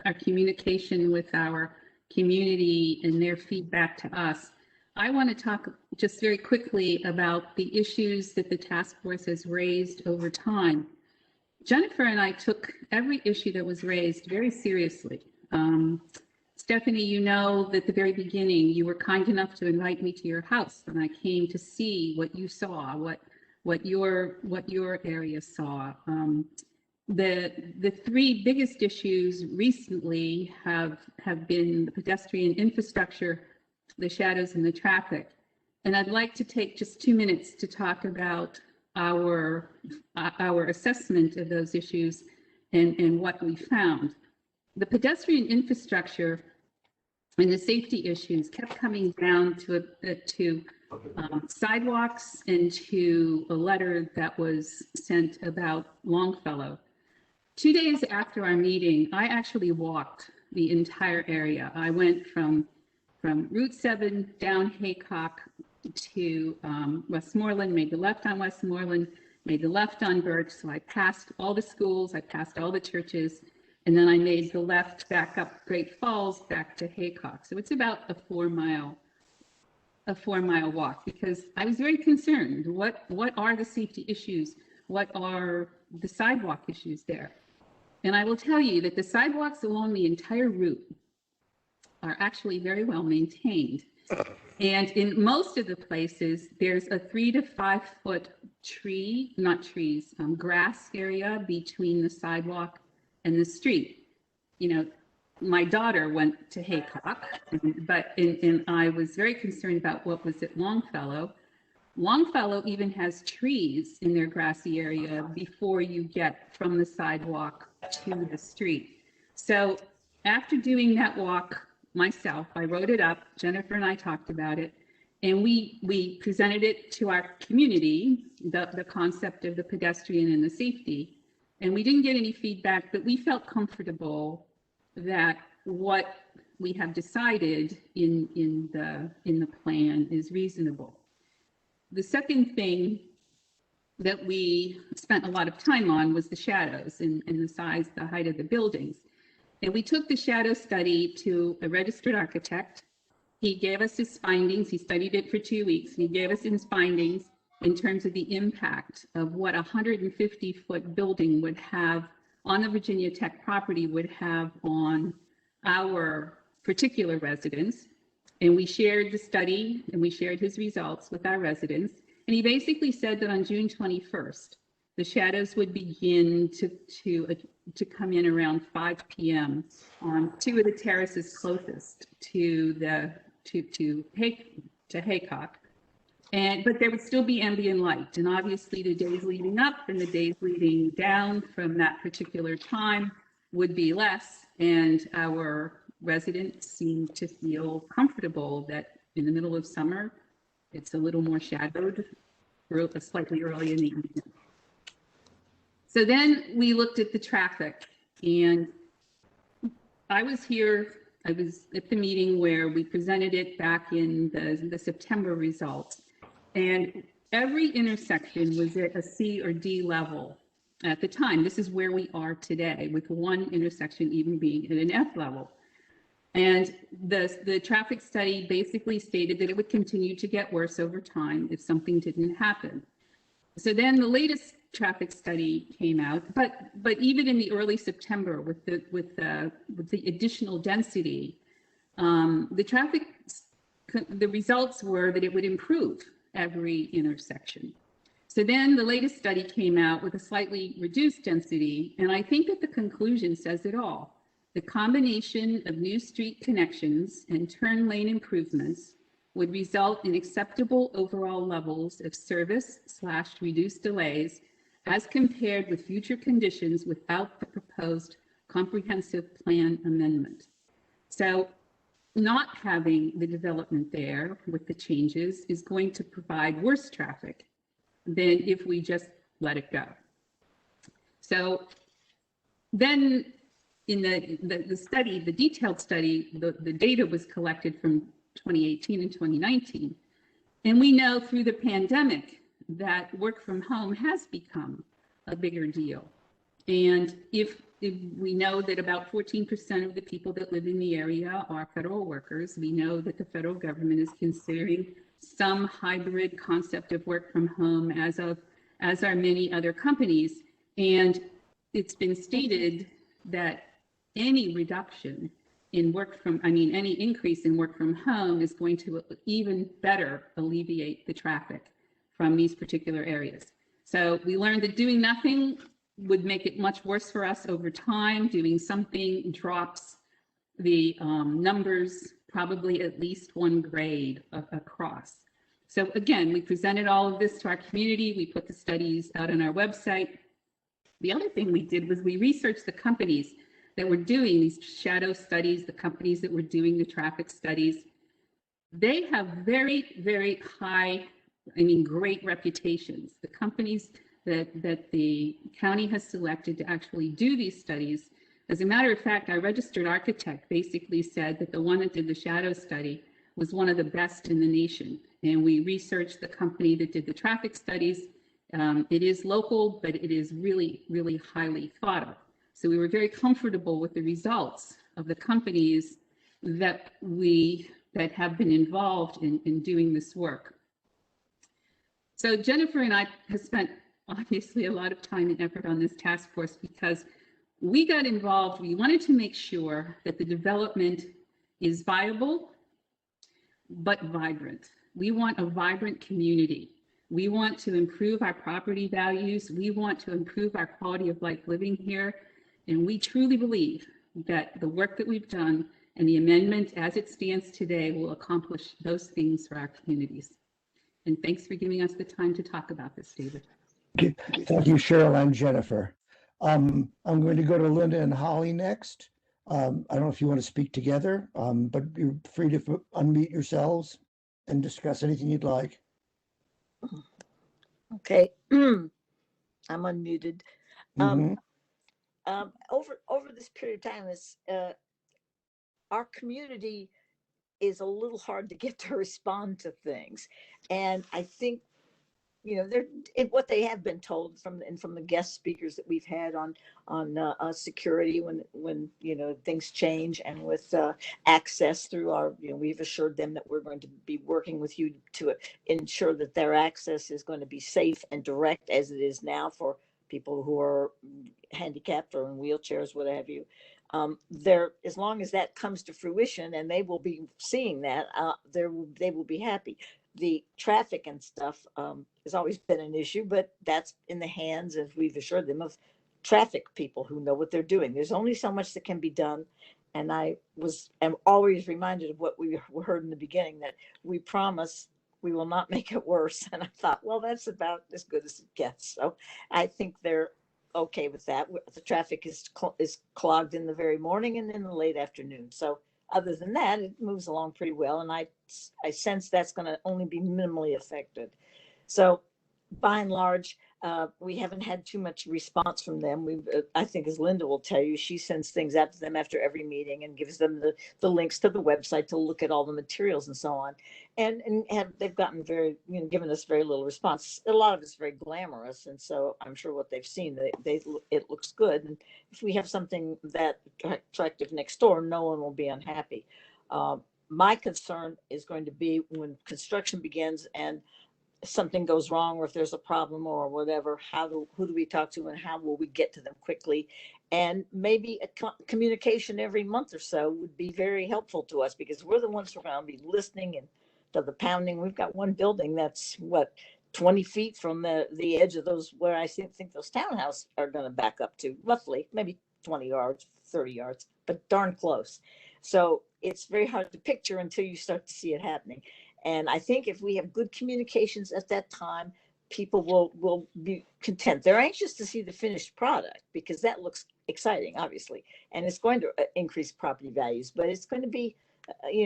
[SPEAKER 4] our communication with our community and their feedback to us. I want to talk just very quickly about the issues that the task force has raised over time. Jennifer and I took every issue that was raised very seriously. Stephanie, you know that at the very beginning, you were kind enough to invite me to your house, and I came to see what you saw, what your area saw. The 3 biggest issues recently have been the pedestrian infrastructure, the shadows, and the traffic. And I'd like to take just 2 minutes to talk about our assessment of those issues and what we found. the pedestrian infrastructure and the safety issues kept coming down to sidewalks and to a letter that was sent about Longfellow. 2 days after our meeting, I actually walked the entire area. I went from Route 7 down Haycock to Westmoreland, made the left on Westmoreland, made the left on Birch. So I passed all the schools, I passed all the churches, and then I made the left back up Great Falls back to Haycock. So it's about a 4 mile walk, because I was very concerned. What are the safety issues? What are the sidewalk issues there? And I will tell you that the sidewalks along the entire route are actually very well maintained. And in most of the places, there's a 3 to 5 foot grass area between the sidewalk and the street. You know, my daughter went to Haycock, and I was very concerned about what was at Longfellow. Longfellow even has trees in their grassy area before you get from the sidewalk to the street. So after doing that walk myself, I wrote it up, Jennifer and I talked about it, and we presented it to our community, the concept of the pedestrian and the safety, and we didn't get any feedback, but we felt comfortable that what we have decided in the plan is reasonable. The second thing that we spent a lot of time on was the shadows and the size, the height of the buildings. And we took the shadow study to a registered architect. He gave us his findings. He studied it for 2 weeks. He gave us his findings in terms of the impact of what a 150-foot building would have on the Virginia Tech property would have on our particular residents. And we shared the study and we shared his results with our residents. And he basically said that on June 21st, the shadows would begin to come in around 5 p.m. on 2 of the terraces closest to Haycock. But there would still be ambient light. And obviously the days leading up and the days leading down from that particular time would be less. And our residents seemed to feel comfortable that in the middle of summer, it's a little more shadowed, slightly early in the evening. So then we looked at the traffic, and I was at the meeting where we presented it back in the September results, and every intersection was at a C or D level at the time. This is where we are today, with one intersection even being at an F level. And the traffic study basically stated that it would continue to get worse over time if something didn't happen. So then the latest traffic study came out, but even in the early September with the additional density, the results were that it would improve every intersection. So then the latest study came out with a slightly reduced density, and I think that the conclusion says it all. The combination of new street connections and turn lane improvements would result in acceptable overall levels of service/reduced delays as compared with future conditions without the proposed comprehensive plan amendment. So not having the development there with the changes is going to provide worse traffic than if we just let it go. So then in the study, the detailed study, the data was collected from 2018 and 2019. And we know through the pandemic that work from home has become a bigger deal. And if we know that about 14% of the people that live in the area are federal workers, we know that the federal government is considering some hybrid concept of work from home, as are many other companies. And it's been stated that any reduction in any increase in work from home is going to even better alleviate the traffic from these particular areas. So we learned that doing nothing would make it much worse for us over time. Doing something drops the numbers probably at least 1 grade across. So again, we presented all of this to our community. We put the studies out on our website. The other thing we did was we researched the companies that were doing these shadow studies, the companies that were doing the traffic studies, they have very, very high, great reputations. The companies that the county has selected to actually do these studies, as a matter of fact, our registered architect basically said that the one that did the shadow study was one of the best in the nation. And we researched the company that did the traffic studies. It is local, but it is really, really highly thought of. So we were very comfortable with the results of the companies that have been involved in doing this work. So Jennifer and I have spent obviously a lot of time and effort on this task force because we got involved. We wanted to make sure that the development is viable, but vibrant. We want a vibrant community. We want to improve our property values. We want to improve our quality of life living here. And we truly believe that the work that we've done and the amendment as it stands today will accomplish those things for our communities. And thanks for giving us the time to talk about this, David.
[SPEAKER 1] Thank you, Cheryl and Jennifer. I'm going to go to Linda and Holly next. I don't know if you want to speak together, but you're free to unmute yourselves and discuss anything you'd like.
[SPEAKER 15] Okay, I'm unmuted.
[SPEAKER 1] Mm-hmm.
[SPEAKER 15] Over this period of time, our community is a little hard to get to respond to things, and I think what they have been told from the guest speakers that we've had on security when things change, and with access through our we've assured them that we're going to be working with you to ensure that their access is going to be safe and direct as it is now for people who are handicapped or in wheelchairs, what have you. As long as that comes to fruition, and they will be seeing that, they will be happy. The traffic and stuff has always been an issue, but that's in the hands, as we've assured them, of traffic people who know what they're doing. There's only so much that can be done. And I am always reminded of what we heard in the beginning, that we promise we will not make it worse. And I thought, well, that's about as good as it gets. So I think they're okay with that. The traffic is clogged in the very morning and in the late afternoon. So other than that, it moves along pretty well, and I sense that's going to only be minimally affected. So by and large, we haven't had too much response from them. I think, as Linda will tell you, she sends things out to them after every meeting and gives them the links to the website to look at all the materials and so on. And they've gotten given us very little response. A lot of it's very glamorous, and so I'm sure what they've seen, it looks good. And if we have something that attractive next door, no one will be unhappy. My concern is going to be when construction begins and something goes wrong, or if there's a problem or whatever, who do we talk to, and how will we get to them quickly? And maybe a communication every month or so would be very helpful to us, because we're the ones who are going to be listening and to the pounding. We've got one building that's 20 feet from the edge of those, where I think those townhouses are going to back up to, roughly maybe 20 yards, 30 yards, but darn close. So it's very hard to picture until you start to see it happening. And I think if we have good communications at that time, people will be content. They're anxious to see the finished product, because that looks exciting, obviously, and it's going to increase property values. But it's going to be,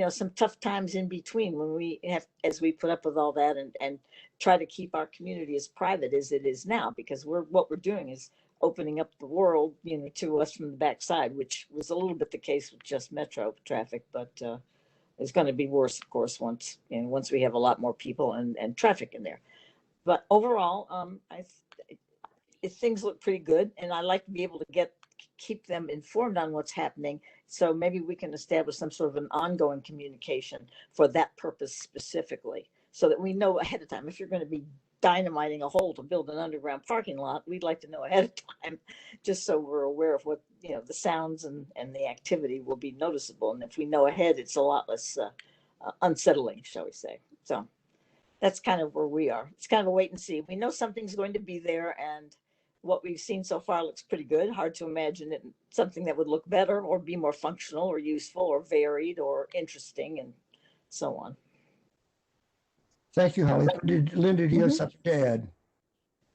[SPEAKER 15] some tough times in between when as we put up with all that and try to keep our community as private as it is now, because what we're doing is opening up the world, to us from the backside, which was a little bit the case with just metro traffic, but it's going to be worse, of course, once we have a lot more people and traffic in there. But overall, things look pretty good, and I like to be able to keep them informed on what's happening. So maybe we can establish some sort of an ongoing communication for that purpose specifically, so that we know ahead of time. If you're going to be dynamiting a hole to build an underground parking lot, we'd like to know ahead of time, just so we're aware of what, the sounds and the activity will be noticeable. And if we know ahead, it's a lot less unsettling, shall we say. So that's kind of where we are. It's kind of a wait and see. We know something's going to be there, and what we've seen so far looks pretty good. Hard to imagine something that would look better or be more functional or useful or varied or interesting and so on.
[SPEAKER 1] Thank you, Holly. Linda, do you have something to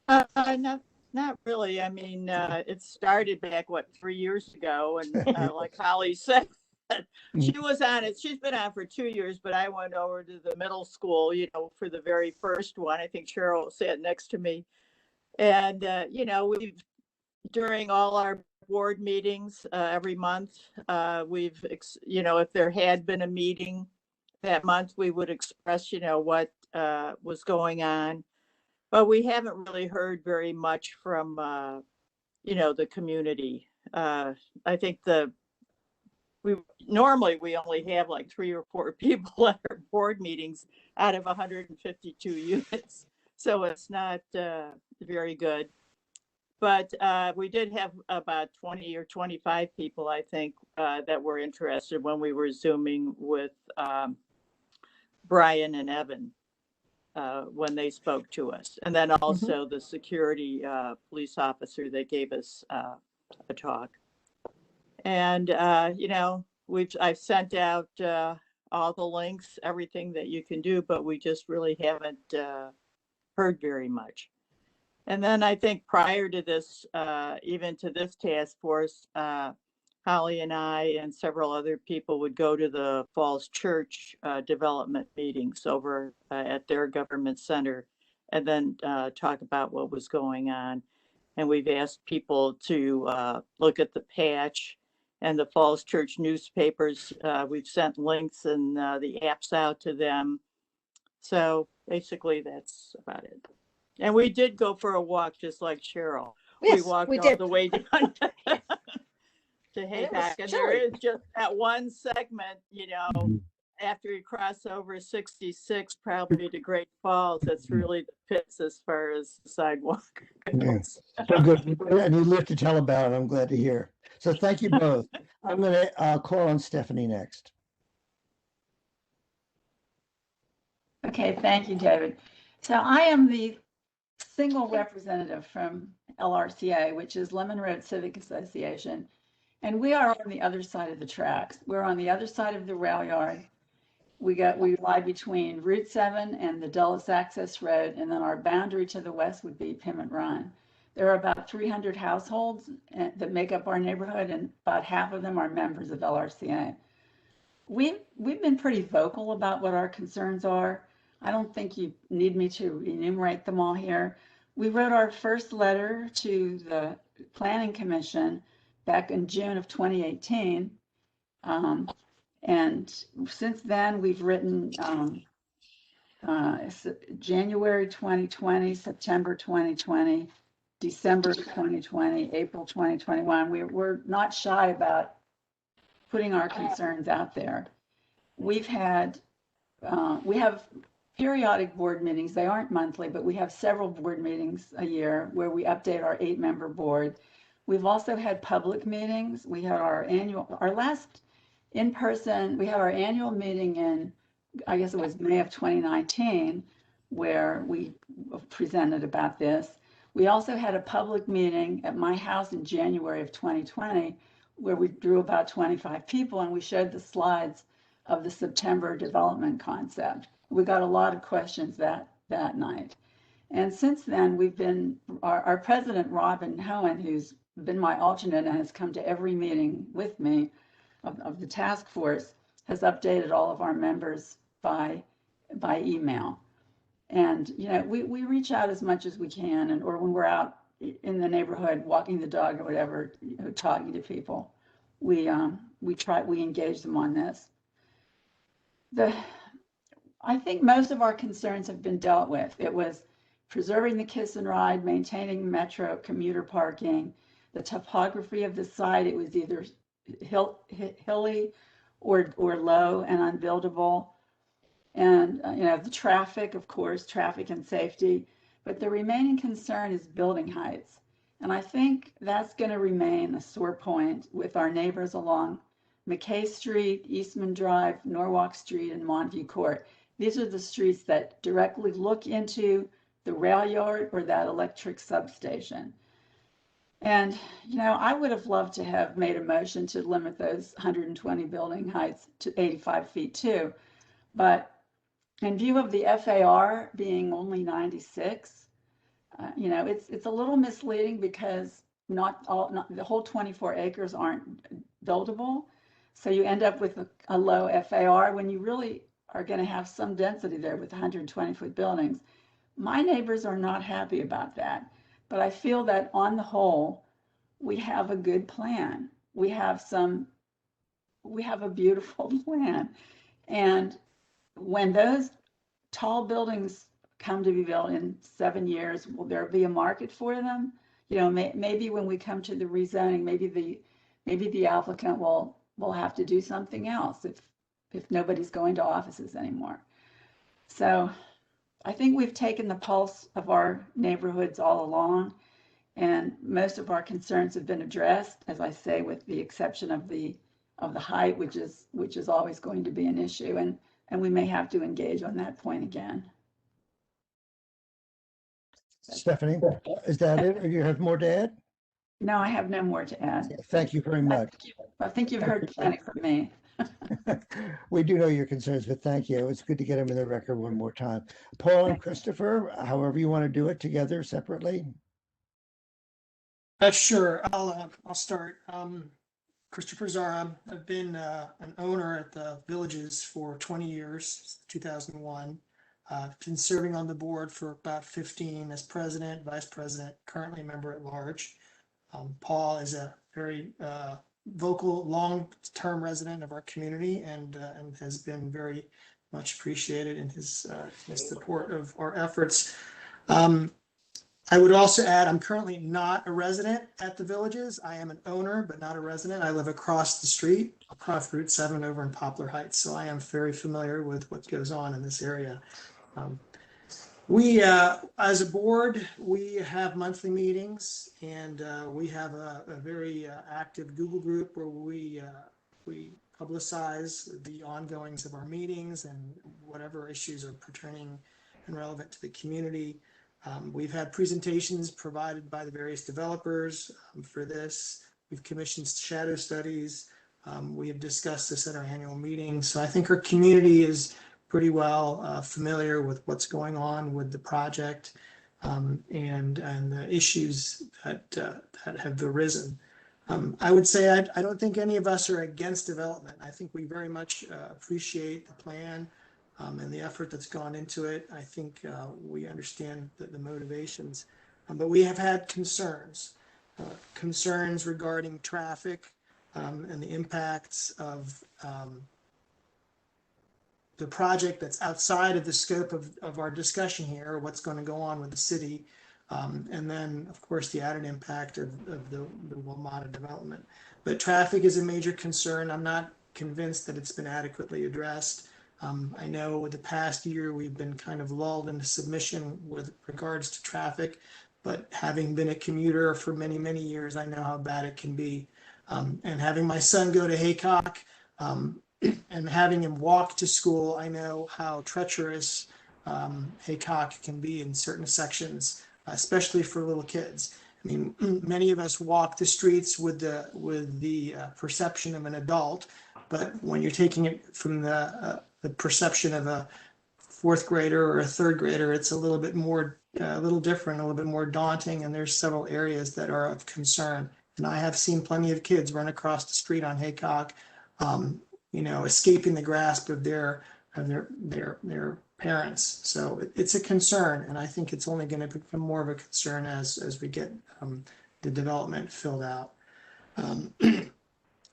[SPEAKER 1] add?
[SPEAKER 17] Not really. I mean, it started back, what, 3 years ago. And like Holly said, she was on it. She's been on for 2 years, but I went over to the middle school, for the very first one. I think Cheryl sat next to me. And, during all our board meetings every month, if there had been a meeting that month, we would express, what was going on. But we haven't really heard very much from, the community. I think we only have like 3 or 4 people at our board meetings out of 152 units. So it's not very good. But we did have about 20 or 25 people, I think, that were interested when we were Zooming with Brian and Evan when they spoke to us. And then also the security police officer that gave us a talk. And, I've sent out all the links, everything that you can do, but we just really haven't heard very much. And then I think prior to this, even to this task force, Holly and I and several other people would go to the Falls Church development meetings over at their government center and then talk about what was going on. And we've asked people to look at the patch and the Falls Church newspapers. We've sent links and the apps out to them. So basically that's about it. And we did go for a walk, just like Cheryl.
[SPEAKER 15] Yes,
[SPEAKER 17] we walked
[SPEAKER 15] we
[SPEAKER 17] all
[SPEAKER 15] did.
[SPEAKER 17] the way down to Hayback. And there
[SPEAKER 15] chilly.
[SPEAKER 17] is just that one segment, after you cross over 66, probably to Great Falls, that's really the pits as far as the sidewalk goes.
[SPEAKER 1] Yeah. So good. And you live to tell about it. I'm glad to hear. So thank you both. I'm going to call on Stephanie next.
[SPEAKER 7] Okay, thank you, David. So I am the single representative from LRCA, which is Lemon Road Civic Association. And we are on the other side of the tracks. We're on the other side of the rail yard. We lie between Route 7 and the Dulles Access Road, and then our boundary to the west would be Pemmon Run. There are about 300 households that make up our neighborhood, and about half of them are members of LRCA. We've been pretty vocal about what our concerns are. I don't think you need me to enumerate them all here. We wrote our first letter to the Planning Commission back in June of 2018. And since then, we've written January 2020, September 2020, December 2020, April 2021. We're not shy about putting our concerns out there. We have periodic board meetings. They aren't monthly, but we have several board meetings a year where we update our 8-member board. We've also had public meetings. We had our last in-person, we had our annual meeting in, I guess it was May of 2019, where we presented about this. We also had a public meeting at my house in January of 2020, where we drew about 25 people and we showed the slides of the September development concept. We got a lot of questions that night. And since then, we've been, our president, Robin Hohen, who's been my alternate and has come to every meeting with me of the task force, has updated all of our members by email. And, we reach out as much as we can, or when we're out in the neighborhood, walking the dog or whatever, talking to people, we engage them on this. I think most of our concerns have been dealt with. It was preserving the kiss and ride, maintaining metro commuter parking, the topography of the site. It was either hilly or low and unbuildable. And, the traffic, of course, traffic and safety. But the remaining concern is building heights. And I think that's going to remain a sore point with our neighbors along McKay Street, Eastman Drive, Norwalk Street, and Montview Court. These are the streets that directly look into the rail yard or that electric substation. And, I would have loved to have made a motion to limit those 120 building heights to 85 feet too. But in view of the FAR being only 96, You know, it's a little misleading because not the whole 24 acres aren't buildable. So you end up with a low FAR when you really are going to have some density there with 120-foot buildings. My neighbors are not happy about that, but I feel that on the whole, we have a good plan. We have a beautiful plan. And when those tall buildings come to be built in 7 years, will there be a market for them? You know, maybe when we come to the rezoning, maybe the applicant will have to do something else if nobody's going to offices anymore. So I think we've taken the pulse of our neighborhoods all along, and most of our concerns have been addressed, as I say, with the exception of the height, which is always going to be an issue, and we may have to engage on that point again.
[SPEAKER 1] Stephanie, is that it? Or you have more to add?
[SPEAKER 7] No, I have no more to add.
[SPEAKER 1] Thank you very much.
[SPEAKER 7] I think you've heard plenty from me.
[SPEAKER 1] We do know your concerns, but thank you. It's good to get them in the record one more time. Paul and Christopher, however you want to do it, together, separately.
[SPEAKER 11] Sure, I'll start. Christopher Zara. I've been an owner at the Villages for 20 years, 2001. I've been serving on the board for about 15 as president, vice president, currently a member at large. Paul is a very vocal, long-term resident of our community and has been very much appreciated in his support of our efforts. I would also add, I'm currently not a resident at the Villages. I am an owner, but not a resident. I live across the street, across Route 7 over in Poplar Heights. So I am very familiar with what goes on in this area. We, as a board, we have monthly meetings, and we have a very active Google group where we publicize the ongoings of our meetings and whatever issues are pertaining and relevant to the community. We've had presentations provided by the various developers for this. We've commissioned shadow studies. We have discussed this at our annual meeting. So I think our community is pretty well familiar with what's going on with the project and the issues that have arisen. I would say I don't think any of us are against development. I think we very much appreciate the plan and the effort that's gone into it. I think we understand the motivations, but we have had concerns regarding traffic and the impacts of the project that's outside of the scope of our discussion here, what's going to go on with the city, and then of course the added impact of the WMATA development. But traffic is a major concern. I'm not convinced that it's been adequately addressed. I know the past year we've been kind of lulled into submission with regards to traffic, but having been a commuter for many, many years, I know how bad it can be. And having my son go to Haycock and having him walk to school, I know how treacherous Haycock can be in certain sections, especially for little kids. I mean, many of us walk the streets with the perception of an adult, but when you're taking it from the perception of a fourth grader or a third grader, it's a little bit more, a little different, a little bit more daunting, and there's several areas that are of concern. And I have seen plenty of kids run across the street on Haycock, you know, escaping the grasp of their parents. So it's a concern, and I think it's only going to become more of a concern as we get the development filled out.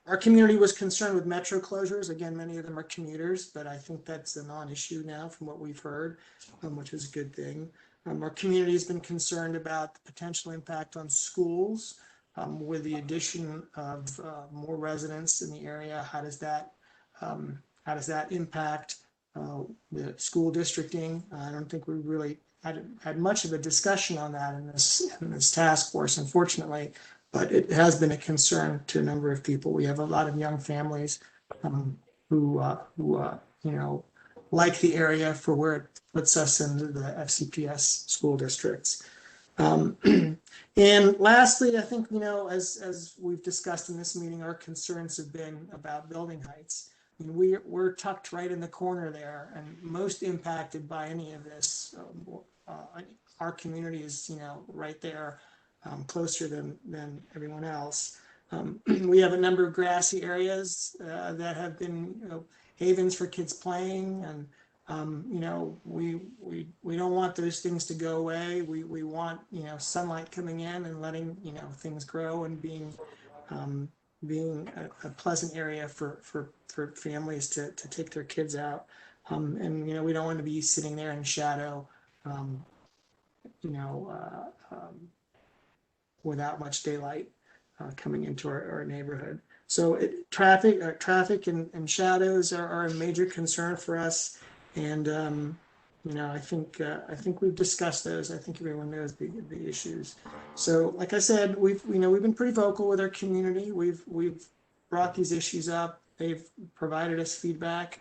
[SPEAKER 11] Our community was concerned with metro closures. Again, many of them are commuters, but I think that's a non-issue now from what we've heard, which is a good thing. Our community has been concerned about the potential impact on schools with the addition of more residents in the area. How does that impact the school districting? I don't think we really had much of a discussion on that in this task force, unfortunately. But it has been a concern to a number of people. We have a lot of young families who you know, like the area for where it puts us into the FCPS school districts. And lastly, I think, you know, as we've discussed in this meeting, our concerns have been about building heights. I mean, we're tucked right in the corner there and most impacted by any of this, our community is, right there, closer than everyone else. We have a number of grassy areas that have been, havens for kids playing, and we don't want those things to go away. We want, sunlight coming in and letting, things grow, and being a pleasant area for families to take their kids out. And we don't want to be sitting there in shadow, you know, without much daylight coming into our neighborhood. So traffic and shadows are a major concern for us. And I think we've discussed those. I think everyone knows the issues. So, like I said, we've been pretty vocal with our community. We've brought these issues up. They've provided us feedback,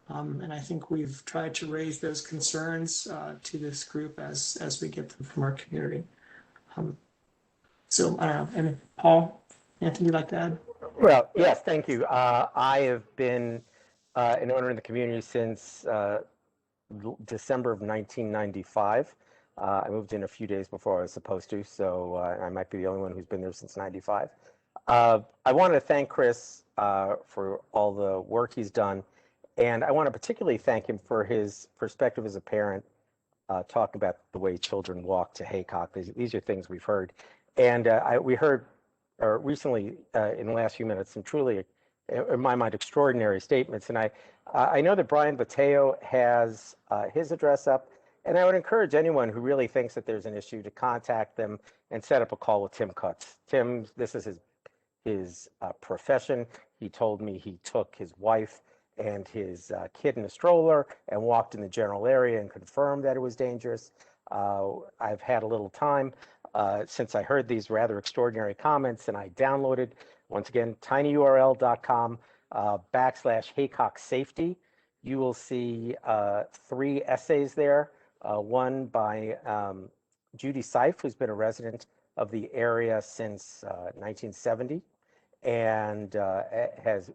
[SPEAKER 11] and I think we've tried to raise those concerns to this group as we get them from our community. So I don't know. And Paul, anything you'd like to add?
[SPEAKER 6] Well, yes, thank you. I have been an owner in the community since December of 1995. I moved in a few days before I was supposed to, so I might be the only one who's been there since 95. I want to thank Chris for all the work he's done, and I want to particularly thank him for his perspective as a parent, talking about the way children walk to Haycock. These are things we've heard. And we heard recently in the last few minutes some truly, in my mind, extraordinary statements. And I know that Brian Bateo has his address up, and I would encourage anyone who really thinks that there's an issue to contact them and set up a call with Tim Cutts. Tim, this is his profession. He told me he took his wife and his kid in a stroller and walked in the general area and confirmed that it was dangerous. I've had a little time since I heard these rather extraordinary comments, and I downloaded, once again, tinyurl.com /Haycock Safety. You will see 3 essays there, one by Judy Seif, who's been a resident of the area since 1970, and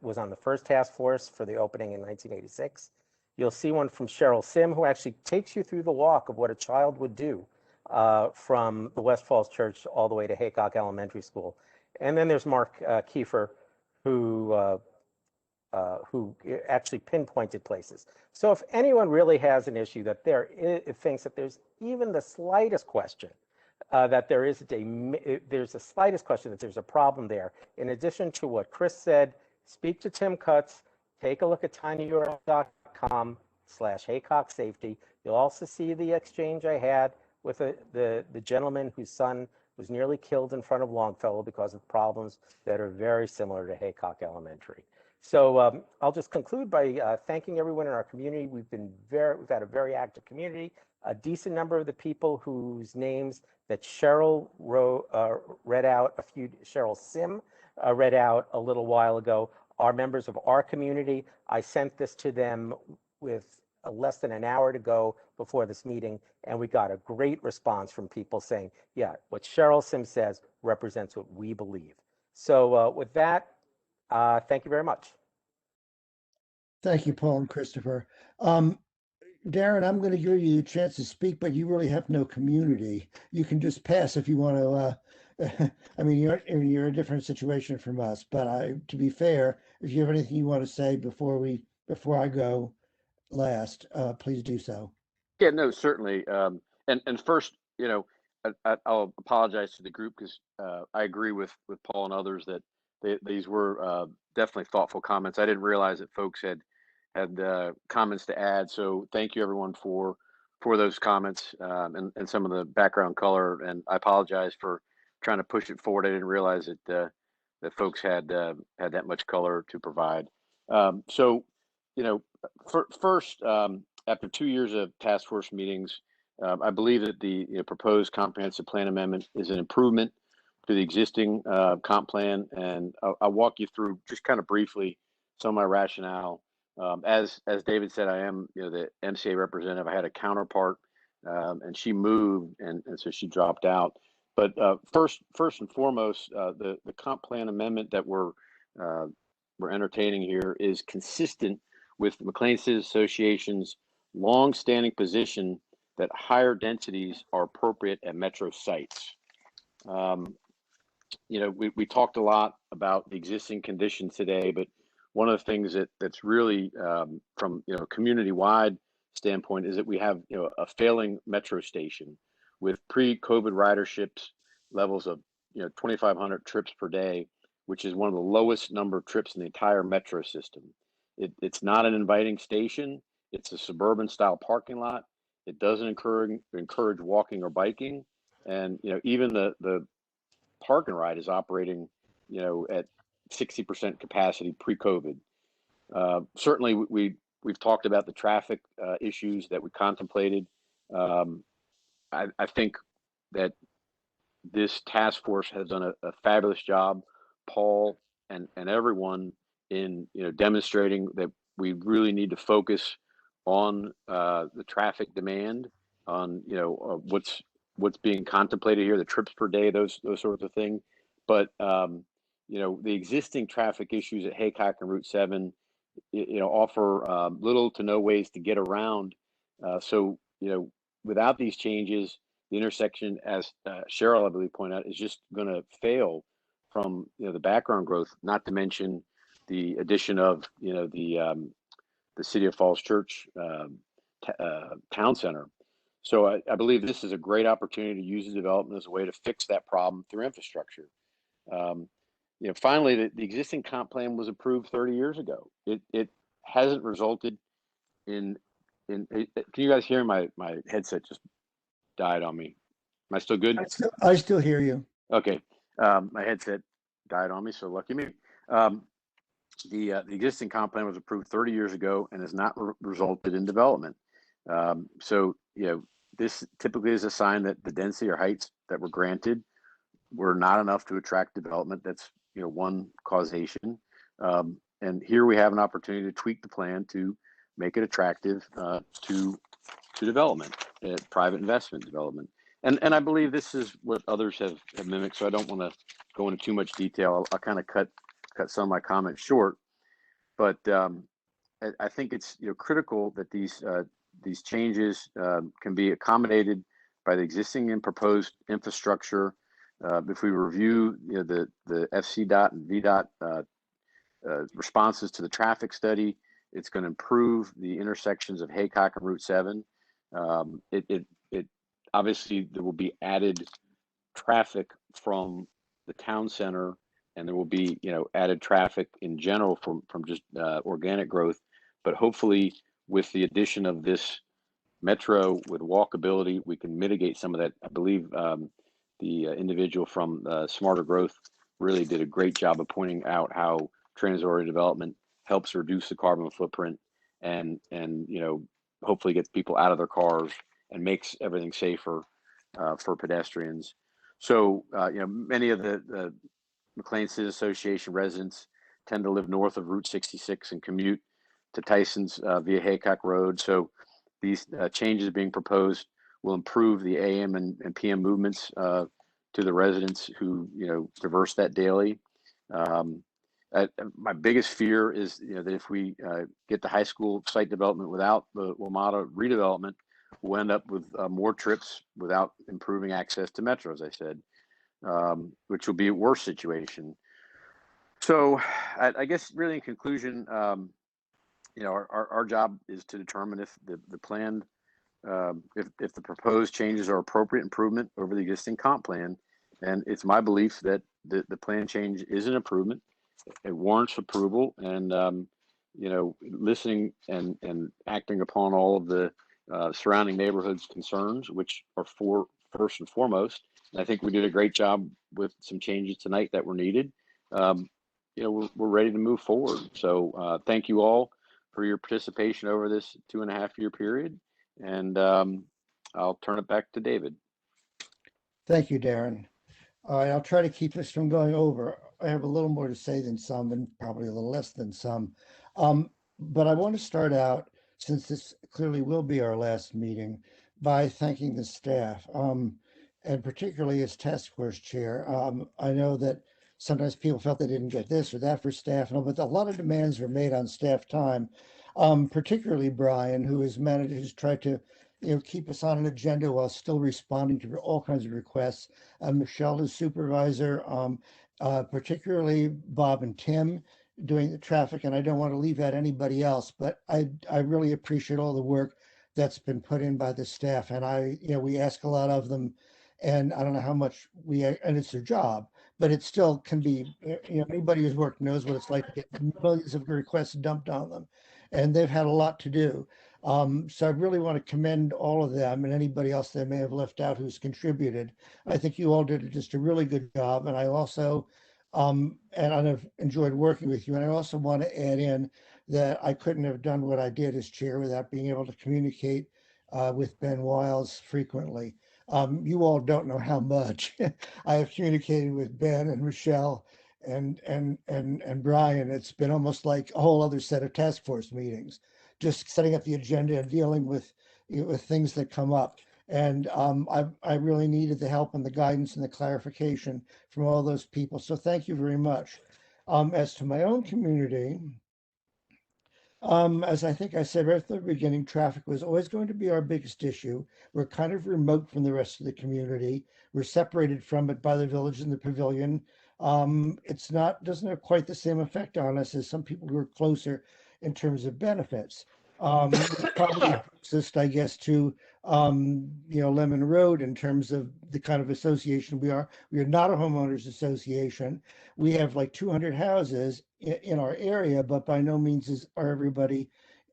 [SPEAKER 6] was on the first task force for the opening in 1986. You'll see one from Cheryl Sim, who actually takes you through the walk of what a child would do from the West Falls Church all the way to Haycock Elementary School. And then there's Mark Kiefer, who actually pinpointed places. So if anyone really has an issue that thinks that there's even the slightest question that there's the slightest question that there's a problem there, in addition to what Chris said, speak to Tim Cutts, take a look at tinyurl.com /Haycock Safety. You'll also see the exchange I had with the gentleman whose son was nearly killed in front of Longfellow because of problems that are very similar to Haycock Elementary. So I'll just conclude by thanking everyone in our community. We've had a very active community. A decent number of the people whose names that Cheryl read out Cheryl Sim read out a little while ago are members of our community. I sent this to them with less than an hour to go before this meeting, and we got a great response from people saying, yeah, what Cheryl Sim says represents what we believe. So with that, thank you very much.
[SPEAKER 1] Thank you, Paul and Christopher. Darren, I'm going to give you a chance to speak, but you really have no community. You can just pass if you want to. I mean, you're a different situation from us, but to be fair, if you have anything you want to say before I go last, please do so.
[SPEAKER 3] Yeah, no, certainly. And first, I'll apologize to the group because I agree with Paul and others that these were definitely thoughtful comments. I didn't realize that folks had comments to add. So thank you everyone for those comments and some of the background color. And I apologize for trying to push it forward. I didn't realize that folks had that much color to provide. So, first, after 2 years of task force meetings, I believe that the proposed comprehensive plan amendment is an improvement to the existing comp plan, and I'll walk you through just kind of briefly some of my rationale. As David said, I am the MCA representative. I had a counterpart, and she moved, and so she dropped out. But first and foremost, the comp plan amendment that we're entertaining here is consistent with McLean Citizens Association's long-standing position that higher densities are appropriate at metro sites. We talked a lot about the existing conditions today, but one of the things that's really from community-wide standpoint is that we have a failing metro station with pre-COVID riderships levels of 2,500 trips per day, which is one of the lowest number of trips in the entire metro system. It's not an inviting station. It's a suburban style parking lot. It doesn't encourage walking or biking, and even the park and ride is operating at 60% capacity pre-COVID. Certainly, we've talked about the traffic issues that we contemplated. I think that this task force has done a fabulous job, Paul and everyone, in demonstrating that we really need to focus on the traffic demand, on what's being contemplated here, the trips per day, those sorts of things. But the existing traffic issues at Haycock and Route 7 offer little to no ways to get around. So without these changes, the intersection, as Cheryl, I believe, pointed out, is just going to fail from the background growth. Not to mention the addition of the City of Falls Church town center. So I believe this is a great opportunity to use the development as a way to fix that problem through infrastructure. Finally, the existing comp plan was approved 30 years ago. It hasn't resulted in. Can you guys hear my headset just died on me? Am I still good?
[SPEAKER 1] I still hear you.
[SPEAKER 3] Okay. My headset died on me, so lucky me. The existing comp plan was approved 30 years ago and has not resulted in development. So this typically is a sign that the density or heights that were granted were not enough to attract development. That's one causation. And here we have an opportunity to tweak the plan to make it attractive to development, private investment development. And I believe this is what others have mimicked. So I don't want to go into too much detail. I'll kind of cut some of my comments short. But I think it's critical that these changes can be accommodated by the existing and proposed infrastructure. If we review the FCDOT and VDOT responses to the traffic study, it's going to improve the intersections of Haycock and Route 7. It obviously there will be added traffic from the town center, and there will be added traffic in general from just organic growth. But hopefully, with the addition of this metro with walkability, we can mitigate some of that. I believe the individual from Smarter Growth really did a great job of pointing out how transit-oriented development helps reduce the carbon footprint and hopefully gets people out of their cars and makes everything safer for pedestrians. So many of the McLean City Association residents tend to live north of Route 66 and commute to Tyson's via Haycock Road. So these changes being proposed will improve the AM and PM movements to the residents who traverse that daily. My biggest fear is that if we get the high school site development without the WMATA redevelopment, we'll end up with more trips without improving access to Metro, as I said, which will be a worse situation. So I guess really in conclusion, our job is to determine if the plan, if the proposed changes are appropriate improvement over the existing comp plan. And it's my belief that the plan change is an improvement. It warrants approval, and listening and acting upon all of the surrounding neighborhoods' concerns, which are first and foremost. And I think we did a great job with some changes tonight that were needed. We're ready to move forward. So thank you all for your participation over this 2.5-year period, and I'll turn it back to David.
[SPEAKER 1] Thank you, Darren. All right, I'll try to keep this from going over. I have a little more to say than some, and probably a little less than some. But I want to start out, since this clearly will be our last meeting, by thanking the staff, and particularly as task force chair. I know that sometimes people felt they didn't get this or that for staff, but a lot of demands were made on staff time, particularly Brian, who's tried to keep us on an agenda while still responding to all kinds of requests. Michelle is supervisor, particularly Bob and Tim doing the traffic, and I don't want to leave out anybody else, but I really appreciate all the work that's been put in by the staff. And we ask a lot of them, and I don't know how much and it's their job, but it still can be, anybody who's worked knows what it's like to get millions of requests dumped on them, and they've had a lot to do. So I really want to commend all of them and anybody else that may have left out who's contributed. I think you all did just a really good job. And I also, and I've enjoyed working with you. And I also want to add in that I couldn't have done what I did as chair without being able to communicate with Ben Wiles frequently. You all don't know how much I have communicated with Ben and Michelle and Brian. It's been almost like a whole other set of task force meetings, just setting up the agenda and dealing with things that come up. And I really needed the help and the guidance and the clarification from all those people. So thank you very much. As to my own community, as I think I said right from the beginning, traffic was always going to be our biggest issue. We're kind of remote from the rest of the community. We're separated from it by the village and the pavilion. Doesn't have quite the same effect on us as some people who are closer in terms of benefits. Probably closest, I guess, to Lemon Road in terms of the kind of association we are. We are not a homeowners association. We have like 200 houses in our area, but by no means is everybody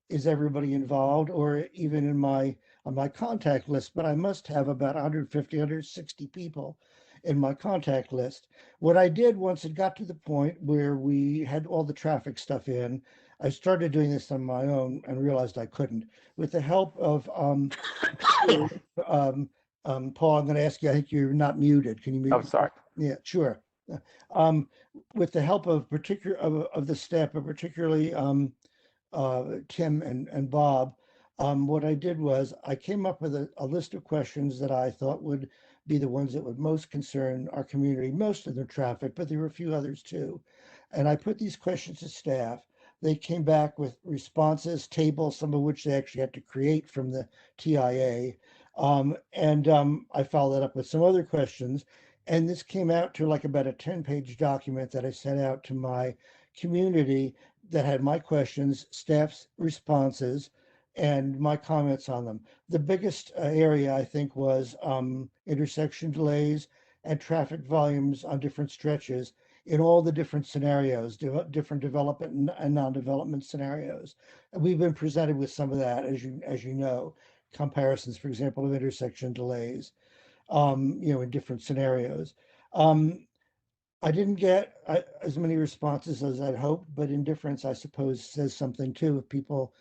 [SPEAKER 1] involved, or even on my contact list. But I must have about 150, 160 people in my contact list. What I did once it got to the point where we had all the traffic stuff in, I started doing this on my own and realized I couldn't. With the help of Paul, I'm going to ask you. I think you're not muted. Can you mute?
[SPEAKER 6] Oh, sorry.
[SPEAKER 1] Yeah, sure. With the help of of the staff, but particularly Tim and Bob, what I did was I came up with a list of questions that I thought would be the ones that would most concern our community, most of the traffic, but there were a few others too. And I put these questions to staff. They came back with responses, tables, some of which they actually had to create from the TIA. I followed that up with some other questions. And this came out to like about a 10-page document that I sent out to my community that had my questions, staff's responses, and my comments on them. The biggest area, I think, was intersection delays and traffic volumes on different stretches in all the different scenarios, different development and non-development scenarios. And we've been presented with some of that, as you know, comparisons, for example, of intersection delays, in different scenarios. I didn't get as many responses as I'd hoped, but indifference, I suppose, says something too. If people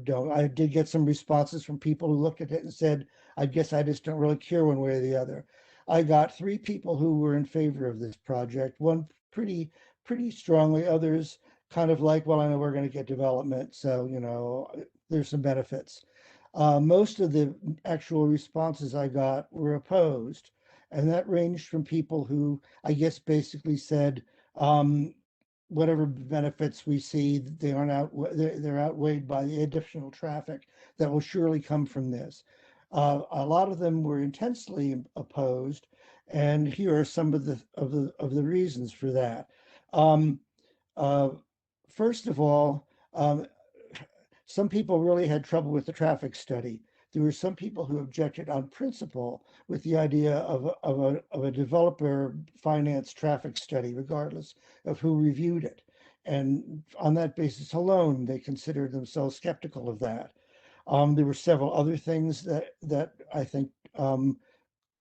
[SPEAKER 1] don't, I did get some responses from people who looked at it and said, "I guess I just don't really care one way or the other." I got 3 people who were in favor of this project. One pretty strongly. Others kind of like, "Well, I know we're going to get development, so there's some benefits." Most of the actual responses I got were opposed. And that ranged from people who, I guess, basically said, whatever benefits we see, they're outweighed by the additional traffic that will surely come from this. A lot of them were intensely opposed, and here are some of the reasons for that. Um, uh, First of all, some people really had trouble with the traffic study. There were some people who objected on principle with the idea of a developer financed traffic study, regardless of who reviewed it. And on that basis alone, they considered themselves skeptical of that. There were several other things that I think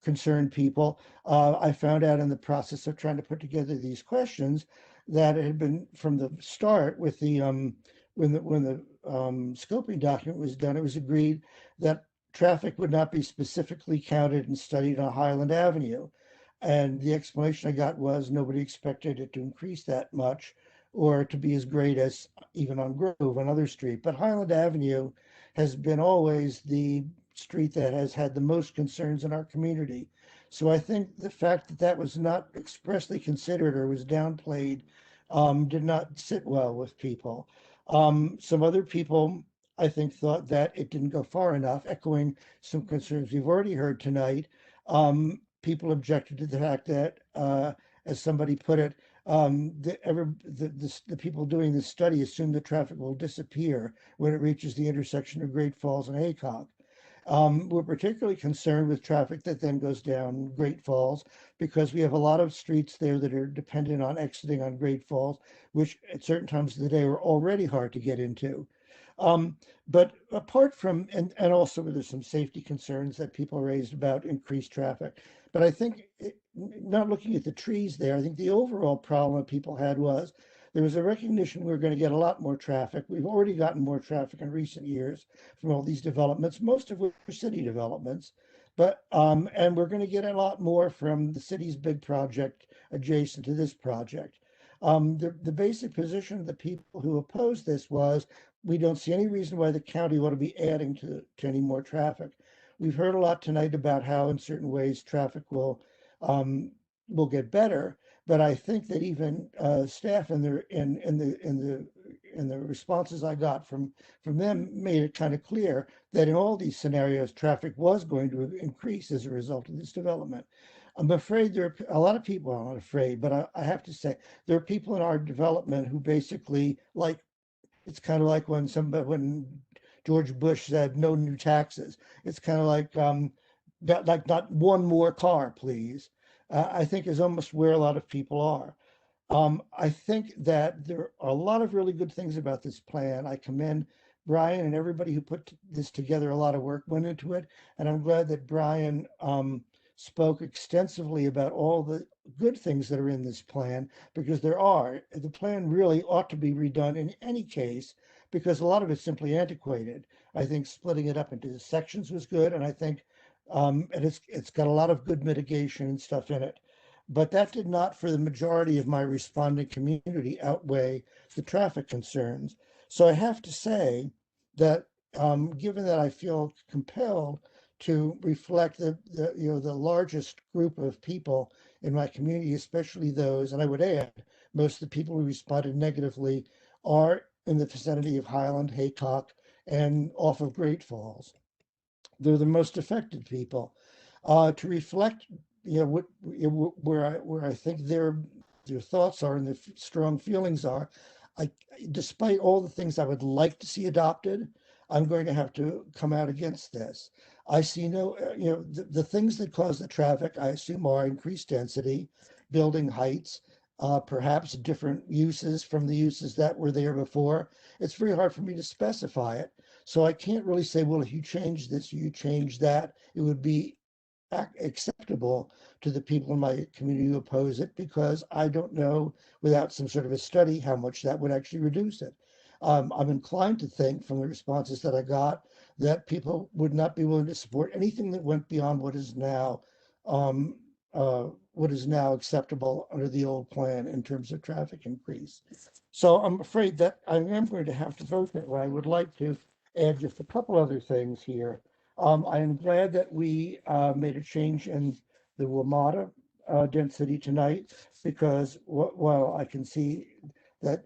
[SPEAKER 1] concerned people. I found out in the process of trying to put together these questions that it had been from the start with the when the scoping document was done, it was agreed that traffic would not be specifically counted and studied on Highland Avenue. And the explanation I got was nobody expected it to increase that much or to be as great as even on Grove, another street. But Highland Avenue has been always the street that has had the most concerns in our community. So I think the fact that that was not expressly considered or was downplayed did not sit well with people. Some other people I think, thought that it didn't go far enough, echoing some concerns we've already heard tonight. People objected to the fact that, as somebody put it, the people doing this study assume the traffic will disappear when it reaches the intersection of Great Falls and Haycock. We're particularly concerned with traffic that then goes down Great Falls because we have a lot of streets there that are dependent on exiting on Great Falls, which at certain times of the day are already hard to get into. Um, but apart from, and also there's some safety concerns that people raised about increased traffic. But I think, not looking at the trees there, I think the overall problem that people had was there was a recognition we were going to get a lot more traffic. We've already gotten more traffic in recent years from all these developments, most of which are city developments. But and we're going to get a lot more from the city's big project adjacent to this project. The basic position of the people who opposed this was we don't see any reason why the county ought to be adding to any more traffic. We've heard a lot tonight about how in certain ways traffic um, will get better, but I think that even staff in the responses I got from them made it kind of clear that in all these scenarios, traffic was going to increase as a result of this development. I'm afraid there are a lot of people, I'm not afraid, but I have to say there are people in our development who basically like it's kind of like when George Bush said no new taxes. It's kind of like not one more car, please. I think is almost where a lot of people are. I think that there are a lot of really good things about this plan. I commend Brian and everybody who put this together. A lot of work went into it, and I'm glad that Brian spoke extensively about all the good things that are in this plan because there are. The plan really ought to be redone in any case because a lot of it's simply antiquated. I think splitting it up into sections was good, and I think and it's got a lot of good mitigation and stuff in it. But that did not, for the majority of my responding community, outweigh the traffic concerns. So I have to say that, given that I feel compelled to reflect the largest group of people in my community, especially those, and I would add, most of the people who responded negatively are in the vicinity of Highland, Haycock, and off of Great Falls. They're the most affected people. To reflect, where I think their thoughts are and their strong feelings are. I, despite all the things I would like to see adopted, I'm going to have to come out against this. I see no, the things that cause the traffic, I assume, are increased density, building heights, perhaps different uses from the uses that were there before. It's very hard for me to specify it. So I can't really say, well, if you change this, you change that, it would be acceptable to the people in my community who oppose it because I don't know without some sort of a study how much that would actually reduce it. I'm inclined to think from the responses that I got that people would not be willing to support anything that went beyond um, what is now acceptable under the old plan in terms of traffic increase. So I'm afraid that I am going to have to vote that way. I would like to add just a couple other things here. I am glad that we made a change in the WMATA density tonight because while I can see that,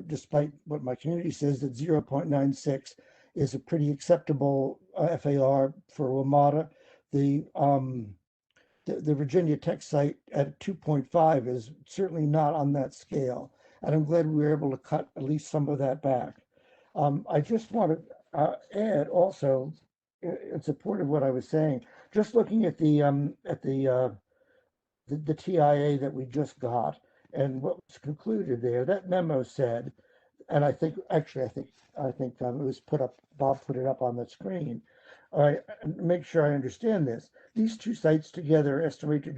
[SPEAKER 1] despite what my community says, that 0.96 is a pretty acceptable FAR for WMATA, the, the Virginia Tech site at 2.5 is certainly not on that scale. And I'm glad we were able to cut at least some of that back. I just want to add also, in support of what I was saying, just looking at the TIA that we just got and what was concluded there, that memo said, and I think actually it was put up. Bob put it up on the screen. All right, make sure I understand this. These two sites together estimated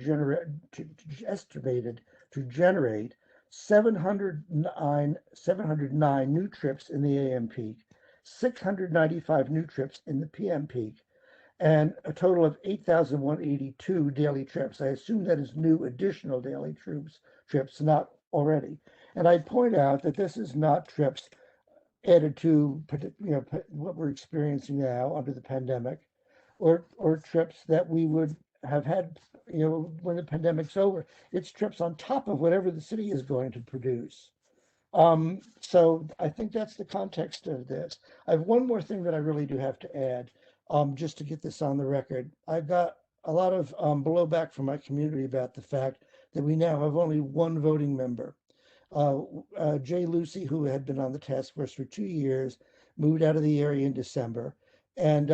[SPEAKER 1] to generate 709 new trips in the AM peak, 695 new trips in the PM peak, and a total of 8,182 daily trips. I assume that is new additional daily trips, not already. And I'd point out that this is not trips added to what we're experiencing now under the pandemic, or trips that we would have had when the pandemic's over. It's trips on top of whatever the city is going to produce. So I think that's the context of this. I have one more thing that I really do have to add, just to get this on the record. I've got a lot of blowback from my community about the fact that we now have only one voting member. Jay Lucy, who had been on the task force for 2 years, moved out of the area in December. And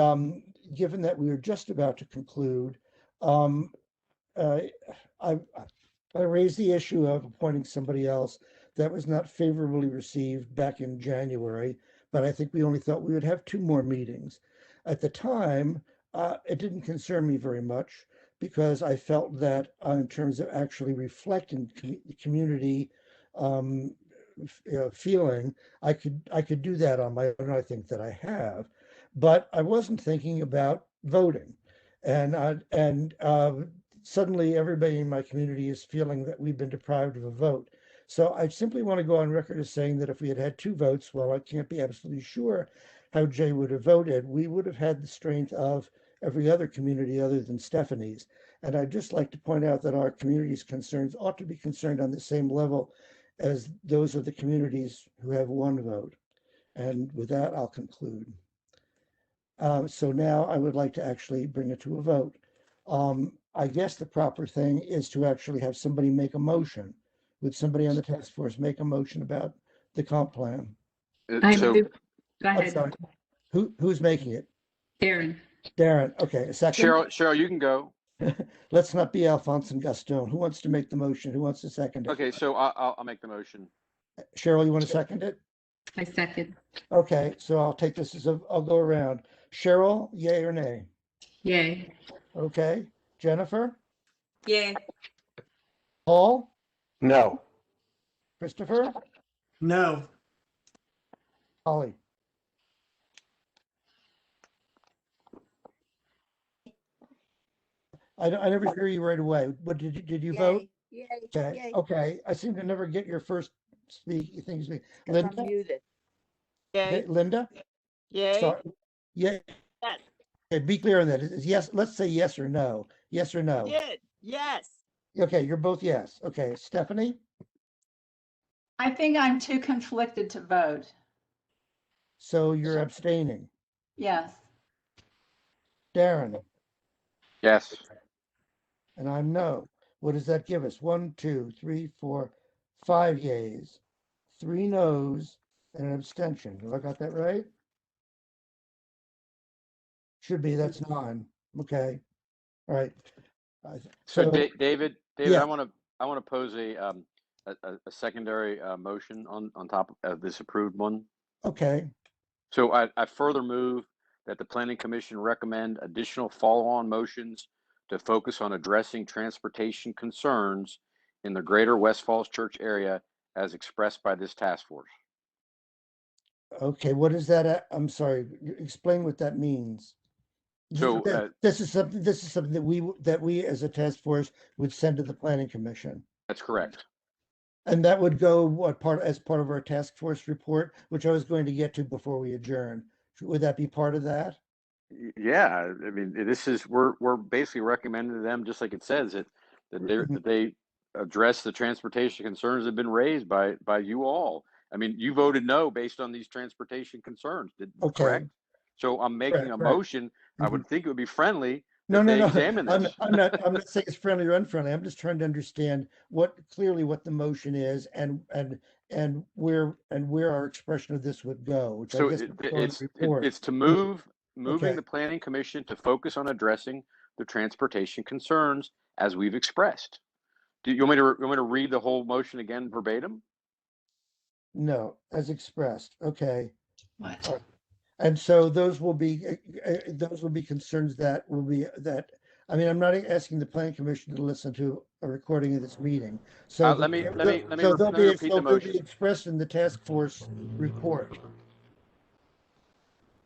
[SPEAKER 1] given that we were just about to conclude, um, uh, I, I raised the issue of appointing somebody else that was not favorably received back in January, but I think we only thought we would have 2 more meetings. At the time, it didn't concern me very much because I felt that in terms of actually reflecting the community feeling, I could do that on my own. I think that I have, but I wasn't thinking about voting, and suddenly everybody in my community is feeling that we've been deprived of a vote. So I simply want to go on record as saying that if we had had 2 votes, well, I can't be absolutely sure how Jay would have voted. We would have had the strength of every other community other than Stephanie's. And I'd just like to point out that our community's concerns ought to be concerned on the same level as those of the communities who have 1 vote. And with that, I'll conclude. So now I would like to actually bring it to a vote. I guess the proper thing is to actually have somebody make a motion. Would somebody on the task force make a motion about the comp plan?
[SPEAKER 4] I
[SPEAKER 3] So,
[SPEAKER 4] do. Go
[SPEAKER 1] I'm
[SPEAKER 4] ahead,
[SPEAKER 1] sorry. Who's making it?
[SPEAKER 4] Darren.
[SPEAKER 1] Darren. Okay, a second.
[SPEAKER 3] Cheryl, you can go.
[SPEAKER 1] Let's not be Alphonse and Gaston. Who wants to make the motion? Who wants to second it?
[SPEAKER 3] Okay, so I'll make the motion.
[SPEAKER 1] Cheryl, you want to second it?
[SPEAKER 4] I second.
[SPEAKER 1] Okay, so I'll take this as I'll go around. Cheryl, yay or nay?
[SPEAKER 4] Yay.
[SPEAKER 1] Okay. Jennifer?
[SPEAKER 18] Yay.
[SPEAKER 1] Paul?
[SPEAKER 6] No.
[SPEAKER 1] Christopher?
[SPEAKER 11] No.
[SPEAKER 1] Holly? I never hear you right away. What did you vote?
[SPEAKER 15] Yay,
[SPEAKER 1] Okay.
[SPEAKER 15] yay.
[SPEAKER 1] Okay. I seem to never get your first thing.
[SPEAKER 15] 'Cause
[SPEAKER 1] Linda?
[SPEAKER 15] I'm muted.
[SPEAKER 1] Okay,
[SPEAKER 17] Yay,
[SPEAKER 1] Linda?
[SPEAKER 17] yay,
[SPEAKER 1] Sorry. Yeah.
[SPEAKER 17] yes,
[SPEAKER 1] Okay, be clear on that. Is yes, let's say yes or no. Yes or no.
[SPEAKER 17] did, yes.
[SPEAKER 1] Okay, you're both yes. Okay, Stephanie?
[SPEAKER 7] I think I'm too conflicted to vote.
[SPEAKER 1] So you're abstaining.
[SPEAKER 7] Yes.
[SPEAKER 1] Darren?
[SPEAKER 3] Yes.
[SPEAKER 1] And I'm no. What does that give us? 1, 2, 3, 4, 5 yays, 3 noes, and an abstention. Have I got that right? Should be. That's 9. Okay. All right.
[SPEAKER 3] So David,
[SPEAKER 1] yeah.
[SPEAKER 3] I want to pose a secondary motion on top of this approved one.
[SPEAKER 1] Okay.
[SPEAKER 3] So I further move that the Planning Commission recommend additional follow-on motions to focus on addressing transportation concerns in the greater West Falls Church area as expressed by this task force.
[SPEAKER 1] Okay. What is that? I'm sorry. Explain what that means.
[SPEAKER 3] So
[SPEAKER 1] this is something that we as a task force would send to the Planning Commission.
[SPEAKER 3] that's correct.
[SPEAKER 1] And that would go as part of our task force report, which I was going to get to before we adjourn. Would that be part of that?
[SPEAKER 3] Yeah, I mean, we're basically recommending to them, just like it says that they address the transportation concerns that have been raised by you all. I mean, you voted no based on these transportation concerns, correct? So I'm making a motion. I would think it would be friendly
[SPEAKER 1] No,
[SPEAKER 3] that
[SPEAKER 1] no,
[SPEAKER 3] they
[SPEAKER 1] no.
[SPEAKER 3] examine this.
[SPEAKER 1] I'm not saying it's friendly or unfriendly. I'm just trying to understand what the motion is and where our expression of this would go, which
[SPEAKER 3] So
[SPEAKER 1] I guess would go in the report.
[SPEAKER 3] it's to moving
[SPEAKER 1] Okay.
[SPEAKER 3] the Planning Commission to focus on addressing the transportation concerns as we've expressed. Do you want me to read the whole motion again verbatim?
[SPEAKER 1] No, as expressed. Okay.
[SPEAKER 7] What?
[SPEAKER 1] And so those will be concerns that I mean, I'm not asking the Planning Commission to listen to a recording of this meeting. So
[SPEAKER 3] Let me repeat the
[SPEAKER 1] they'll
[SPEAKER 3] motion.
[SPEAKER 1] be expressed in the task force report.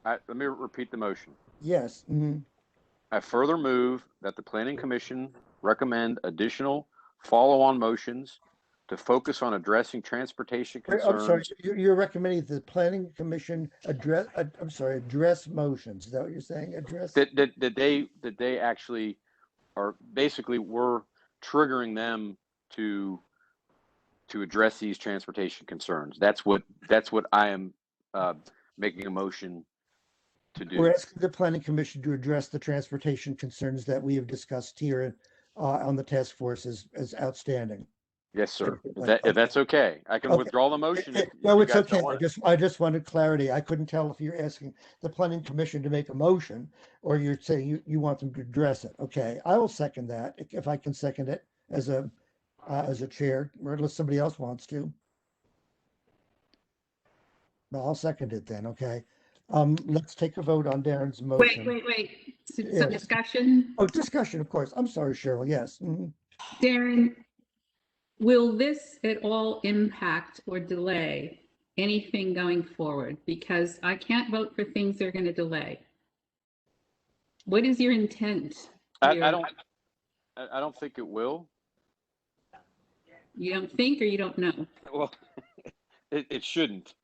[SPEAKER 3] Let me repeat the motion.
[SPEAKER 1] Yes. Mm-hmm.
[SPEAKER 3] I further move that the Planning Commission recommend additional follow-on motions to focus on addressing transportation concerns.
[SPEAKER 1] I'm sorry, you're recommending the Planning Commission address motions. Is that what you're saying? Address?
[SPEAKER 3] That they actually are basically we're triggering them to to address these transportation concerns. That's what I am making a motion to do.
[SPEAKER 1] We're asking the planning commission to address the transportation concerns that we have discussed here on the task force as outstanding.
[SPEAKER 3] Yes, sir. If that's okay, I can withdraw the motion. If
[SPEAKER 1] No,
[SPEAKER 3] you
[SPEAKER 1] it's
[SPEAKER 3] guys
[SPEAKER 1] okay.
[SPEAKER 3] don't want it.
[SPEAKER 1] I just wanted clarity. I couldn't tell if you're asking the planning commission to make a motion or you're saying you want them to address it. Okay, I will second that if I can second it as a chair, or unless somebody else wants to. Well, I'll second it then. Okay. Let's take a vote on Darren's motion.
[SPEAKER 4] Wait. Some
[SPEAKER 1] Yes.
[SPEAKER 4] discussion.
[SPEAKER 1] Oh, discussion, of course. I'm sorry, Cheryl. Yes. Mhm.
[SPEAKER 4] Darren, will this at all impact or delay anything going forward? Because I can't vote for things that are going to delay. What is your intent?
[SPEAKER 3] I don't think it will.
[SPEAKER 4] You don't think, or you don't know?
[SPEAKER 3] Well, it shouldn't.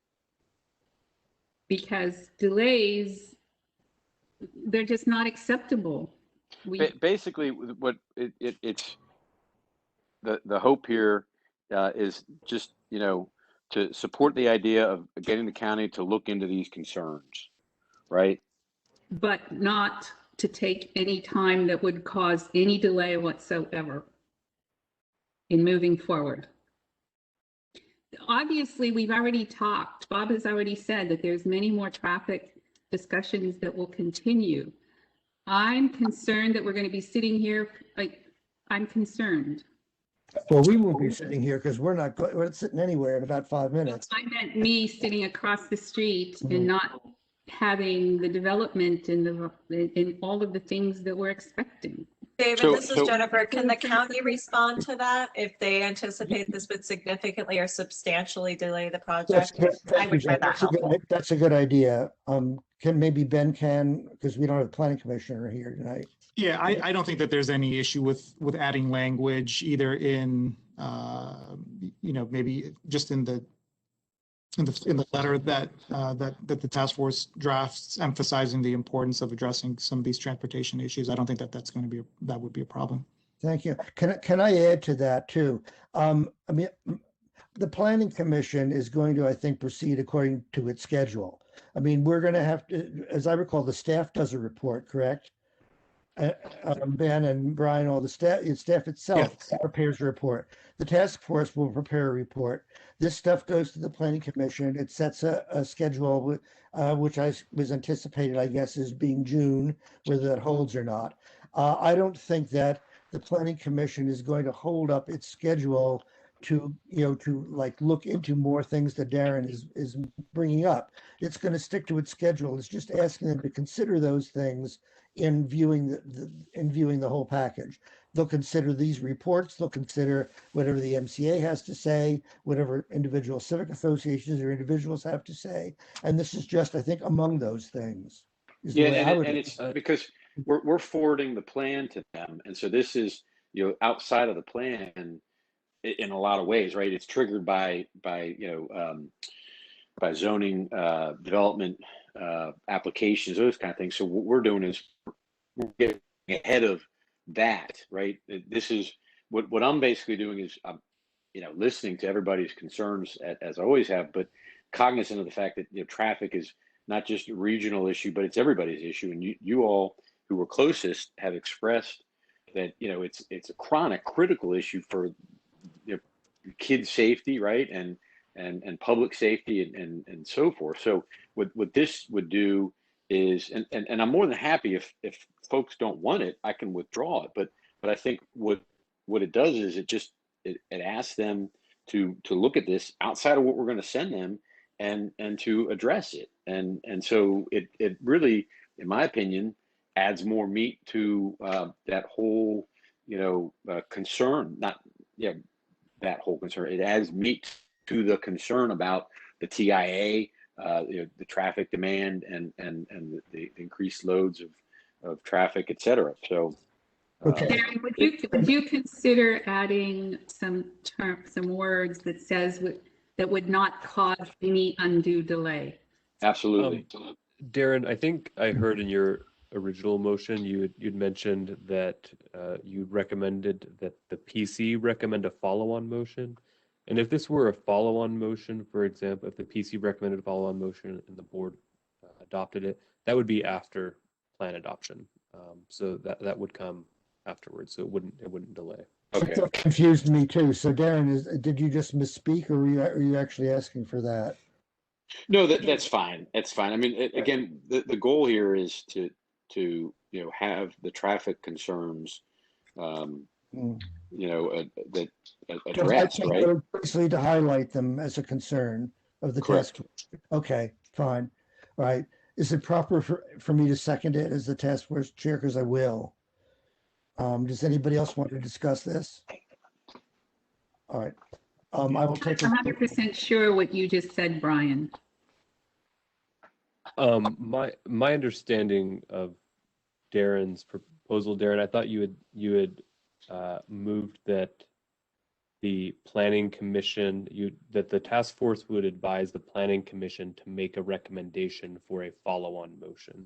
[SPEAKER 4] Because delays, they're just not acceptable.
[SPEAKER 3] Basically, what it's the hope here is just, to support the idea of getting the county to look into these concerns, right?
[SPEAKER 4] But not to take any time that would cause any delay whatsoever in moving forward. Obviously, we've already talked. Bob has already said that there's many more traffic discussions that will continue. I'm concerned that we're going to be sitting here, I'm concerned.
[SPEAKER 1] Well, we won't be sitting here because we're not sitting anywhere in about 5 minutes.
[SPEAKER 4] I meant me sitting across the street and not having the development in all of the things that we're expecting.
[SPEAKER 18] David, this is Jennifer. Can the county respond to that if they anticipate this would significantly or substantially delay the project? I would find that helpful.
[SPEAKER 1] That's a good idea. Maybe Ben can, because we don't have a planning commissioner here tonight.
[SPEAKER 12] Yeah, I don't think that there's any issue with adding language either in, maybe just in the letter that the task force drafts, emphasizing the importance of addressing some of these transportation issues. I don't think that would be a problem.
[SPEAKER 1] Thank you. Can I add to that too? The planning commission is going to, I think, proceed according to its schedule. We're going to have to, as I recall, the staff does a report, correct? Ben and Brian, all the staff itself prepares a report. The task force will prepare a report. This stuff goes to the planning commission. It sets a schedule, which was anticipated, I guess, as being June, whether that holds or not. I don't think that the planning commission is going to hold up its schedule to look into more things that Darren is bringing up. It's going to stick to its schedule. It's just asking them to consider those things in viewing the whole package. They'll consider these reports. They'll consider whatever the MCA has to say, whatever individual civic associations or individuals have to say. And this is just, I think, among those things.
[SPEAKER 3] Yeah, and it's because we're forwarding the plan to them, and so this is outside of the plan in a lot of ways, right? It's triggered by zoning development applications, those kind of things. So what we're doing is we're getting ahead of that, right? This is what I'm basically doing is I'm listening to everybody's concerns as I always have, but cognizant of the fact that traffic is not just a regional issue, but it's everybody's issue. And you all who were closest have expressed that it's a chronic, critical issue for kid safety, right, and public safety and so forth. So what this would do is, and I'm more than happy if folks don't want it, I can withdraw it. But I think what it does is it asks them to look at this outside of what we're going to send them and to address it. And so it really, in my opinion, adds more meat to that whole concern. That whole concern. It adds meat to the concern about the TIA, the traffic demand, and the increased loads of traffic, et cetera. So,
[SPEAKER 4] Darren, would you consider adding some words that says that would not cause any undue delay?
[SPEAKER 3] Absolutely.
[SPEAKER 2] Darren, I think I heard in your original motion you'd mentioned that you recommended that the PC recommend a follow-on motion. And if this were a follow-on motion, for example, if the PC recommended a follow-on motion and the board adopted it, that would be after plan adoption. So that would come afterwards. So it wouldn't delay.
[SPEAKER 3] Okay.
[SPEAKER 1] That confused me too. So Darren, did you just misspeak, or are you actually asking for that?
[SPEAKER 3] No, that's fine. That's fine. I mean, again, the goal here is to have the traffic concerns, that addressed, right?
[SPEAKER 1] Basically to highlight them as a concern of the
[SPEAKER 3] Correct.
[SPEAKER 1] task force. Okay, fine. All right. Is it proper for me to second it as the task force chair? Because I will. Does anybody else want to discuss this? All right. I will take
[SPEAKER 4] I'm 100% sure what you just said, Brian.
[SPEAKER 2] My understanding of Darren's proposal, Darren, I thought you had moved that the planning commission, that the task force would advise the planning commission to make a recommendation for a follow-on motion.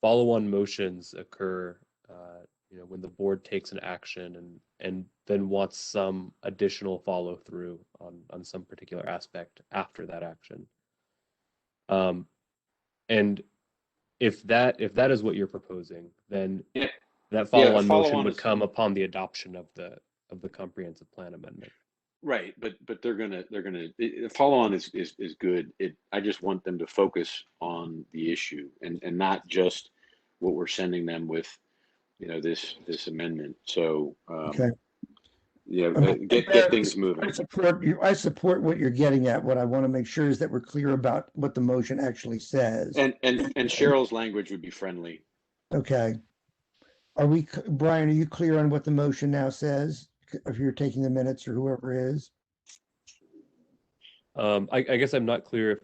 [SPEAKER 2] Follow-on motions occur, when the board takes an action and then wants some additional follow-through on some particular aspect after that action. And if that is what you're proposing, then that follow-on motion would come upon the adoption of the comprehensive plan amendment.
[SPEAKER 3] Right, but the follow-on is good. I just want them to focus on the issue and not just what we're sending them with, this amendment. So
[SPEAKER 1] okay.
[SPEAKER 3] Get things moving.
[SPEAKER 1] I support what you're getting at. What I want to make sure is that we're clear about what the motion actually says.
[SPEAKER 3] And Cheryl's language would be friendly.
[SPEAKER 1] Okay. Brian, are you clear on what the motion now says? If you're taking the minutes or whoever is.
[SPEAKER 2] I guess I'm not clear if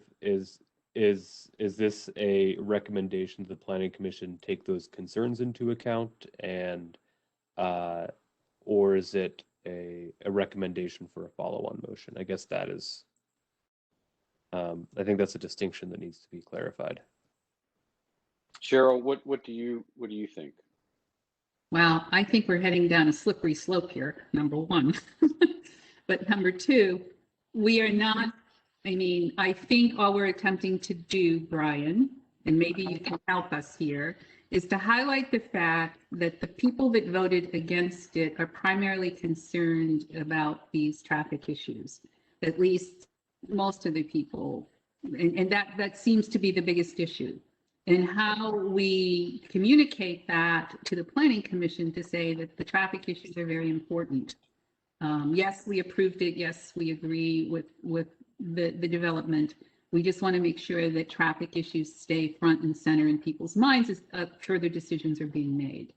[SPEAKER 2] is this a recommendation to the planning commission take those concerns into account and or is it a recommendation for a follow-on motion? I guess that is I think that's a distinction that needs to be clarified.
[SPEAKER 3] Cheryl, what do you think?
[SPEAKER 4] Well, I think we're heading down a slippery slope here, number one. But number two, we are not, I think all we're attempting to do, Brian, and maybe you can help us here, is to highlight the fact that the people that voted against it are primarily concerned about these traffic issues, at least most of the people. And that seems to be the biggest issue. And how we communicate that to the Planning Commission to say that the traffic issues are very important. Yes, we approved it. Yes, we agree with the development. We just want to make sure that traffic issues stay front and center in people's minds as further decisions are being made.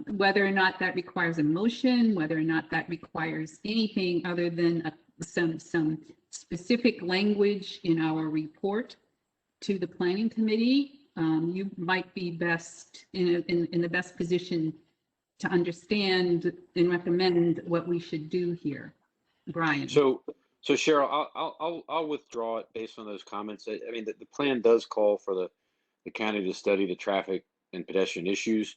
[SPEAKER 4] Whether or not that requires a motion, whether or not that requires anything other than some specific language in our report to the planning committee, you might be best in the best position to understand and recommend what we should do here, Brian.
[SPEAKER 3] So Cheryl, I'll withdraw it based on those comments. The plan does call for the county to study the traffic and pedestrian issues.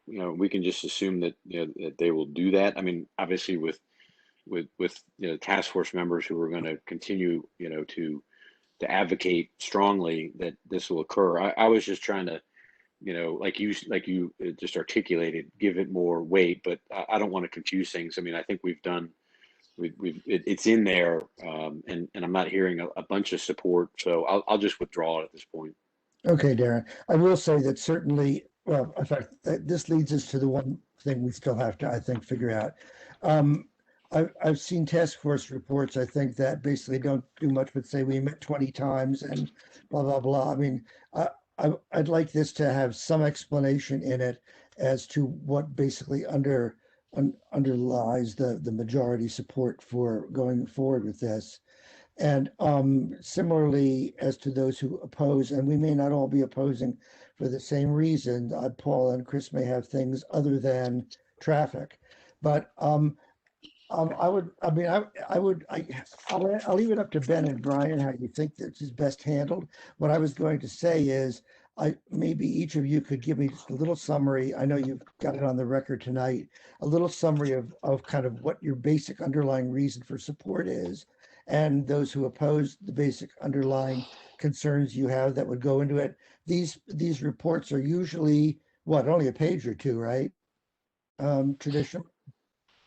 [SPEAKER 3] We can just assume that that they will do that. Obviously with task force members who are going to continue to advocate strongly that this will occur. I was just trying to, like you just articulated, give it more weight, but I don't want to confuse things. I think it's in there, and I'm not hearing a bunch of support, so I'll just withdraw it at this point.
[SPEAKER 1] Okay, Darren. I will say that certainly, well, in fact, this leads us to the one thing we still have to, I think, figure out. I've seen task force reports, I think, that basically don't do much but say we met 20 times and blah, blah, blah. I'd like this to have some explanation in it as to what basically underlies the majority support for going forward with this. And similarly, as to those who oppose, and we may not all be opposing for the same reason, Paul and Chris may have things other than traffic, but I'll leave it up to Ben and Brian how you think this is best handled. What I was going to say is maybe each of you could give me just a little summary. I know you've got it on the record tonight, a little summary of kind of what your basic underlying reason for support is, and those who oppose the basic underlying concerns you have that would go into it. These reports are usually, what, only a page or two, right? Traditionally,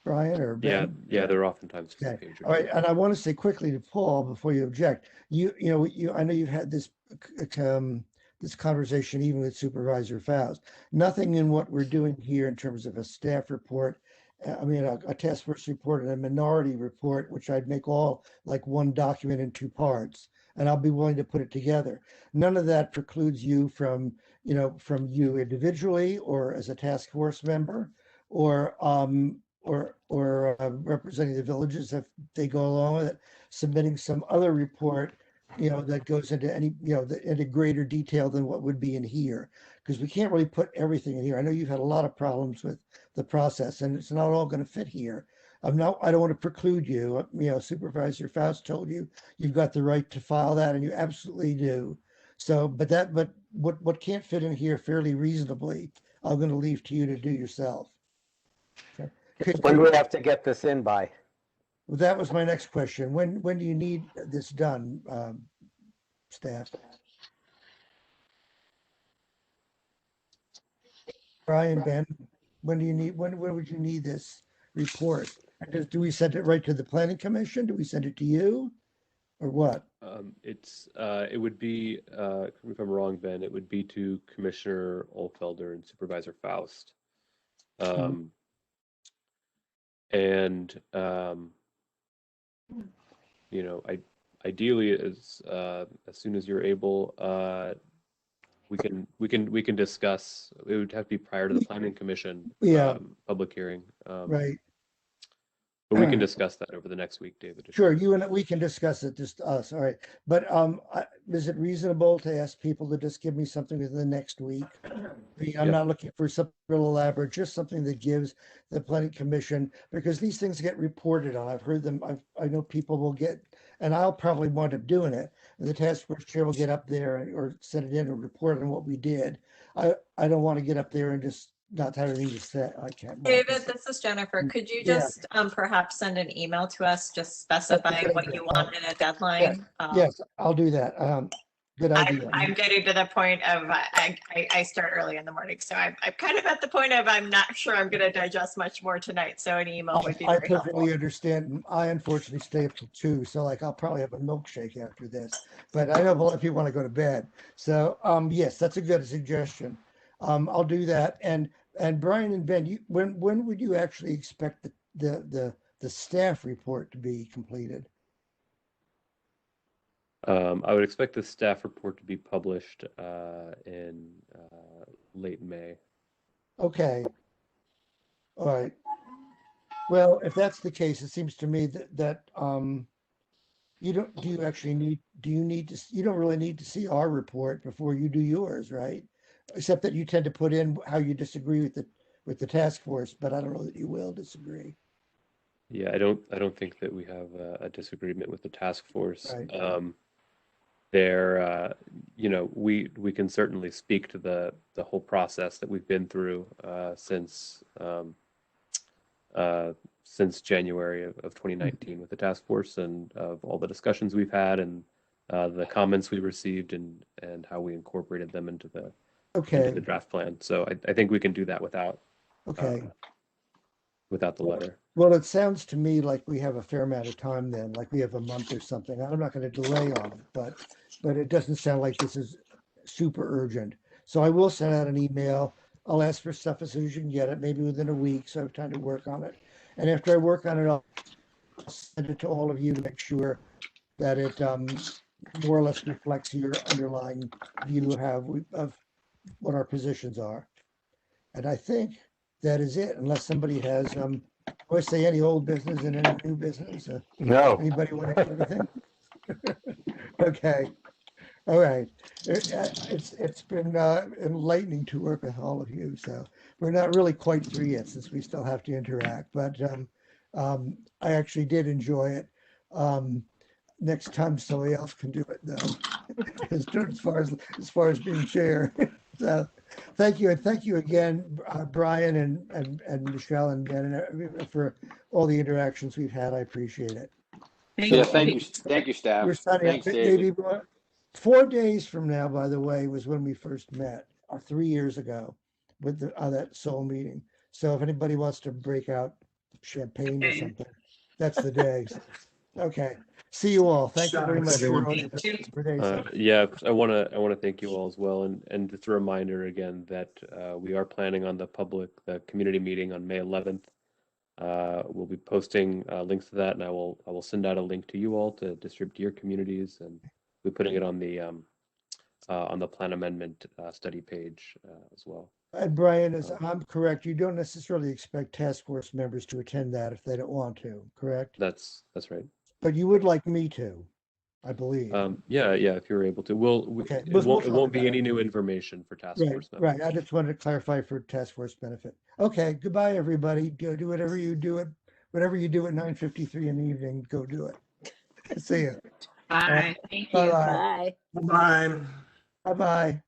[SPEAKER 1] Brian or
[SPEAKER 2] Yeah,
[SPEAKER 1] Ben?
[SPEAKER 2] yeah, they're oftentimes just a
[SPEAKER 1] Okay.
[SPEAKER 2] page or
[SPEAKER 1] All right.
[SPEAKER 2] two.
[SPEAKER 1] And I want to say quickly to Paul before you object, I know you've had this conversation even with Supervisor Faust. Nothing in what we're doing here in terms of a staff report, a task force report and a minority report, which I'd make all like one document in two parts, and I'll be willing to put it together. None of that precludes you from you individually or as a task force member or representing the villages if they go along with it, submitting some other report, that goes into into greater detail than what would be in here, because we can't really put everything in here. I know you've had a lot of problems with the process, and it's not all going to fit here. I don't want to preclude you. Supervisor Faust told you you've got the right to file that, and you absolutely do. So, but what can't fit in here fairly reasonably, I'm going to leave to you to do yourself. Okay.
[SPEAKER 6] When do we have to get this in by?
[SPEAKER 1] Well, that was my next question. When do you need this done, staff? Brian, Ben, when would you need this report? Do we send it right to the planning commission? Do we send it to you? Or what?
[SPEAKER 2] It would be, if I'm wrong, Ben, it would be to Commissioner Olfelder and Supervisor Faust. And ideally, as soon as you're able, we can discuss. It would have to be prior to the planning commission public hearing.
[SPEAKER 1] Right.
[SPEAKER 2] But we can discuss that over the next week, David.
[SPEAKER 1] Sure, we can discuss it, just us, all right. But is it reasonable to ask people to just give me something within the next week? I'm not looking for something real elaborate, just something that gives the planning commission, because these things get reported on. I've heard them, I know people will get, and I'll probably wind up doing it. And the task force chair will get up there or send it in a report on what we did. I don't want to get up there and just not have anything to say. I can't.
[SPEAKER 18] David, this is Jennifer. Could you just perhaps send an email to us, just specifying what you want in a deadline?
[SPEAKER 1] Yes, I'll do that. Good idea.
[SPEAKER 18] I'm getting to the point of I start early in the morning, so I'm kind of at the point of I'm not sure I'm going to digest much more tonight. So an email would be
[SPEAKER 1] I
[SPEAKER 18] very
[SPEAKER 1] perfectly
[SPEAKER 18] helpful.
[SPEAKER 1] understand. I unfortunately stay up till 2, so I'll probably have a milkshake after this. But I know a lot of people want to go to bed. So yes, that's a good suggestion. I'll do that. And Brian and Ben, when would you actually expect the staff report to be completed?
[SPEAKER 2] I would expect the staff report to be published in late May. Okay.
[SPEAKER 1] All right. Well, if that's the case, it seems to me that you don't really need to see our report before you do yours, right? Except that you tend to put in how you disagree with the task force, but I don't know that you will disagree.
[SPEAKER 2] Yeah, I don't think that we have a disagreement with the task force.
[SPEAKER 1] Right.
[SPEAKER 2] We can certainly speak to the whole process that we've been through since January of 2019 with the task force, and of all the discussions we've had, and the comments we received, and how we incorporated them into the draft plan. So I think we can do that without the letter.
[SPEAKER 1] Well, it sounds to me like we have a fair amount of time then, like we have a month or something. I'm not going to delay on it, but it doesn't sound like this is super urgent. So I will send out an email. I'll ask for stuff as soon as you can get it, maybe within a week, so I have time to work on it. And after I work on it, I'll send it to all of you to make sure that it more or less reflects your underlying view of what our positions are. And I think that is it, unless somebody has, I always say any old business and any new business.
[SPEAKER 6] No.
[SPEAKER 1] Anybody want to add anything? Okay. All right. It's been enlightening to work with all of you. So we're not really quite through yet, since we still have to interact, but I actually did enjoy it. next time somebody else can do it though, as far as being chair. So, thank you, and thank you again, Brian and Michelle and Ben, for all the interactions we've had. I appreciate it.
[SPEAKER 3] Yeah, thank you, staff.
[SPEAKER 1] We're signing up.
[SPEAKER 3] Thanks, David.
[SPEAKER 1] Maybe 4 days from now, by the way, was when we first met, 3 years ago, with that Seoul meeting. So if anybody wants to break out champagne or something, that's the day. Okay. See you all. Thank you very much for all your participation.
[SPEAKER 2] Yeah, I want to thank you all as well, and just a reminder again that we are planning on the community meeting on May 11th. We'll be posting links to that, and I will send out a link to you all to distribute to your communities, and we're putting it on the plan amendment study page as well.
[SPEAKER 1] And Brian, as I'm correct, you don't necessarily expect task force members to attend that if they don't want to, correct?
[SPEAKER 2] That's right.
[SPEAKER 1] But you would like me to, I believe.
[SPEAKER 2] Yeah, if you're able to.
[SPEAKER 1] Okay,
[SPEAKER 2] It won't be any new information for task force members.
[SPEAKER 1] Right. I just wanted to clarify for task force benefit. Okay, goodbye, everybody. Go do whatever you do at 9:53 in the evening. Go do it. See you.
[SPEAKER 4] Bye. Thank you.
[SPEAKER 1] Bye.
[SPEAKER 11] Bye.
[SPEAKER 1] Bye. Bye.